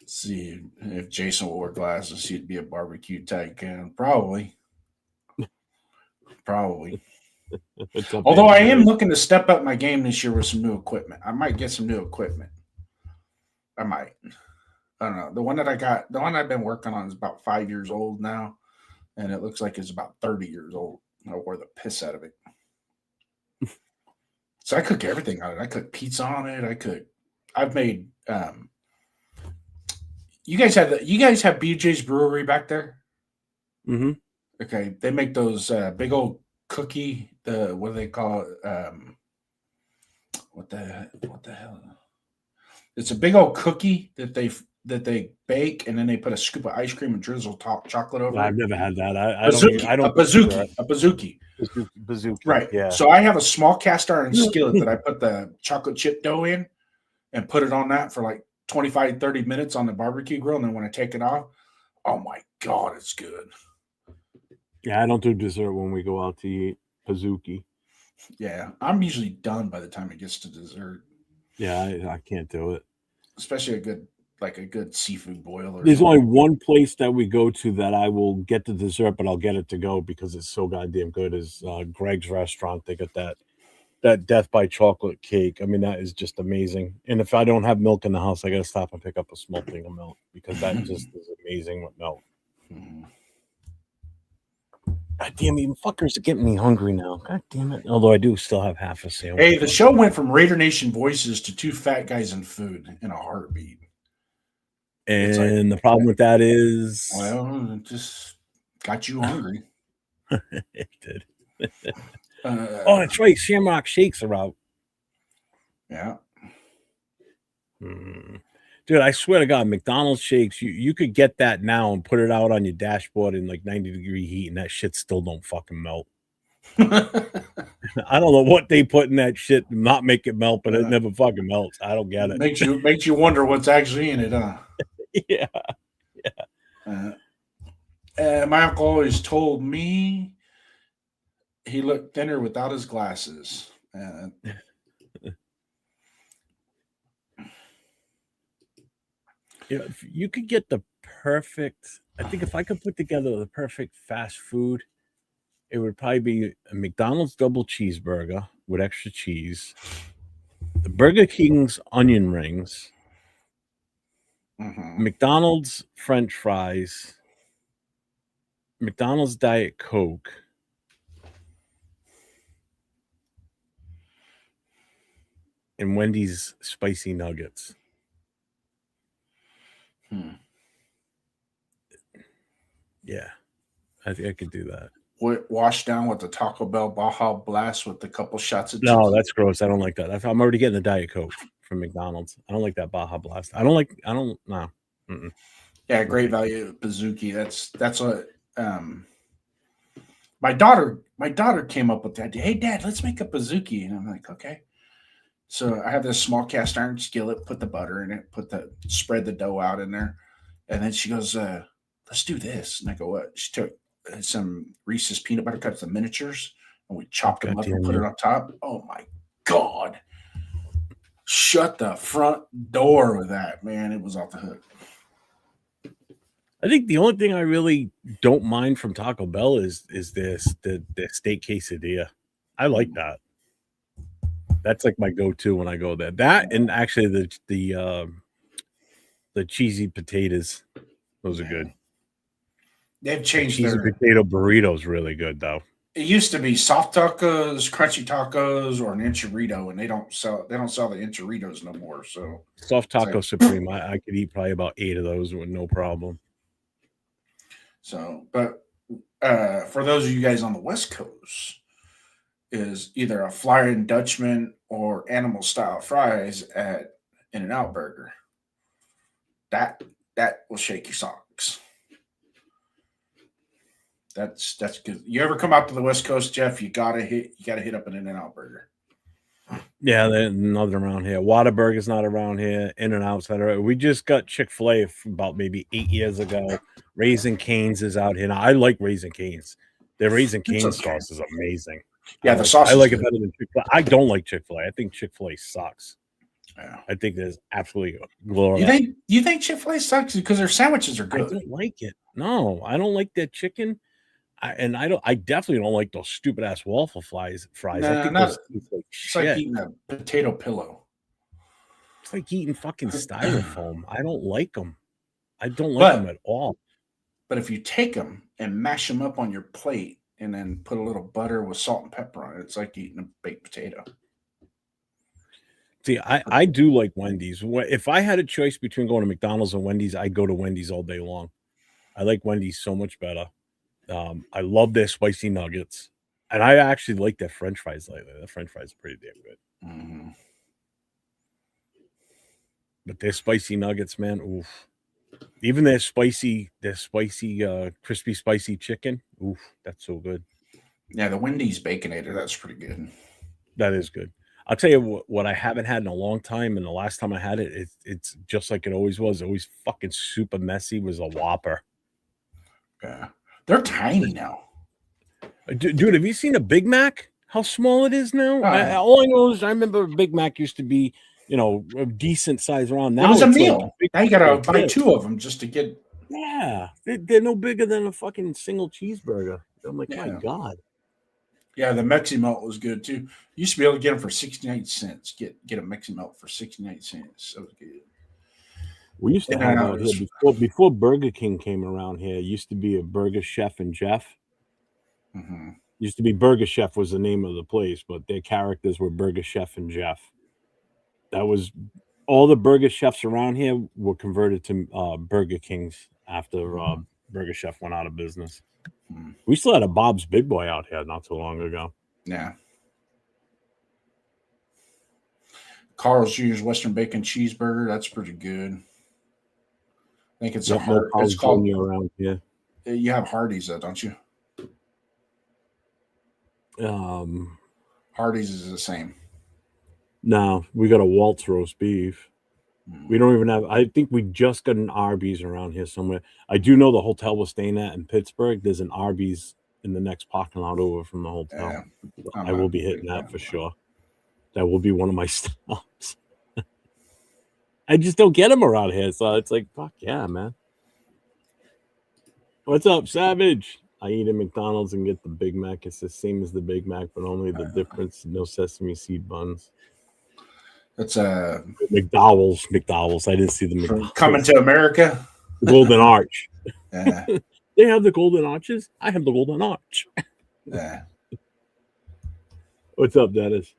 See if Jason wore glasses, he'd be a barbecue tycoon. Probably. Although I am looking to step up my game this year with some new equipment. I might get some new equipment. I might. I don't know. The one I've been working on is about 5 years old now, and it looks like it's about 30 years old. I wore the piss out of it. So I cook everything on it. I cook pizza on it. I've made. You guys have BJ's Brewery back there? Mm-hmm. Okay, they make those big old cookie. What do they call it? What the hell? It's a big old cookie that they bake, and then they put a scoop of ice cream and drizzle chocolate over it. I've never had that. I don't. A bazooki. Right. Yeah. So I have a small cast iron skillet that I put the chocolate chip dough in, and put it on that for like 25, 30 minutes on the barbecue grill. And then when I take it off, oh my God, it's good. Yeah, I don't do dessert when we go out to eat. Pizookie. Yeah, I'm usually done by the time it gets to dessert. Yeah, I can't do it. Especially a good seafood boil. There's only one place that we go to that I will get the dessert, but I'll get it to go because it's so goddamn good. Is Greg's restaurant? They got that Death by Chocolate cake. I mean, that is just amazing. And if I don't have milk in the house, I got to stop and pick up a small thing of milk because that just is amazing with milk. God damn it, fuckers are getting me hungry now. God damn it. Although I do still have half a sandwich. Hey, the show went from Raider Nation voices to two fat guys and food in a heartbeat. And the problem with that is... Well, it just got you hungry. It did. Oh, that's right. Shamrock Shakes are out. Yeah. Dude, I swear to God, McDonald's shakes, you could get that now and put it out on your dashboard in like 90-degree heat, and that shit still don't fucking melt. I don't know what they put in that shit to not make it melt, but it never fucking melts. I don't get it. Makes you wonder what's actually in it, huh? Yeah. My uncle always told me he looked thinner without his glasses. If you could get the perfect, I think if I could put together the perfect fast food, it would probably be a McDonald's double cheeseburger with extra cheese, the Burger King's onion rings, McDonald's French fries, McDonald's Diet Coke. And Wendy's spicy nuggets. Yeah, I think I could do that. Wash down with the Taco Bell Baja Blast with a couple shots of No, tequila. that's gross. I don't like that. I'm already getting the Diet Coke from McDonald's. I don't like that Baja Blast. No. Mm-mm. Yeah, great value Bazooki. That's what my daughter came up with the idea. Hey, Dad, let's make a Bazooki, and I'm like, okay. So I have this small cast iron skillet. Put the butter in it. Spread the dough out in there, and then she goes, "Let's do this." And I go, "What?" She took some Reese's peanut butter cups, the miniatures, and we chopped them up and put it on top. Oh my God! Shut the front door with that, man. It was off the hook. I think the only thing I really don't mind from Taco Bell is the steak quesadilla. I like that. That's like my go-to when I go there. That and actually the cheesy potatoes, those are good. They've changed cheesy potato burritos, really good though. It used to be soft tacos, crunchy tacos, or an enchilada, and they don't sell the enchiladas no more. So soft taco supreme, I could eat probably about 8 of those with no problem. So, but for those of you guys on the West Coast, is either a Flying Dutchman or animal style fries at In-N-Out Burger. That will shake your socks. That's good. You ever come out to the West Coast, Jeff? You gotta hit up an In-N-Out Burger. Yeah, there's nothing around here. Whataburger's not around here. In-N-Out's not around. We just got Chick-fil-A about maybe 8 years ago. Raising Cane's is out here. Now, I like Raising Cane's. Their Raising Cane's sauce is amazing. Yeah, the sauce. I like it better than Chick-fil-A. I don't like Chick-fil-A. I think Chick-fil-A sucks. Yeah. I think there's absolutely glory. You think Chick-fil-A sucks because their sandwiches are good? I don't like it. No, I don't like that chicken. I definitely don't like those stupid ass waffle fries. Nah, I think it's like eating a potato pillow. It's like eating fucking styrofoam. I don't like them. I don't like them at all. But if you take them and mash them up on your plate and then put a little butter with salt and pepper on it, it's like eating a baked potato. See, I do like Wendy's. If I had a choice between going to McDonald's and Wendy's, I'd go to Wendy's all day long. I like Wendy's so much better. I love their spicy nuggets, and I actually like their French fries lately. The French fries are pretty damn good. Mm-hmm. But their spicy nuggets, man, oof. Even their spicy, crispy spicy chicken, oof, that's so good. Yeah, the Wendy's Baconator, that's pretty good. That is good. I'll tell you what I haven't had in a long time, and the last time I had it, it's just like it always was. Always fucking super messy. Was a Whopper. Yeah, they're tiny now. Dude, have you seen a Big Mac? How small it is now? All I know is I remember Big Mac used to be, a decent size around. Now it was a meal. Like now you gotta buy 2 of them just to get. Yeah, they're no bigger than a fucking single cheeseburger. I'm like, my God. Yeah, the Mexi Melt was good too. You used to be able to get them for 69 cents. Get a Mexi Melt for 69 cents. That was good. We used to have out here before Burger King came around here. It used to be a Burger Chef and Jeff. Mm-hmm. Used to be Burger Chef was the name of the place, but their characters were Burger Chef and Jeff. That was all the Burger Chefs around here were converted to Burger Kings after Burger Chef went out of business. Mm-hmm. We still had a Bob's Big Boy out here not too long ago. Yeah. Carl's Jr.'s Western Bacon Cheeseburger. That's pretty good. I think it's it's called around here. You have Hardee's, though, don't you? Hardee's is the same. No, we got a Walt's roast beef. We don't even have. I think we just got an Arby's around here somewhere. I do know the hotel we're staying at in Pittsburgh. There's an Arby's in the next parking lot over from the hotel. Yeah, I will be hitting that for sure. That will be one of my stops. I just don't get them around here, so it's like, fuck yeah, man. What's up, Savage? I eat at McDonald's and get the Big Mac. It's the same as the Big Mac, but only the difference, no sesame seed buns. It's McDowell's. I didn't see the McDowell's. Coming to America. The Golden Arch. Yeah. They have the golden arches. I have the golden arch. Yeah. What's up, Dennis?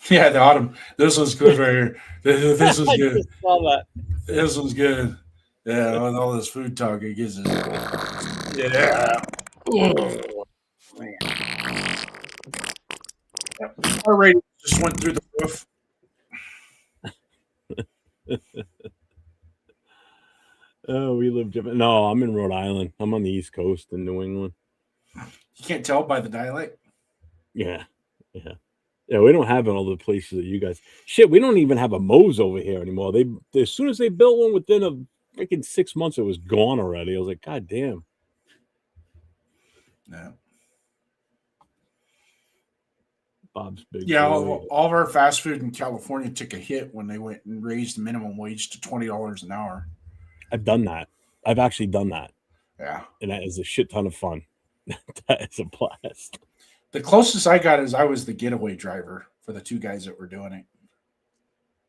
Yeah, the autumn. This one's good right here. This is I good. just saw that. This one's good. Yeah, with all this food talk, it gives us. Yeah. Our rating just went through the roof. Oh, we live different. No, I'm in Rhode Island. I'm on the East Coast in New England. You can't tell by the dialect. Yeah. Yeah, we don't have all the places that you guys. Shit, we don't even have a Moe's over here anymore. They as soon as they built one within a freaking 6 months, it was gone already. I was like, God damn. No. Bob's Big Yeah, Boy. all of our fast food in California took a hit when they went and raised the minimum wage to $20 an hour. I've done that. I've actually done that. Yeah. And that is a shit ton of fun. That is a blast. The closest I got is I was the getaway driver for the two guys that were doing it.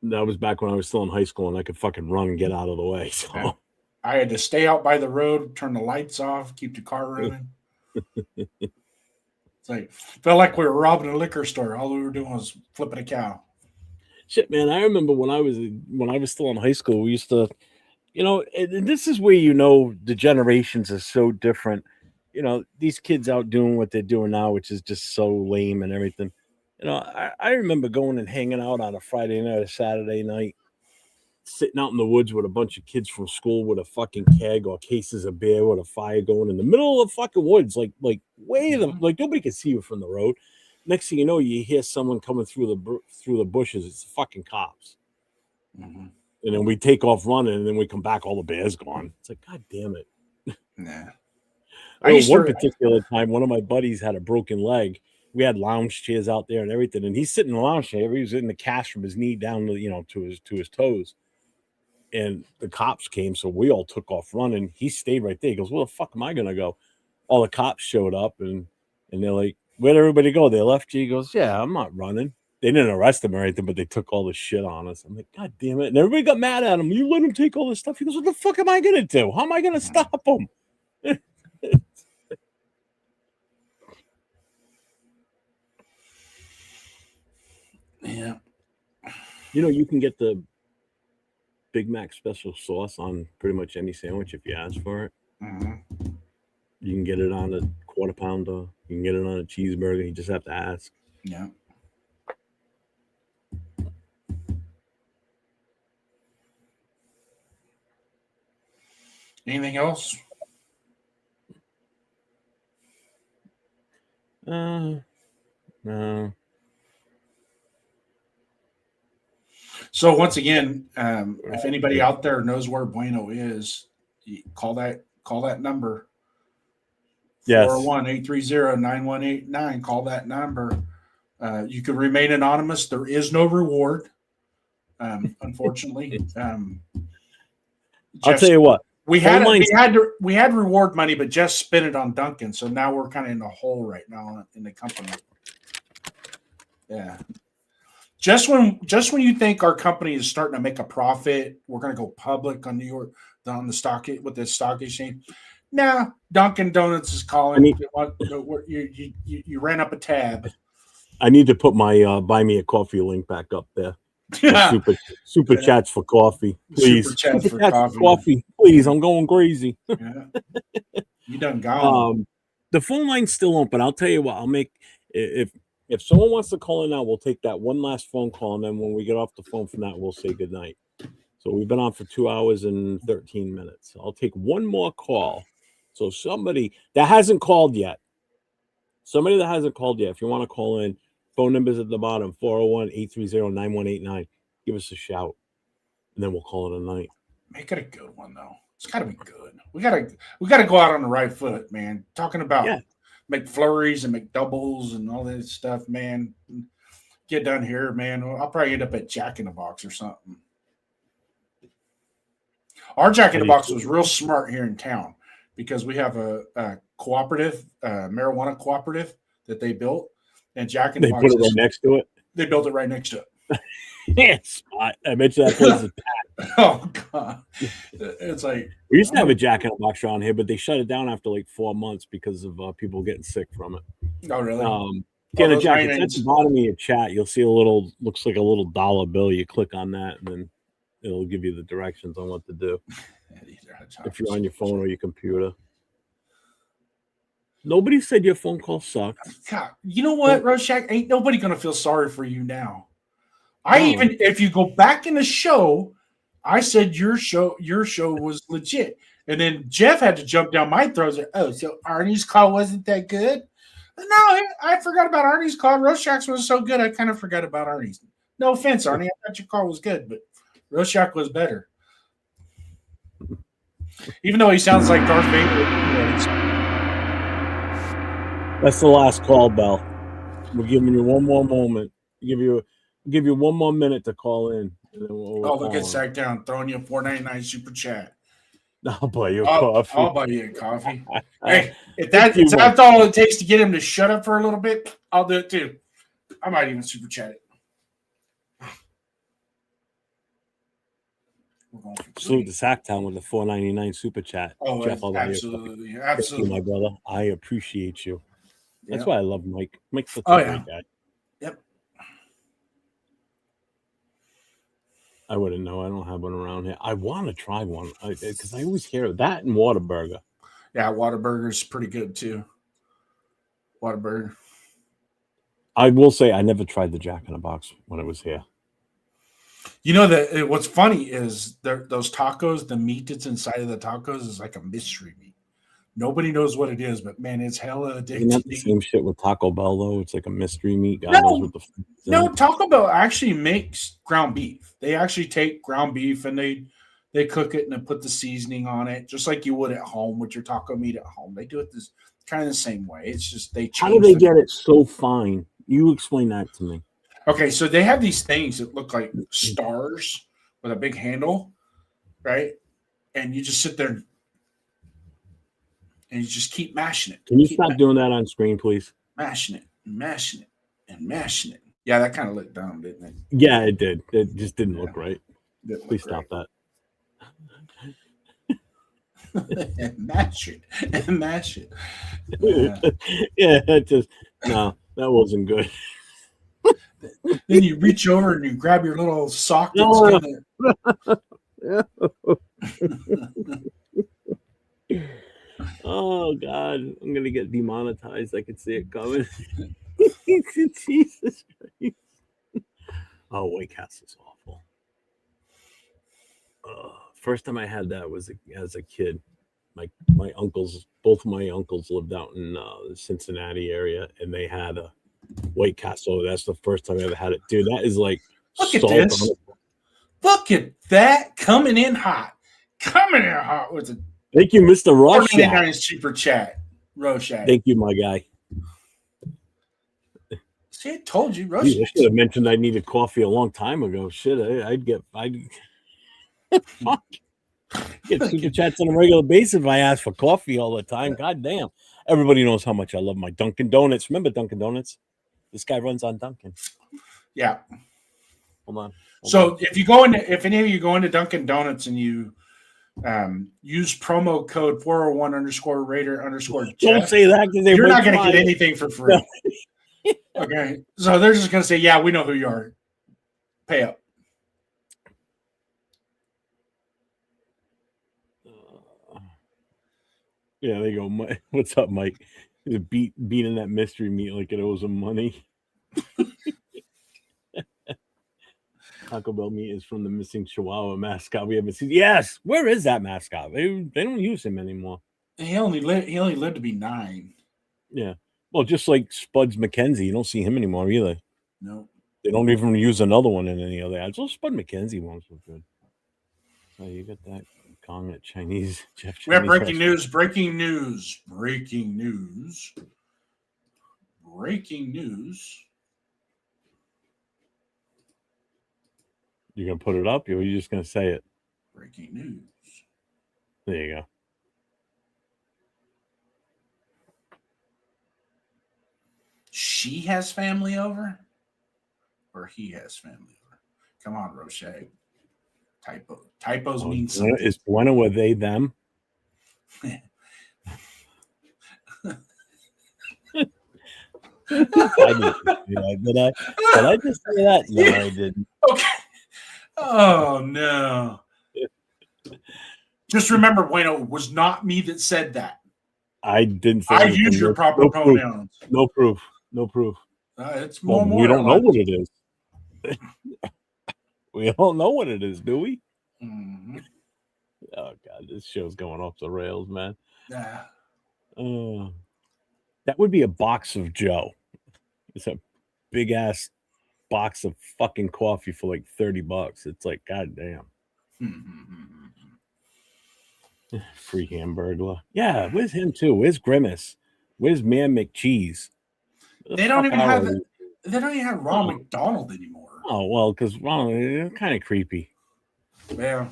That was back when I was still in high school and I could fucking run and get out of the way. So Yeah. I had to stay out by the road, turn the lights off, keep the car running. It's like felt like we were robbing a liquor store. All we were doing was flipping a cow. shit, man. I remember when I was still in high school, we used to, and this is where the generations are so different. These kids out doing what they're doing now, which is just so lame and everything. I remember going and hanging out on a Friday night or Saturday night, sitting out in the woods with a bunch of kids from school with a fucking keg or cases of beer with a fire going in the middle of the fucking woods, like nobody can see you from the road. Next thing you know, you hear someone coming through the bushes. It's the fucking cops. Mm-hmm. And then we take off running, and then we come back, all the bear's gone. It's like, God damn it. Nah. One particular time, one of my buddies had a broken leg. We had lounge chairs out there and everything, and he's sitting in the lounge chair. He was in the cast from his knee down to his toes. And the cops came, so we all took off running. He stayed right there. He goes, "Where the fuck am I gonna go?" All the cops showed up, and they're like, "Where'd everybody go? They left you?" He goes, "Yeah, I'm not running." They didn't arrest him or anything, but they took all the shit on us. I'm like, God damn it. And everybody got mad at him. You let him take all this stuff. He goes, what the fuck am I going to do? How am I going to stop him? Yeah. You can get the Big Mac special sauce on pretty much any sandwich if you ask for it. Mm-hmm. You can get it on a quarter pounder. You can get it on a cheeseburger. You just have to ask. Yeah. Anything else? No. So once again, if anybody out there knows where Bueno is, call that number. Yes. 401-830-9189. Call that number. You can remain anonymous. There is no reward. Unfortunately. I'll tell you what. We had reward money, but Jeff spent it on Duncan. So now we're kind of in a hole right now in the company. Yeah. Just when you think our company is starting to make a profit, we're going to go public on New York on the stock with the stock exchange. Now Dunkin' Donuts is calling. You ran up a tab. I need to put my buy me a coffee link back up there. Super chats for coffee, please. Super chats for coffee, please. I'm going crazy. Yeah. You done gone. The phone line's still open. I'll tell you what. I'll make if someone wants to call in now, we'll take that one last phone call, and then when we get off the phone from that, we'll say goodnight. So we've been on for 2 hours and 13 minutes. I'll take one more call. So somebody that hasn't called yet, if you want to call in, phone number's at the bottom, 401-830-9189. Give us a shout, and then we'll call it a night. Make it a good one, though. It's got to be good. We gotta go out on the right foot, man. Talking about McFlurries and McDoubles and all this stuff, man. Get done here, man. I'll probably end up at Jack in the Box or something. Our Jack in the Box was real smart here in town because we have a cooperative, marijuana cooperative that they built, and Jack in the Box. They put it right next to it. They built it right next to it. Yeah, spot. I bet you that place is packed. Oh God, it's like we used to have a Jack in the Box around here, but they shut it down after like 4 months because of people getting sick from it. Oh really? Tanner those Jack, it's at 99s. the bottom of your chat. You'll see a little, looks like a little dollar bill. You click on that, and then it'll give you the directions on what to do if you're on your phone or your computer. Nobody said your phone call sucked. God, you know what, Rorschach? Ain't nobody gonna feel sorry for you now. Even if you go back in the show, I said your show was legit, and then Jeff had to jump down my throat. And, oh, so Arnie's call wasn't that good? No, I forgot about Arnie's call. Rorschach's was so good, I kind of forgot about Arnie's. No offense, Arnie. I thought your call was good, but Rorschach was better. Even though he sounds like Darth Vader. That's the last call, Bell. We're giving you one more moment. Give you one more minute to call in. And then we'll get sacked down, throwing you a $4.99 super chat. I'll buy you a coffee. I'll buy you a coffee. Hey, if that's all it takes to get him to shut up for a little bit, I'll do it too. I might even super chat it. Salute to Sacktown with the $4.99 super chat. Oh, Jeff, absolutely. Thank you, my brother. I appreciate you. That's why I love Mike. Mike's such a great guy. Yep. I wouldn't know. I don't have one around here. I want to try one because I always hear that and Whataburger. Yeah, Whataburger's pretty good too. Whataburger. I will say I never tried the Jack in the Box when it was here. You know that what's funny is those tacos, the meat that's inside of the tacos is like a mystery meat. Nobody knows what it is, but man, it's hella addicting. Isn't that the same shit with Taco Bell though? It's like a mystery meat. No, Taco Bell actually makes ground beef. They actually take ground beef and they cook it and they put the seasoning on it, just like you would at home with your taco meat at home. They do it this kind of the same way. It's just they change. How do they get it so fine? You explain that to me. Okay, so they have these things that look like stars with a big handle, right? And you just sit there and you just keep mashing it. Can you stop doing that on screen, please? Mashing it, and mashing it, and mashing it. Yeah, that kind of looked dumb, didn't it? Yeah, it did. It just didn't look right. Please stop that. And mash it, and mash it. Yeah, no, that wasn't good. Then you reach over and you grab your little sock. Oh God, I'm gonna get demonetized. I can see it coming. Jesus Christ. Oh, White Castle's awful. First time I had that was as a kid. My uncles, both of my uncles lived out in the Cincinnati area, and they had a White Castle. That's the first time I ever had it. Dude, that is like look at this. Look at that coming in hot. Coming in hot with a thank you, Mr. Rorschach. Super chat. Rorschach. Thank you, my guy. See, I told you, Rorschach. I should have mentioned I needed coffee a long time ago. Shit, I'd fuck. Get super chats on a regular basis if I ask for coffee all the time. God damn. Everybody knows how much I love my Dunkin' Donuts. Remember Dunkin' Donuts? This guy runs on Dunkin'. Yeah. Hold on. If any of you go into Dunkin' Donuts and you use promo code 401_Raider_Jeff, don't say that because you're not going to get anything for free. Okay. So they're just going to say, yeah, we know who you are. Pay up. Yeah, there you go. What's up, Mike? He's beating that mystery meat like it owes him money. Taco Bell meat is from the missing Chihuahua mascot we haven't seen. Yes, where is that mascot? They don't use him anymore. He only lived to be 9. Yeah, well, just like Spuds McKenzie, you don't see him anymore either. No, they don't even use another one in any other ads. Those Spud McKenzie ones were good. So you got that Kong at Chinese. Jeff. We have breaking news. Breaking news. Breaking news. Breaking news. You're going to put it up, or are you just going to say it? Breaking news. There you go. She has family over? Or he has family over? Come on, Roche. Typos mean something. Is bueno, are they them? I didn't say that, did I? Did I just say that? No, I didn't. Okay. Oh no. Just remember, Bueno, it was not me that said that. I didn't say I anything. use your proper pronouns. No proof. No proof. It's more. We don't know what it is. We don't know what it is, do we? Mm-hmm. Oh God, this show's going off the rails, man. Yeah. That would be a box of Joe. It's a big ass box of fucking coffee for like $30. It's like, God damn. Free Hamburglar. Yeah, where's him too? Where's Grimace? Where's Man McCheese? They don't even have Ronald McDonald anymore. Oh well, because Ronald kind of creepy. Yeah.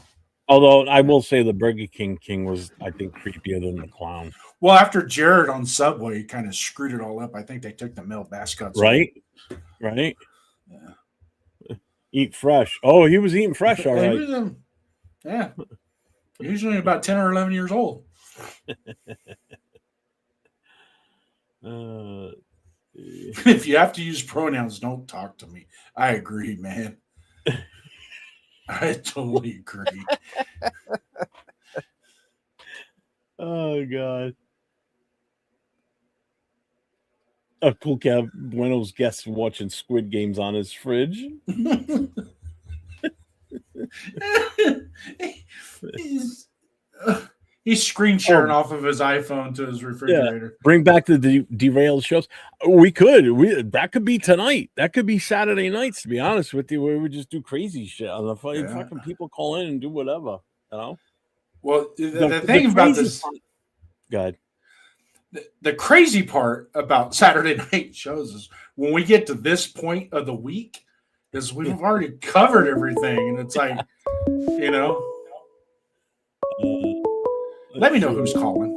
Although I will say the Burger King was, I think, creepier than the clown. Well, after Jared on Subway kind of screwed it all up, I think they took the male mascots. Right. Yeah. Eat fresh. Oh, he was eating fresh, all right. Yeah. Usually about 10 or 11 years old. If you have to use pronouns, don't talk to me. I agree, man. I totally agree. Oh, God. A cool cat. Bueno's guests watching Squid Games on his fridge. He's screen sharing off of his iPhone to his refrigerator. Yeah. Bring back the derailed shows. We could. That could be tonight. That could be Saturday nights, to be honest with you, where we just do crazy shit on the fucking people call in and do whatever. You know? Well, the thing about this. Go ahead. The crazy part about Saturday night shows is when we get to this point of the week, is we've already covered everything, and it's like, you know. Let me know who's calling.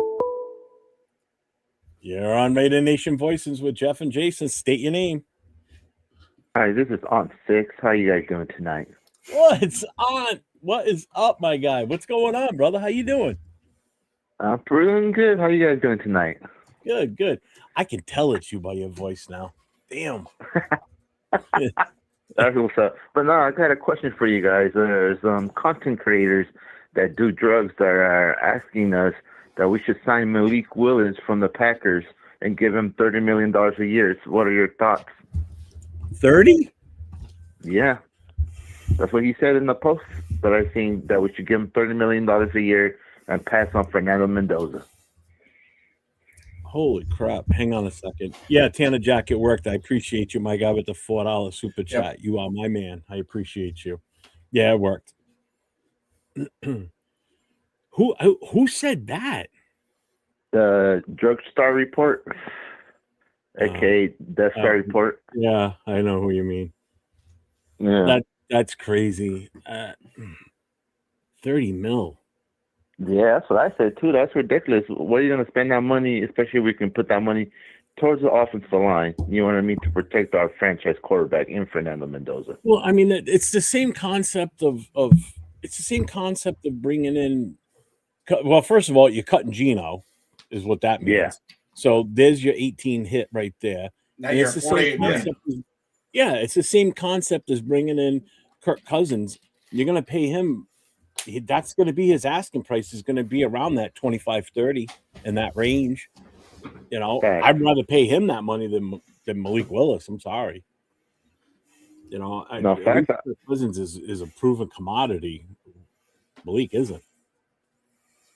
You're on Raider Nation Voices with Jeff and Jason. State your name. Hi, this is Aunt Six. How you guys doing tonight? What's on? What is up, my guy? What's going on, brother? How you doing? I'm pretty good. How you guys doing tonight? Good. I can tell it's you by your voice now. Damn. That's what's up. But no, I got a question for you guys. There's content creators that do drugs that are asking us that we should sign Malik Willis from the Packers and give him $30 million a year. So what are your thoughts? 30? Yeah. That's what he said in the post, that I think that we should give him $30 million a year and pass on Fernando Mendoza. Holy crap. Hang on a second. Yeah, Tana Jack, it worked. I appreciate you, my guy, with the $4 super chat. Yep. You are my man. I appreciate you. Yeah, it worked. Who said that? The Drugstore Report, aka Death Star Report. Yeah, I know who you mean. Yeah, that's crazy. 30 mil. Yeah, that's what I said too. That's ridiculous. What are you going to spend that money, especially if we can put that money towards the offensive line? You know what I mean, to protect our franchise quarterback in Fernando Mendoza. Well, I mean, it's the same concept of bringing in. Well, first of all, you're cutting Geno, is what that means. Yeah. So there's your 18 hit right there. Now you're 48 million. Yeah, it's the same concept as bringing in Kirk Cousins. You're going to pay him. That's going to be his asking price. Is going to be around that 25-30 in that range. You know, I'd rather pay him that money than Malik Willis. I'm sorry. You know, Kirk Cousins is a proven commodity. Malik isn't.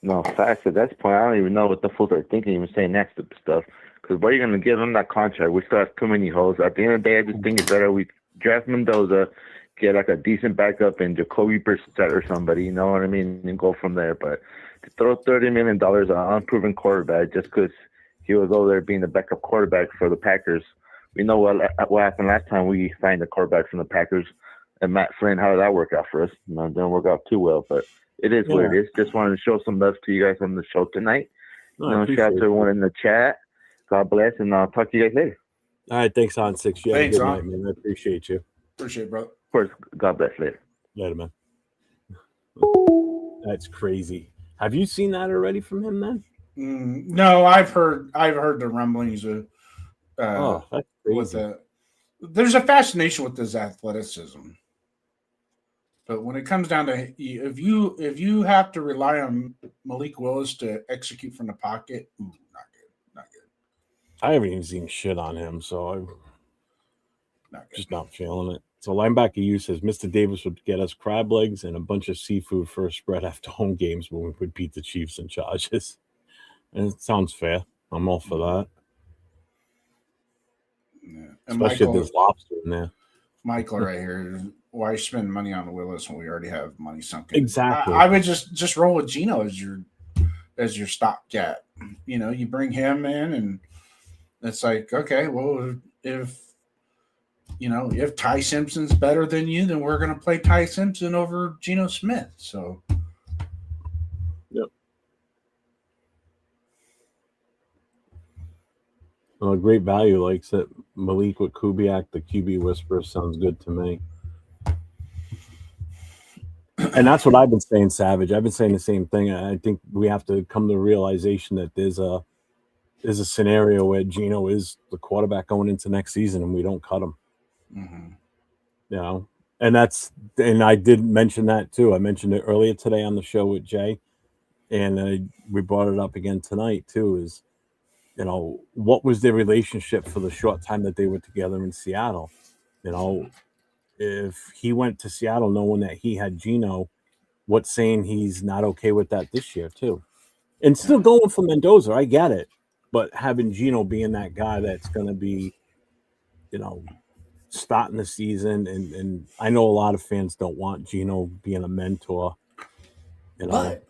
No, facts. At that point, I don't even know what the fools are thinking, even saying that stupid stuff. Because what are you going to give him that contract? We still have too many holes. At the end of the day, I just think it's better we draft Mendoza, get like a decent backup in Jacoby Brissett or somebody, you know what I mean, and go from there. But to throw $30 million on an unproven quarterback just because he was over there being the backup quarterback for the Packers, we know what happened last time we signed the quarterback from the Packers and Matt Flynn. How did that work out for us? You know, it didn't work out too well, but it is what it is. Just wanted to show some love to you guys on the show tonight. Shout out to everyone in the chat. God bless, and I'll talk to you guys later. All right, thanks, On Six. You have a good night, man. I appreciate you. Appreciate it, bro. Of course, God bless later. Later, man. That's crazy. Have you seen that already from him then? No, I've heard the rumblings of That's with crazy. there's a fascination with his athleticism. But when it comes down to if you have to rely on Malik Willis to execute from the pocket, not good, not good. I haven't even seen shit on him, so I'm Not good. just not feeling it. So linebacker U says Mr. Davis would get us crab legs and a bunch of seafood for a spread after home games when we would beat the Chiefs in charges. And it sounds fair. I'm all for that. Yeah. And Especially if there's lobster in there. Michael right here. Why spend money on Willis when we already have money sunk in? Exactly. I would just roll with Geno as your stopgap. You know, you bring him in, and it's like, okay, well, if Ty Simpson's better than you, then we're going to play Ty Simpson over Geno Smith. So, yep. Well, great value likes it. Malik with Kubiak, the QB whisperer, sounds good to me. And that's what I've been saying, Savage. I've been saying the same thing. I think we have to come to the realization that there's a scenario where Geno is the quarterback going into next season, and we don't cut him. Mm-hmm. You know, and I did mention that too. I mentioned it earlier today on the show with Jay, and we brought it up again tonight too. Is what was their relationship for the short time that they were together in Seattle? If he went to Seattle knowing that he had Geno, what's saying he's not okay with that this year too? And still going for Mendoza, I get it, but having Geno being that guy that's going to be, starting the season, and I know a lot of fans don't want Geno being a mentor. But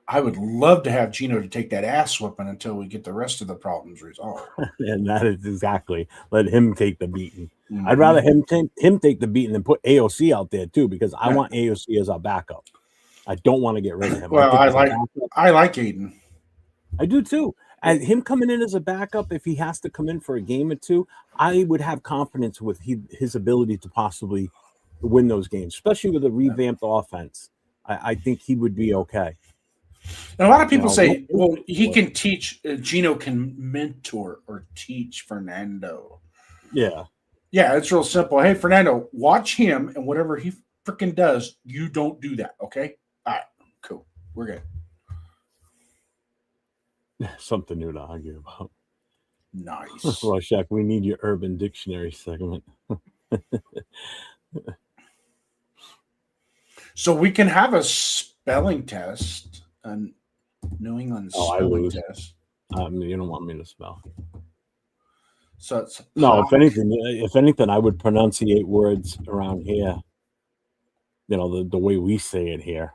I would love to have Geno to take that ass whooping until we get the rest of the problems resolved. And that is exactly, let him take the beating. Mm-hmm. I'd rather him take the beating than put AOC out there too, because I want AOC as our backup. I don't want to get rid of him. Well, I like Aiden. I do too. And him coming in as a backup, if he has to come in for a game or two, I would have confidence with his ability to possibly win those games, especially with a revamped offense. I think he would be okay. And a lot of people say, well, he can teach, Geno can mentor or teach Fernando. Yeah. Yeah, it's real simple. Hey, Fernando, watch him, and whatever he freaking does, you don't do that, okay? All right, cool. We're good. Something new to argue about. Nice. Rorschach, we need your Urban Dictionary segment. So we can have a spelling test, a New England spelling test. You don't want me to spell. So it's no. If anything, I would pronunciate words around here. The way we say it here,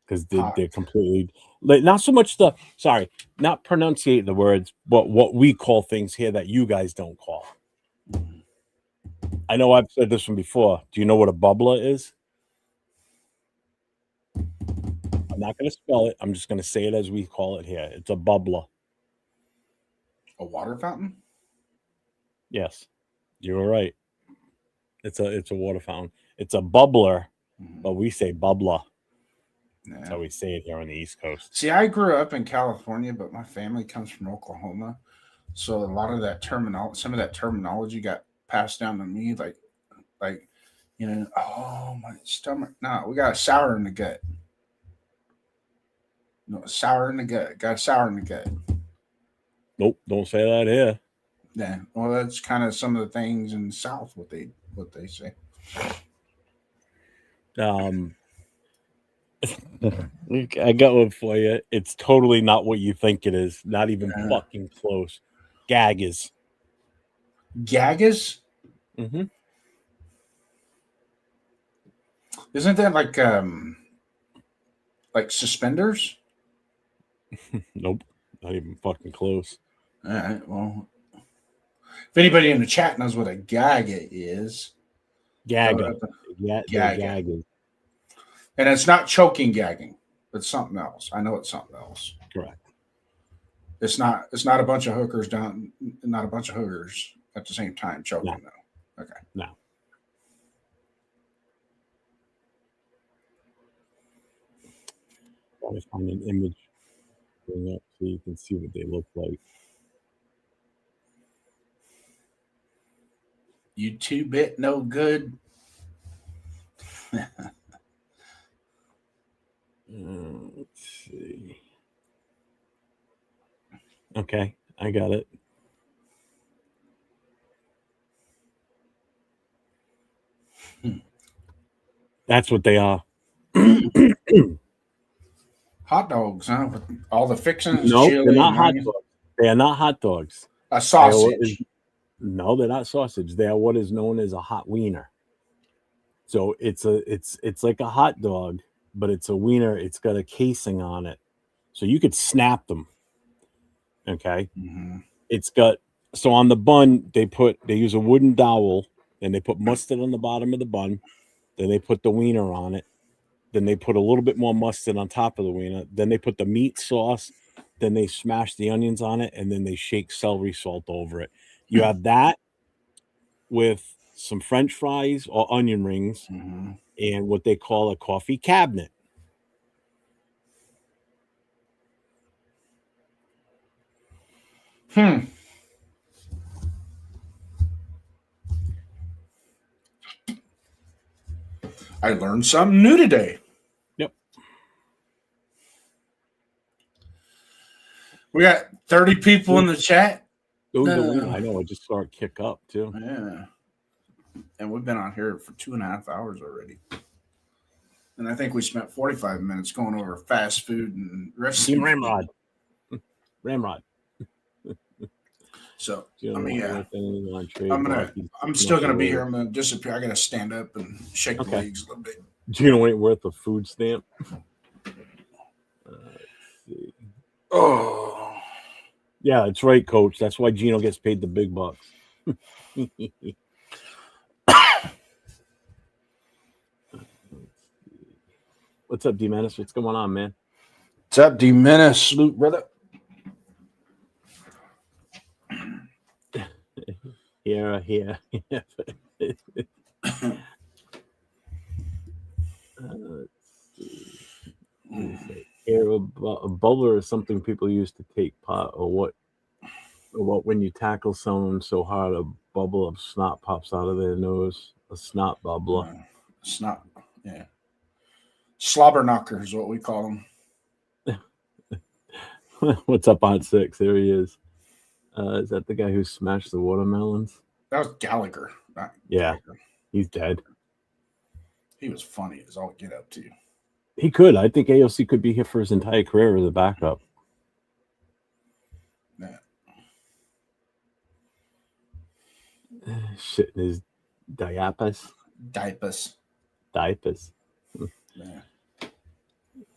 because they're completely not so much not pronunciate the words, but what we call things here that you guys don't call. I know I've said this one before. Do you know what a bubbler is? I'm not going to spell it. I'm just going to say it as we call it here. It's a bubbler. A water fountain? Yes, you were right. It's a water fountain. It's a bubbler, but we say bubbler. Yeah. That's how we say it here on the East Coast. See, I grew up in California, but my family comes from Oklahoma, so a lot of that some of that terminology got passed down to me. Like, oh, my stomach. No, we got a sour in the gut. No, sour in the gut. Got a sour in the gut. Nope, don't say that here. Yeah, well, that's kind of some of the things in the South what they say. I got one for you. It's totally not what you think it is. Not even fucking close. Gaggers. Gaggers? Mm-hmm. Isn't that like suspenders? Nope, not even fucking close. All right, well, if anybody in the chat knows what a gagga is, gagga. And it's not choking gagging. It's something else. I know it's something else. Correct. It's not a bunch of hookers not a bunch of hookers at the same time choking though. Okay. No. Try to find an image bring up so you can see what they look like. You 2-bit no good. Let's see. Okay, I got it. That's what they are. Hot dogs, huh? With all the fixings. No, chili, they're not and hot onions. dogs. They are not hot dogs. A sausage. No, they're not sausage. They are what is known as a hot wiener. So it's like a hot dog, but it's a wiener. It's got a casing on it, so you could snap them. Okay, It's got so on the bun they use a wooden dowel, and they put mustard on the bottom of the bun. Then they put the wiener on it. Then they put a little bit more mustard on top of the wiener. Then they put the meat sauce. Then they smash the onions on it, and then they shake celery salt over it. You have that with some French fries or onion rings and what they call a coffee cabinet. I learned something new today. Yep. We got 30 people in the chat. I know. I just saw it kick up too. Yeah. And we've been on here for 2.5 hours already. And I think we spent 45 minutes going over fast food and restaurant. Ramrod. Ramrod. So I'm still gonna be here. I'm gonna disappear. I gotta stand up and shake the legs a little bit. Gino ain't worth a food stamp. Let's see. Oh, yeah, that's right, Coach. That's why Gino gets paid the big bucks. What's up, D Menace? What's going on, man? What's up, D Menace? Salute, brother. Here. A bubbler is something people used to take pot, or what when you tackle someone so hard, a bubble of snot pops out of their nose. A snot bubbler. Snot, yeah. Slobber knocker is what we call them. What's up on 6? There he is. Is that the guy who smashed the watermelons? That was Gallagher. Gallagher. He's dead. He was funny as all get up to. He could. I think AOC could be here for his entire career as a backup. Yeah. Shit in his diapers. Diapers. Yeah.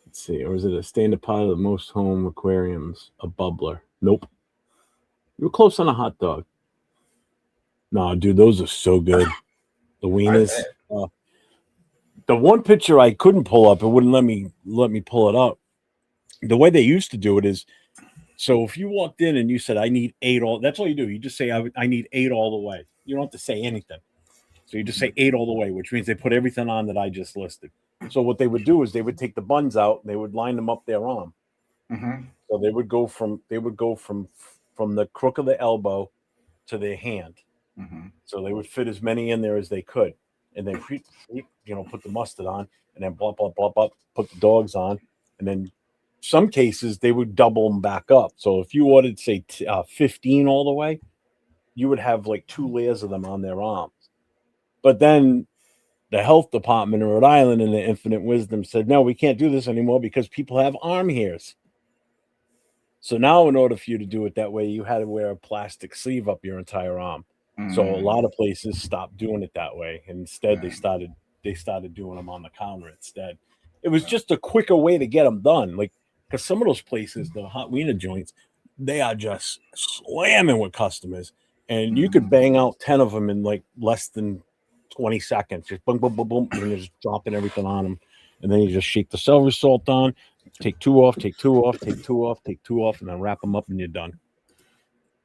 Let's see. Or is it a standard part of the most home aquariums? A bubbler. Nope. You were close on a hot dog. No, dude, those are so good. The wieners. The one picture I couldn't pull up, it wouldn't let me pull it up. The way they used to do it is, so if you walked in and you said, I need 8 all, that's all you do. You just say, I need 8 all the way. You don't have to say anything. So you just say 8 all the way, which means they put everything on that I just listed. So what they would do is they would take the buns out and they would line them up their arm. So they would go from the crook of the elbow to their hand. So they would fit as many in there as they could. And then, put the mustard on and then blah, blah, blah, blah, put the dogs on. And then some cases they would double them back up. So if you ordered, say, 15 all the way, you would have like 2 layers of them on their arms. But then the health department in Rhode Island, in their infinite wisdom, said, no, we can't do this anymore because people have arm hairs. So now in order for you to do it that way, you had to wear a plastic sleeve up your entire arm. So a lot of places stopped doing it that way. And instead, they started doing them on the counter instead. It was just a quicker way to get them done. Like, because some of those places, the hot wiener joints, they are just slamming with customers. And you could bang out 10 of them in like less than 20 seconds. Just boom, boom, boom, boom. And you're just dropping everything on them. And then you just shake the celery salt on, take 2 off, take 2 off, take 2 off, take 2 off, and then wrap them up and you're done.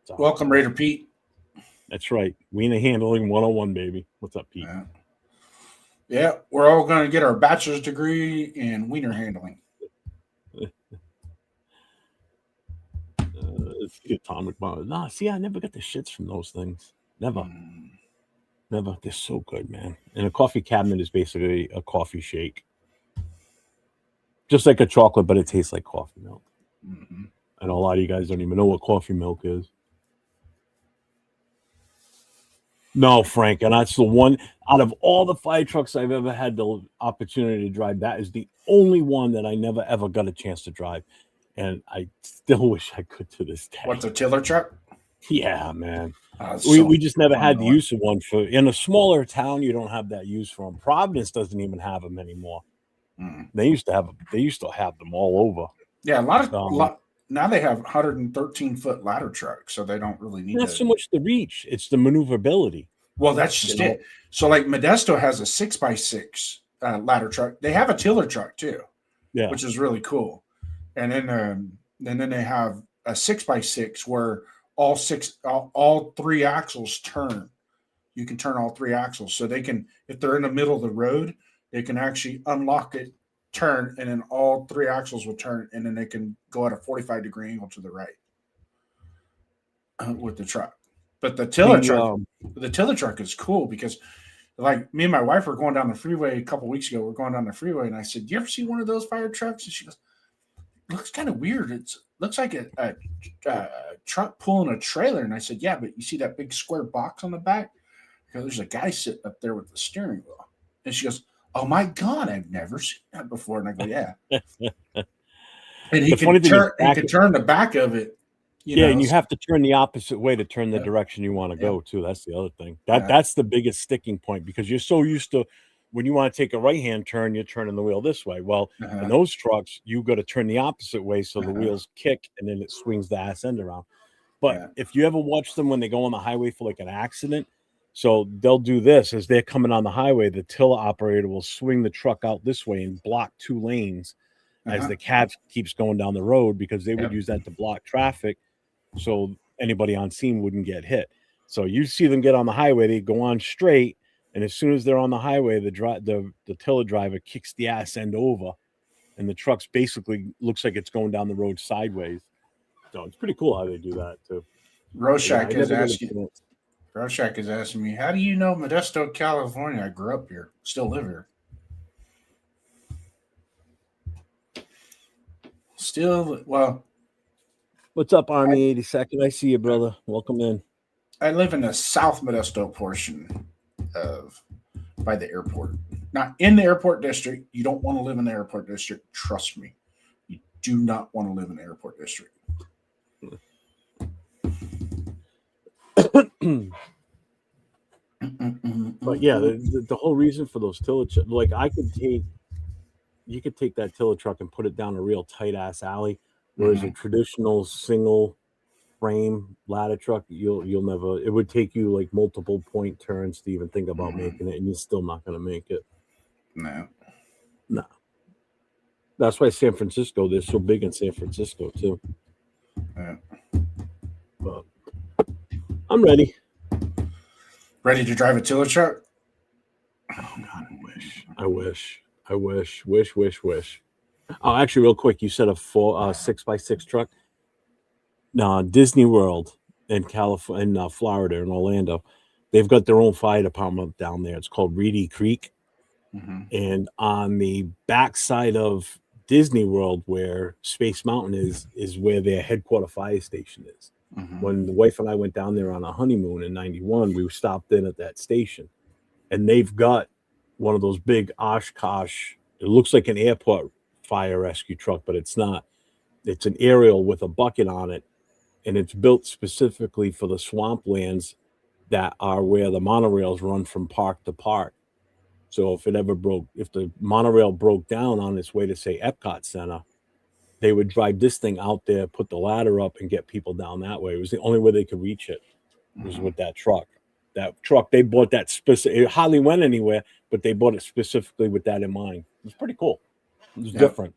So, welcome, Raider Pete. That's right. Wiener handling 101, baby. What's up, Pete? Yeah, we're all going to get our bachelor's degree in wiener handling. It's the atomic bomb. Nah, see, I never got the shits from those things. Never. Never. They're so good, man. And a coffee cabinet is basically a coffee shake. Just like a chocolate, but it tastes like coffee milk. Mm-hmm. And a lot of you guys don't even know what coffee milk is. No, Frank, and that's the one out of all the fire trucks I've ever had the opportunity to drive. That is the only one that I never ever got a chance to drive, and I still wish I could to this day. What's a tiller truck? Yeah, man. So we just never had the fun. use of one for in a smaller town. You don't have that use for them. Providence doesn't even have them anymore. They used to have them all over. Yeah, a lot. Now they have 113-foot ladder trucks, so they don't really need. Not so much the reach; it's the maneuverability. Well, that's just it. So, like Modesto has a 6x6 ladder truck. They have a tiller truck too, yeah, which is really cool. And then they have a 6x6 where all three axles turn. You can turn all three axles, so they can, if they're in the middle of the road, they can actually unlock it, turn, and then all three axles will turn, and then they can go at a 45-degree angle to the right with the truck. But the tiller truck is cool because, like, me and my wife were going down the freeway a couple weeks ago. We're going down the freeway, and I said, "Do you ever see one of those fire trucks?" And she goes, "Looks kind of weird. It looks like a truck pulling a trailer." And I said, "Yeah, but you see that big square box on the back? Because there's a guy sitting up there with the steering wheel." And she goes, "Oh my God, I've never seen that before." And I go, "Yeah." And he can turn the back of it. And you have to turn the opposite way to turn the direction you want to go too. That's the other thing. That's the biggest sticking point because you're so used to when you want to take a right-hand turn, you're turning the wheel this way. Well, in those trucks, you got to turn the opposite way so the wheels kick and then it swings the ass end around. But if you ever watch them when they go on the highway for like an accident, so they'll do this as they're coming on the highway, the tiller operator will swing the truck out this way and block 2 lanes as the cab keeps going down the road because they would use that to block traffic so anybody on scene wouldn't get hit. So you see them get on the highway, they go on straight, and as soon as they're on the highway, the tiller driver kicks the ass end over, and the truck's basically looks like it's going down the road sideways. So it's pretty cool how they do that too. Rorschach is asking me, "How do you know Modesto, California? I grew up here, still live here." What's up, Army 82nd? I see you, brother. Welcome in. I live in the South Modesto portion by the airport. Not in the airport district. You don't want to live in the airport district. Trust me. You do not want to live in the airport district. But yeah, the whole reason for those tiller trucks, like you could take that tiller truck and put it down a real tight ass alley, whereas a traditional single frame ladder truck, you'll never. It would take you like multiple point turns to even think about making it, and you're still not going to make it. No. That's why San Francisco. They're so big in San Francisco too. Yeah. But I'm ready. Ready to drive a tiller truck? Oh God, I wish. Wish. Oh, actually, real quick, you said a 6x6 truck. No, Disney World in California, in Florida, in Orlando, they've got their own fire department down there. It's called Reedy Creek, and on the backside of Disney World, where Space Mountain is where their headquarter fire station is. When the wife and I went down there on a honeymoon in '91, we stopped in at that station, and they've got one of those big Oshkosh. It looks like an airport fire rescue truck, but it's not. It's an aerial with a bucket on it, and it's built specifically for the swamplands that are where the monorails run from park to park. So if the monorail broke down on its way to, say, Epcot Center, they would drive this thing out there, put the ladder up, and get people down that way. It was the only way they could reach it was with that truck. That truck, they bought that specific. It hardly went anywhere, but they bought it specifically with that in mind. It was pretty cool. It was different.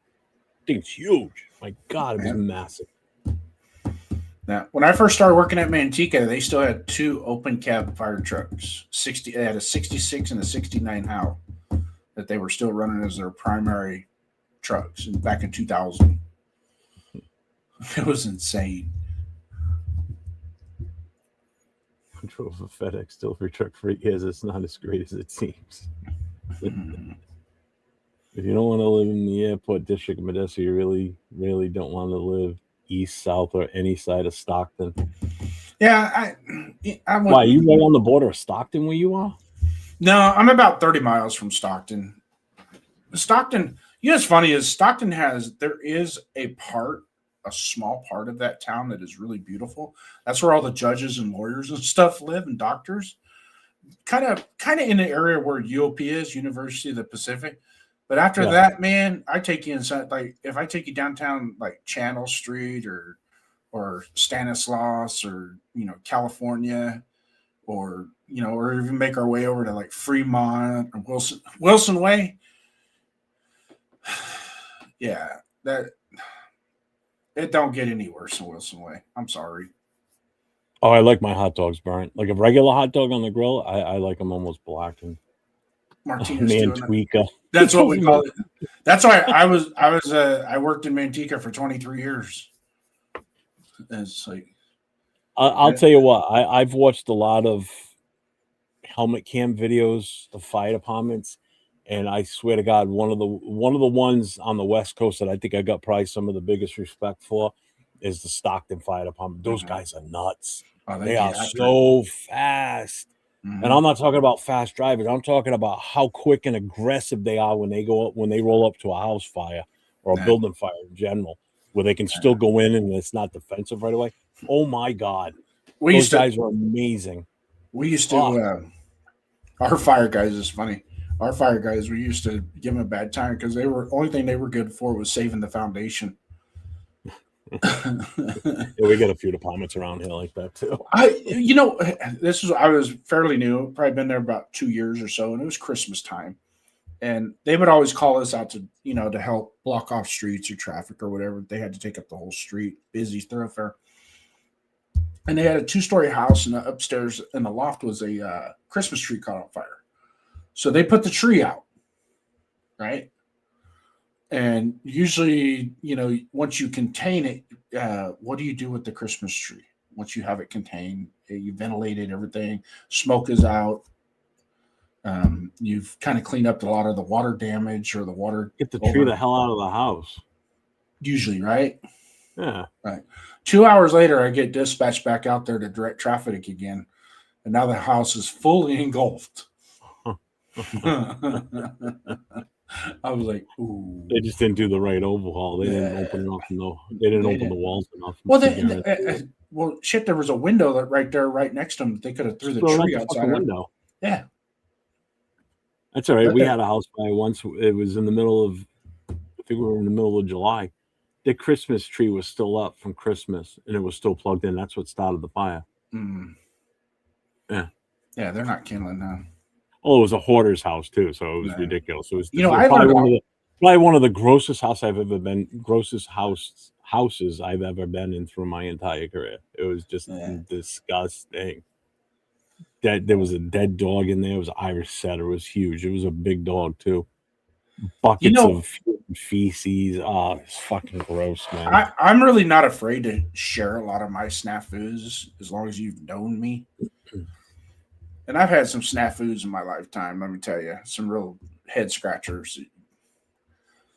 I think it's huge. My God, it was massive. Now, when I first started working at Manteca, they still had 2 open cab fire trucks. They had a 66 and a 69 Howe that they were still running as their primary trucks back in 2000. It was insane. drove a FedEx delivery truck for 8 years. It's not as great as it seems. If you don't want to live in the airport district of Modesto, you really, really don't want to live east, south, or any side of Stockton. Yeah, Why, you right on the border of Stockton where you are? No, I'm about 30 miles from Stockton. Stockton, you know what's funny is there is a small part of that town that is really beautiful. That's where all the judges and lawyers and stuff live, and doctors. Kind of in the area where UOP is, University of the Pacific. But after that, man, I take you inside. Like if I take you downtown, like Channel Street or Stanislaus or California, or or even make our way over to like Fremont or Wilson Way. Yeah, that it don't get any worse than Wilson Way. I'm sorry. Oh, I like my hot dogs burnt. Like a regular hot dog on the grill, I like them almost blackened. Martinez Manteca. That's what we call it. That's why I worked in Manteca for 23 years. It's like I'll tell you what, I've watched a lot of helmet cam videos of fire departments, and I swear to God, one of the ones on the West Coast that I think I got probably some of the biggest respect for is the Stockton Fire Department. Those guys are nuts. They are so fast. And I'm not talking about fast drivers. I'm talking about how quick and aggressive they are when they roll up to a house fire or a building fire in general, where they can still go in and it's not defensive right away. Oh my God. Those guys are amazing. We used to our fire guys is funny. Our fire guys, we used to give them a bad time because only thing they were good for was saving the foundation. We got a few departments around here like that too. I was fairly new, probably been there about 2 years or so, and it was Christmas time, and they would always call us out to to help block off streets or traffic or whatever. They had to take up the whole street, busy thoroughfare, and they had a 2-story house, and upstairs in the loft was a Christmas tree caught on fire. So they put the tree out, right? And usually, once you contain it, what do you do with the Christmas tree? Once you have it contained, you ventilate it, everything, smoke is out. You've kind of cleaned up a lot of the water damage or the water. Get the tree the hell out of the house. Usually, right? Yeah. Right. 2 hours later, I get dispatched back out there to direct traffic again. And now the house is fully engulfed. I was like, ooh. They just didn't do the right overhaul. They didn't open the walls enough. Well, shit, there was a window right there, right next to them. They could have threw the tree outside. Window. Yeah. That's all right. We had a house fire once. It was in the middle of, I think we were in the middle of July. The Christmas tree was still up from Christmas, and it was still plugged in. That's what started the fire. Yeah. Yeah, they're not kindling now. Oh, it was a hoarder's house too, so it was ridiculous. It was probably one of the grossest houses I've ever been in through my entire career. It was just disgusting. There was a dead dog in there. It was an Irish setter. It was huge. It was a big dog too. Buckets of feces. Oh, it's fucking gross, man. I'm really not afraid to share a lot of my snafus as long as you've known me. And I've had some snafus in my lifetime, let me tell you. Some real head scratchers.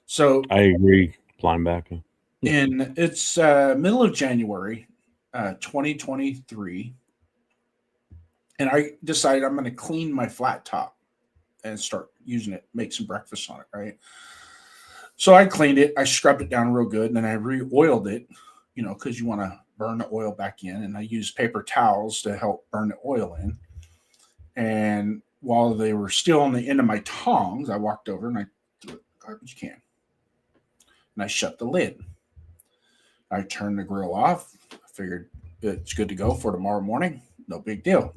So I agree, linebacker. It's middle of January, 2023. And I decided I'm going to clean my flat top and start using it, make some breakfast on it, right? So I cleaned it. I scrubbed it down real good, and then I re-oiled it, because you want to burn the oil back in. And I used paper towels to help burn the oil in. And while they were still on the end of my tongs, I walked over and I threw it in the garbage can. And I shut the lid. I turned the grill off. I figured it's good to go for tomorrow morning. No big deal.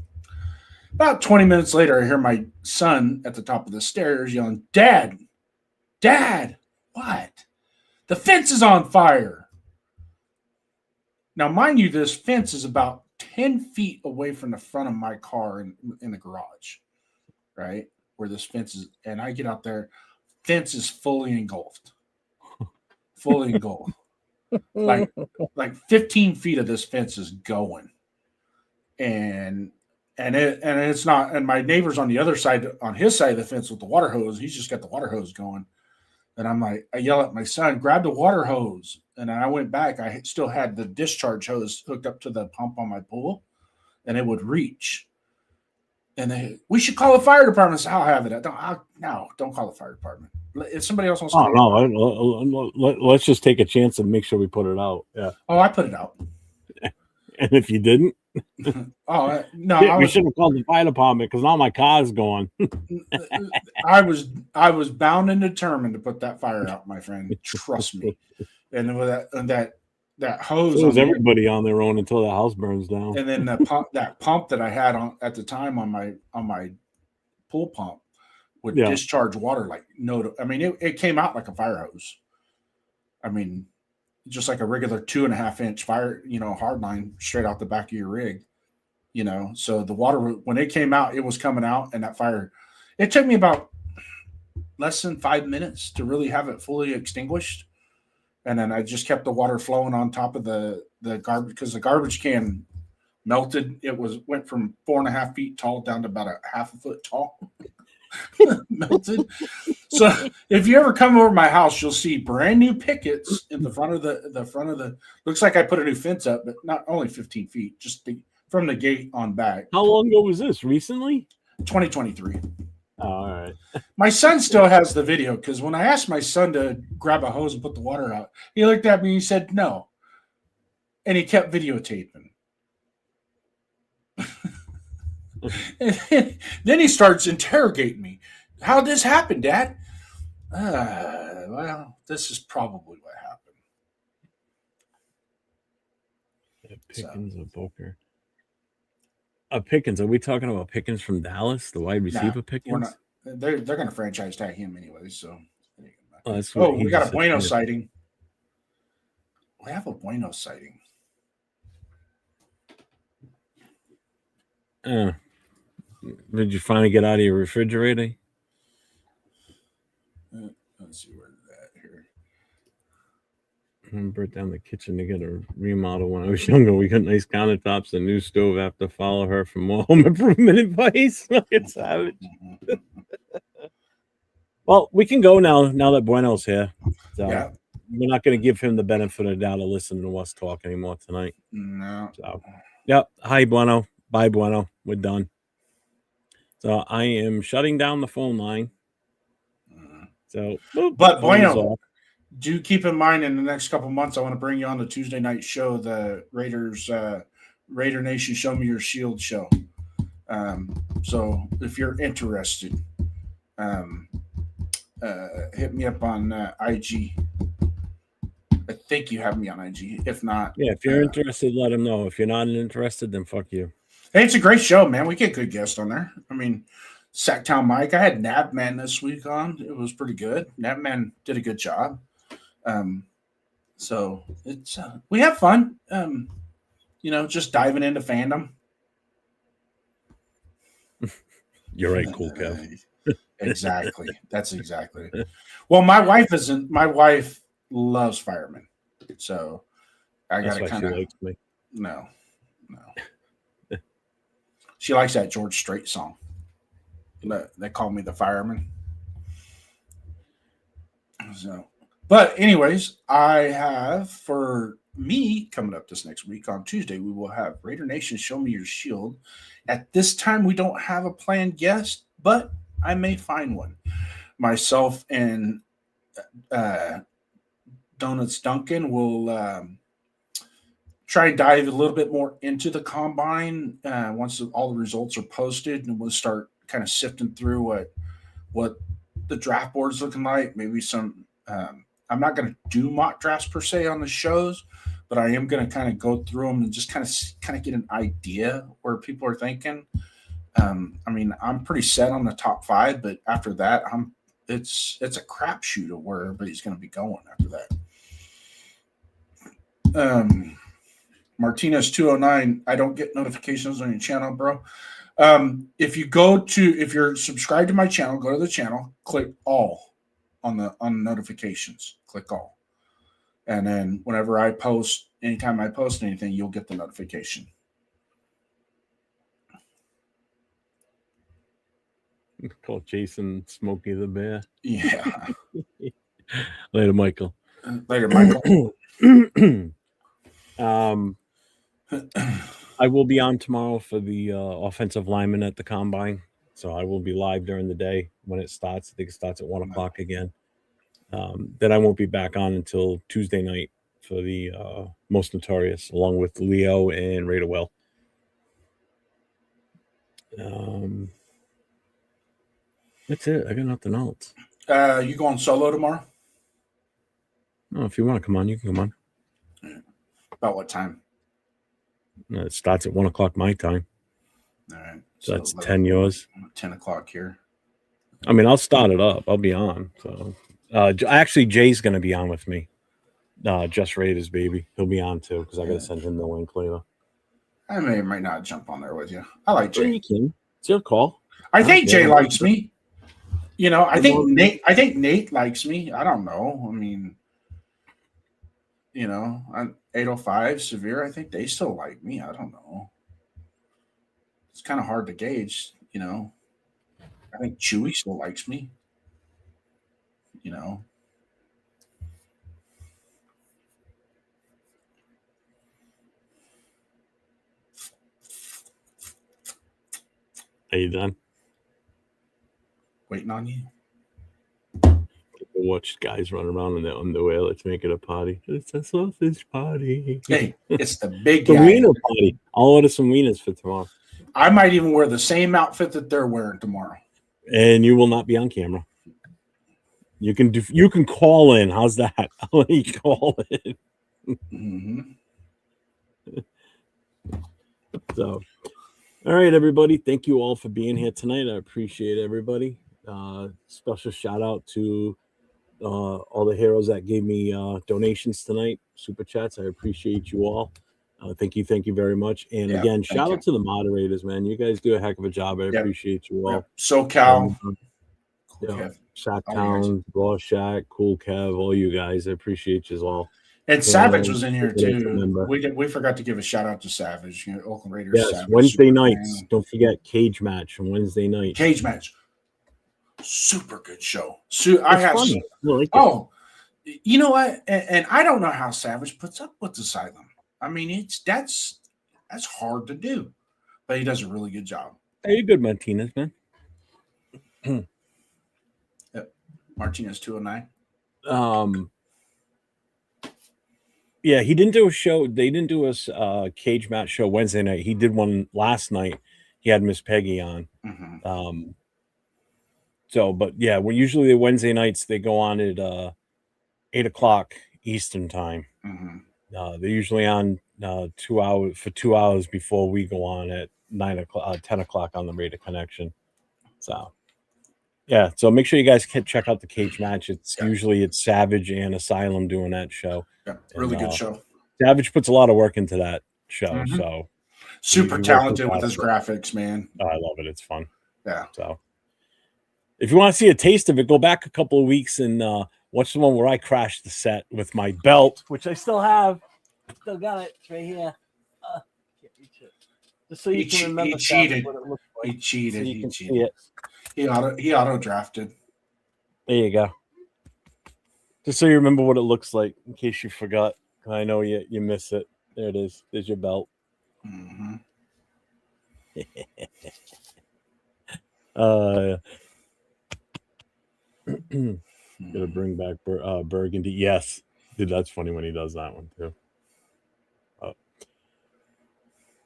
About 20 minutes later, I hear my son at the top of the stairs yelling, "Dad, Dad, what? The fence is on fire." Now, mind you, this fence is about 10 feet away from the front of my car in the garage, right? Where this fence is. And I get out there, fence is fully engulfed. Fully engulfed. Like 15 feet of this fence is going. And and it's not. And my neighbor's on the other side, on his side of the fence with the water hose. He's just got the water hose going, and I'm like, I yell at my son, grab the water hose. And then I went back. I still had the discharge hose hooked up to the pump on my pool, and it would reach. And we should call the fire department. I said, I'll have it. Don't call the fire department. If somebody else wants to call let's just take a chance and make sure we put it out. Yeah. Oh, I put it out. And if you didn't, no, we should have called the fire department because now my car's going. I was bound and determined to put that fire out, my friend. Trust me. And that hose. So was everybody on their own until the house burns down. And then that pump that I had on at the time on my pool pump would discharge water like I mean, it came out like a fire hose. I mean, just like a regular 2.5-inch fire, hard line straight out the back of your rig, So the water, when it came out, it was coming out, and that fire, it took me about less than 5 minutes to really have it fully extinguished. And then I just kept the water flowing on top of the garbage, because the garbage can melted. It went from 4.5 feet tall down to about a 1/2 foot tall. Melted. So if you ever come over to my house, you'll see brand new pickets in the front of the looks like I put a new fence up, but not only 15 feet, just from the gate on back. How long ago was this? Recently? 2023. Oh, all right. My son still has the video, because when I asked my son to grab a hose and put the water out, he looked at me and he said no. And he kept videotaping. And then he starts interrogating me. How'd this happen, Dad? Well, this is probably what happened. Pickens or Booker? Pickens. Are we talking about Pickens from Dallas, the wide receiver Pickens? We're not. They're going to franchise tag him anyway. So. We got a Bueno sighting. We have a Bueno sighting. Did you finally get out of your refrigerator? Let's see where that here. I burnt down the kitchen to get a remodel when I was younger. We got nice countertops, a new stove after follow her for more home improvement advice. It's savage. Well, we can go now that Bueno's here. So we're not going to give him the benefit of the doubt to listen to us talk anymore tonight. No. So, hi, Bueno. Bye, Bueno. We're done. So I am shutting down the phone line. So, but Bueno, do keep in mind in the next couple of months, I want to bring you on the Tuesday night show, the Raider Nation Show Me Your Shield show. So if you're interested, hit me up on IG. I think you have me on IG. If not, if you're interested, let them know. If you're not interested, then fuck you. Hey, it's a great show, man. We get good guests on there. I mean, Sacktown Mike. I had Nabman this week on. It was pretty good. Nabman did a good job. So it's we have fun. Just diving into fandom. You're right, cool Kev. Exactly. That's exactly it. Well, my wife loves firemen. So I gotta kind of No. She likes that George Strait song. They call me the fireman. So, but anyways, I have for me coming up this next week on Tuesday, we will have Raider Nation Show Me Your Shield. At this time, we don't have a planned guest, but I may find one. Myself and Donuts Duncan will try and dive a little bit more into the combine once all the results are posted, and we'll start kind of sifting through what the draft board is looking like. Maybe some. I'm not going to do mock drafts per se on the shows, but I am going to kind of go through them and just kind of get an idea where people are thinking. I mean, I'm pretty set on the top 5, but after that, it's a crapshoot of where everybody's going to be going after that. Martinez 209. I don't get notifications on your channel, bro. If you're subscribed to my channel, go to the channel, click all on the notifications, click all. And then whenever I post, anytime I post anything, you'll get the notification. Call Jason Smokey the Bear. Yeah. Later, Michael. Later, Michael. I will be on tomorrow for the offensive lineman at the combine, so I will be live during the day when it starts. I think it starts at 1:00 again. Then I won't be back on until Tuesday night for the Most Notorious, along with Leo and Raider Will. That's it. I got nothing else. You going solo tomorrow? No, if you want to come on, you can come on. About what time? It starts at 1:00 my time. All right. So that's 10 yours. 10 o'clock here. I mean, I'll start it up. I'll be on. So actually, Jay's going to be on with me. Just Raiders, baby. He'll be on too because I got to send him the link later. I might not jump on there with you. I like Jay. You can. It's your call. I think Jay likes me. You know, I think Nate likes me. I don't know. I mean, you know, I'm 805 Severe. I think they still like me. I don't know. It's kind of hard to gauge, you know. I think Chewy still likes me. You know. Are you done? Waiting on you. Watch guys run around in their underwear. Let's make it a party. It's a sausage party. Hey, it's the big the guy. wiener party. I'll order some wieners for tomorrow. I might even wear the same outfit that they're wearing tomorrow. And you will not be on camera. You can call in. How's that? I'll let you call in. Mm-hmm. So, all right, everybody. Thank you all for being here tonight. I appreciate everybody. Special shout out to all the heroes that gave me donations tonight, super chats. I appreciate you all. Thank you very much. And again, shout out to the moderators, man. You guys do a heck of a job. I appreciate you all. SoCal, Shacktown, Raw Shack, Cool Kev, all you guys. I appreciate you all. And Savage was in here too. We forgot to give a shout out to Savage, you know, Oakland Raiders. Yes, Savage, Wednesday nights. Don't forget Cage Match on Wednesday night. Cage Match. Super good show. You know what? And I don't know how Savage puts up with Asylum. I mean, that's hard to do, but he does a really good job. Hey, you're good, Martinez, man. Yep. Martinez 209. Yeah, he didn't do a show. They didn't do a cage match show Wednesday night. He did one last night. He had Miss Peggy on. Mm-hmm. So, but yeah, we're usually the Wednesday nights. They go on at 8:00 Eastern time. Mm-hmm. They're usually on 2 hours for 2 hours before we go on at 10 o'clock on the Raider Connection. So, yeah. So make sure you guys can check out the cage match. It's usually Savage and Asylum doing that show. Yeah, really good show. Savage puts a lot of work into that show. Mm-hmm. So super talented with his graphics, man. Oh, I love it. It's fun. Yeah. So if you want to see a taste of it, go back a couple of weeks and watch the one where I crashed the set with my belt, which I still have. Still got it right here. Can't reach it. Just so you can remember. He cheated. What it looks like. He cheated. So you he can cheated. see it. He auto drafted. There you go. Just so you remember what it looks like, in case you forgot. I know you miss it. There it is. There's your belt. Mm-hmm. Gonna bring back Burgundy. Yes, dude, that's funny when he does that one too. All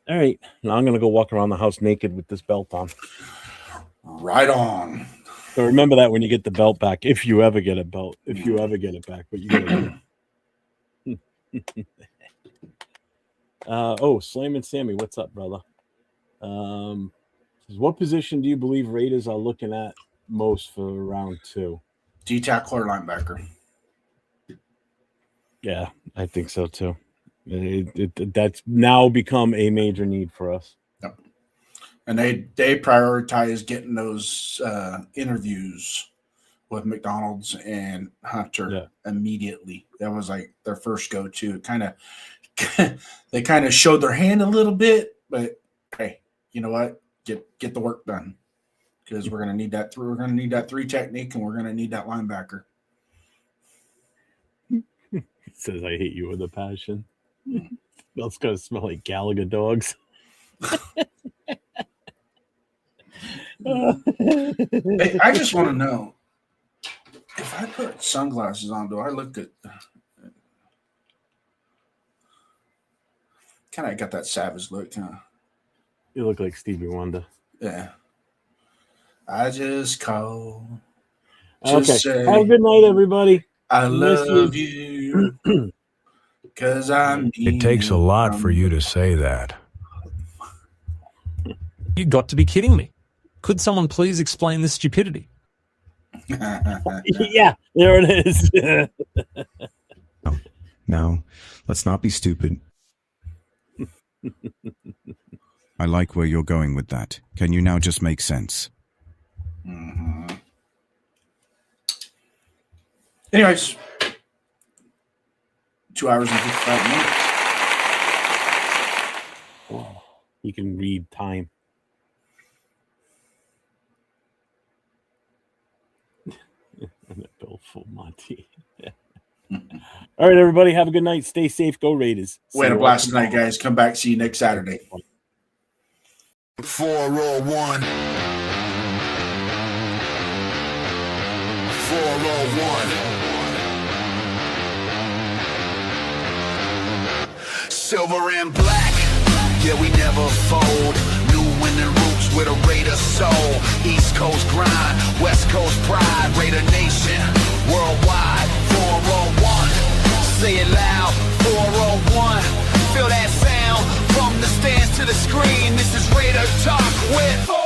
right, now I'm gonna go walk around the house naked with this belt on. Right on. So remember that when you get the belt back, if you ever get a belt, if you ever get it back, but you gotta Slam and Sammy, what's up, brother? What position do you believe Raiders are looking at most for round 2? D-tackle or linebacker. Yeah, I think so too. That's now become a major need for us. Yep. And they prioritize getting those interviews with McDonald's and Hunter immediately. That was like their first go-to. They kind of showed their hand a little bit, but hey, you know what? Get the work done. because we're going to need that. We're going to need that 3 technique, and we're going to need that linebacker. It says, "I hate you with a passion." It's going to smell like Gallagher dogs. Hey, I just want to know, if I put sunglasses on, do I look good? Kind of got that savage look, huh? You look like Stevie Wonder. Yeah. I just call. Okay. Have a good night, everybody. I love you. Because I'm. It takes a lot for you to say that. You got to be kidding me. Could someone please explain this stupidity? Yeah, there it is. No, let's not be stupid. I like where you're going with that. Can you now just make sense? Mm-hmm. Anyways, 2 hours and 55 minutes. Oh, you can read time. Bill Full Monty. All right, everybody. Have a good night. Stay safe. Go Raiders. We had a blast tonight, guys. Come back. See you next Saturday. 401. 401. Silver and black, yeah, we never fold. New winning roots with a Raider soul. East Coast grind, West Coast pride. Raider Nation, worldwide. 401. Say it loud, 401. Feel that sound from the stands to the screen. This is Raider Talk with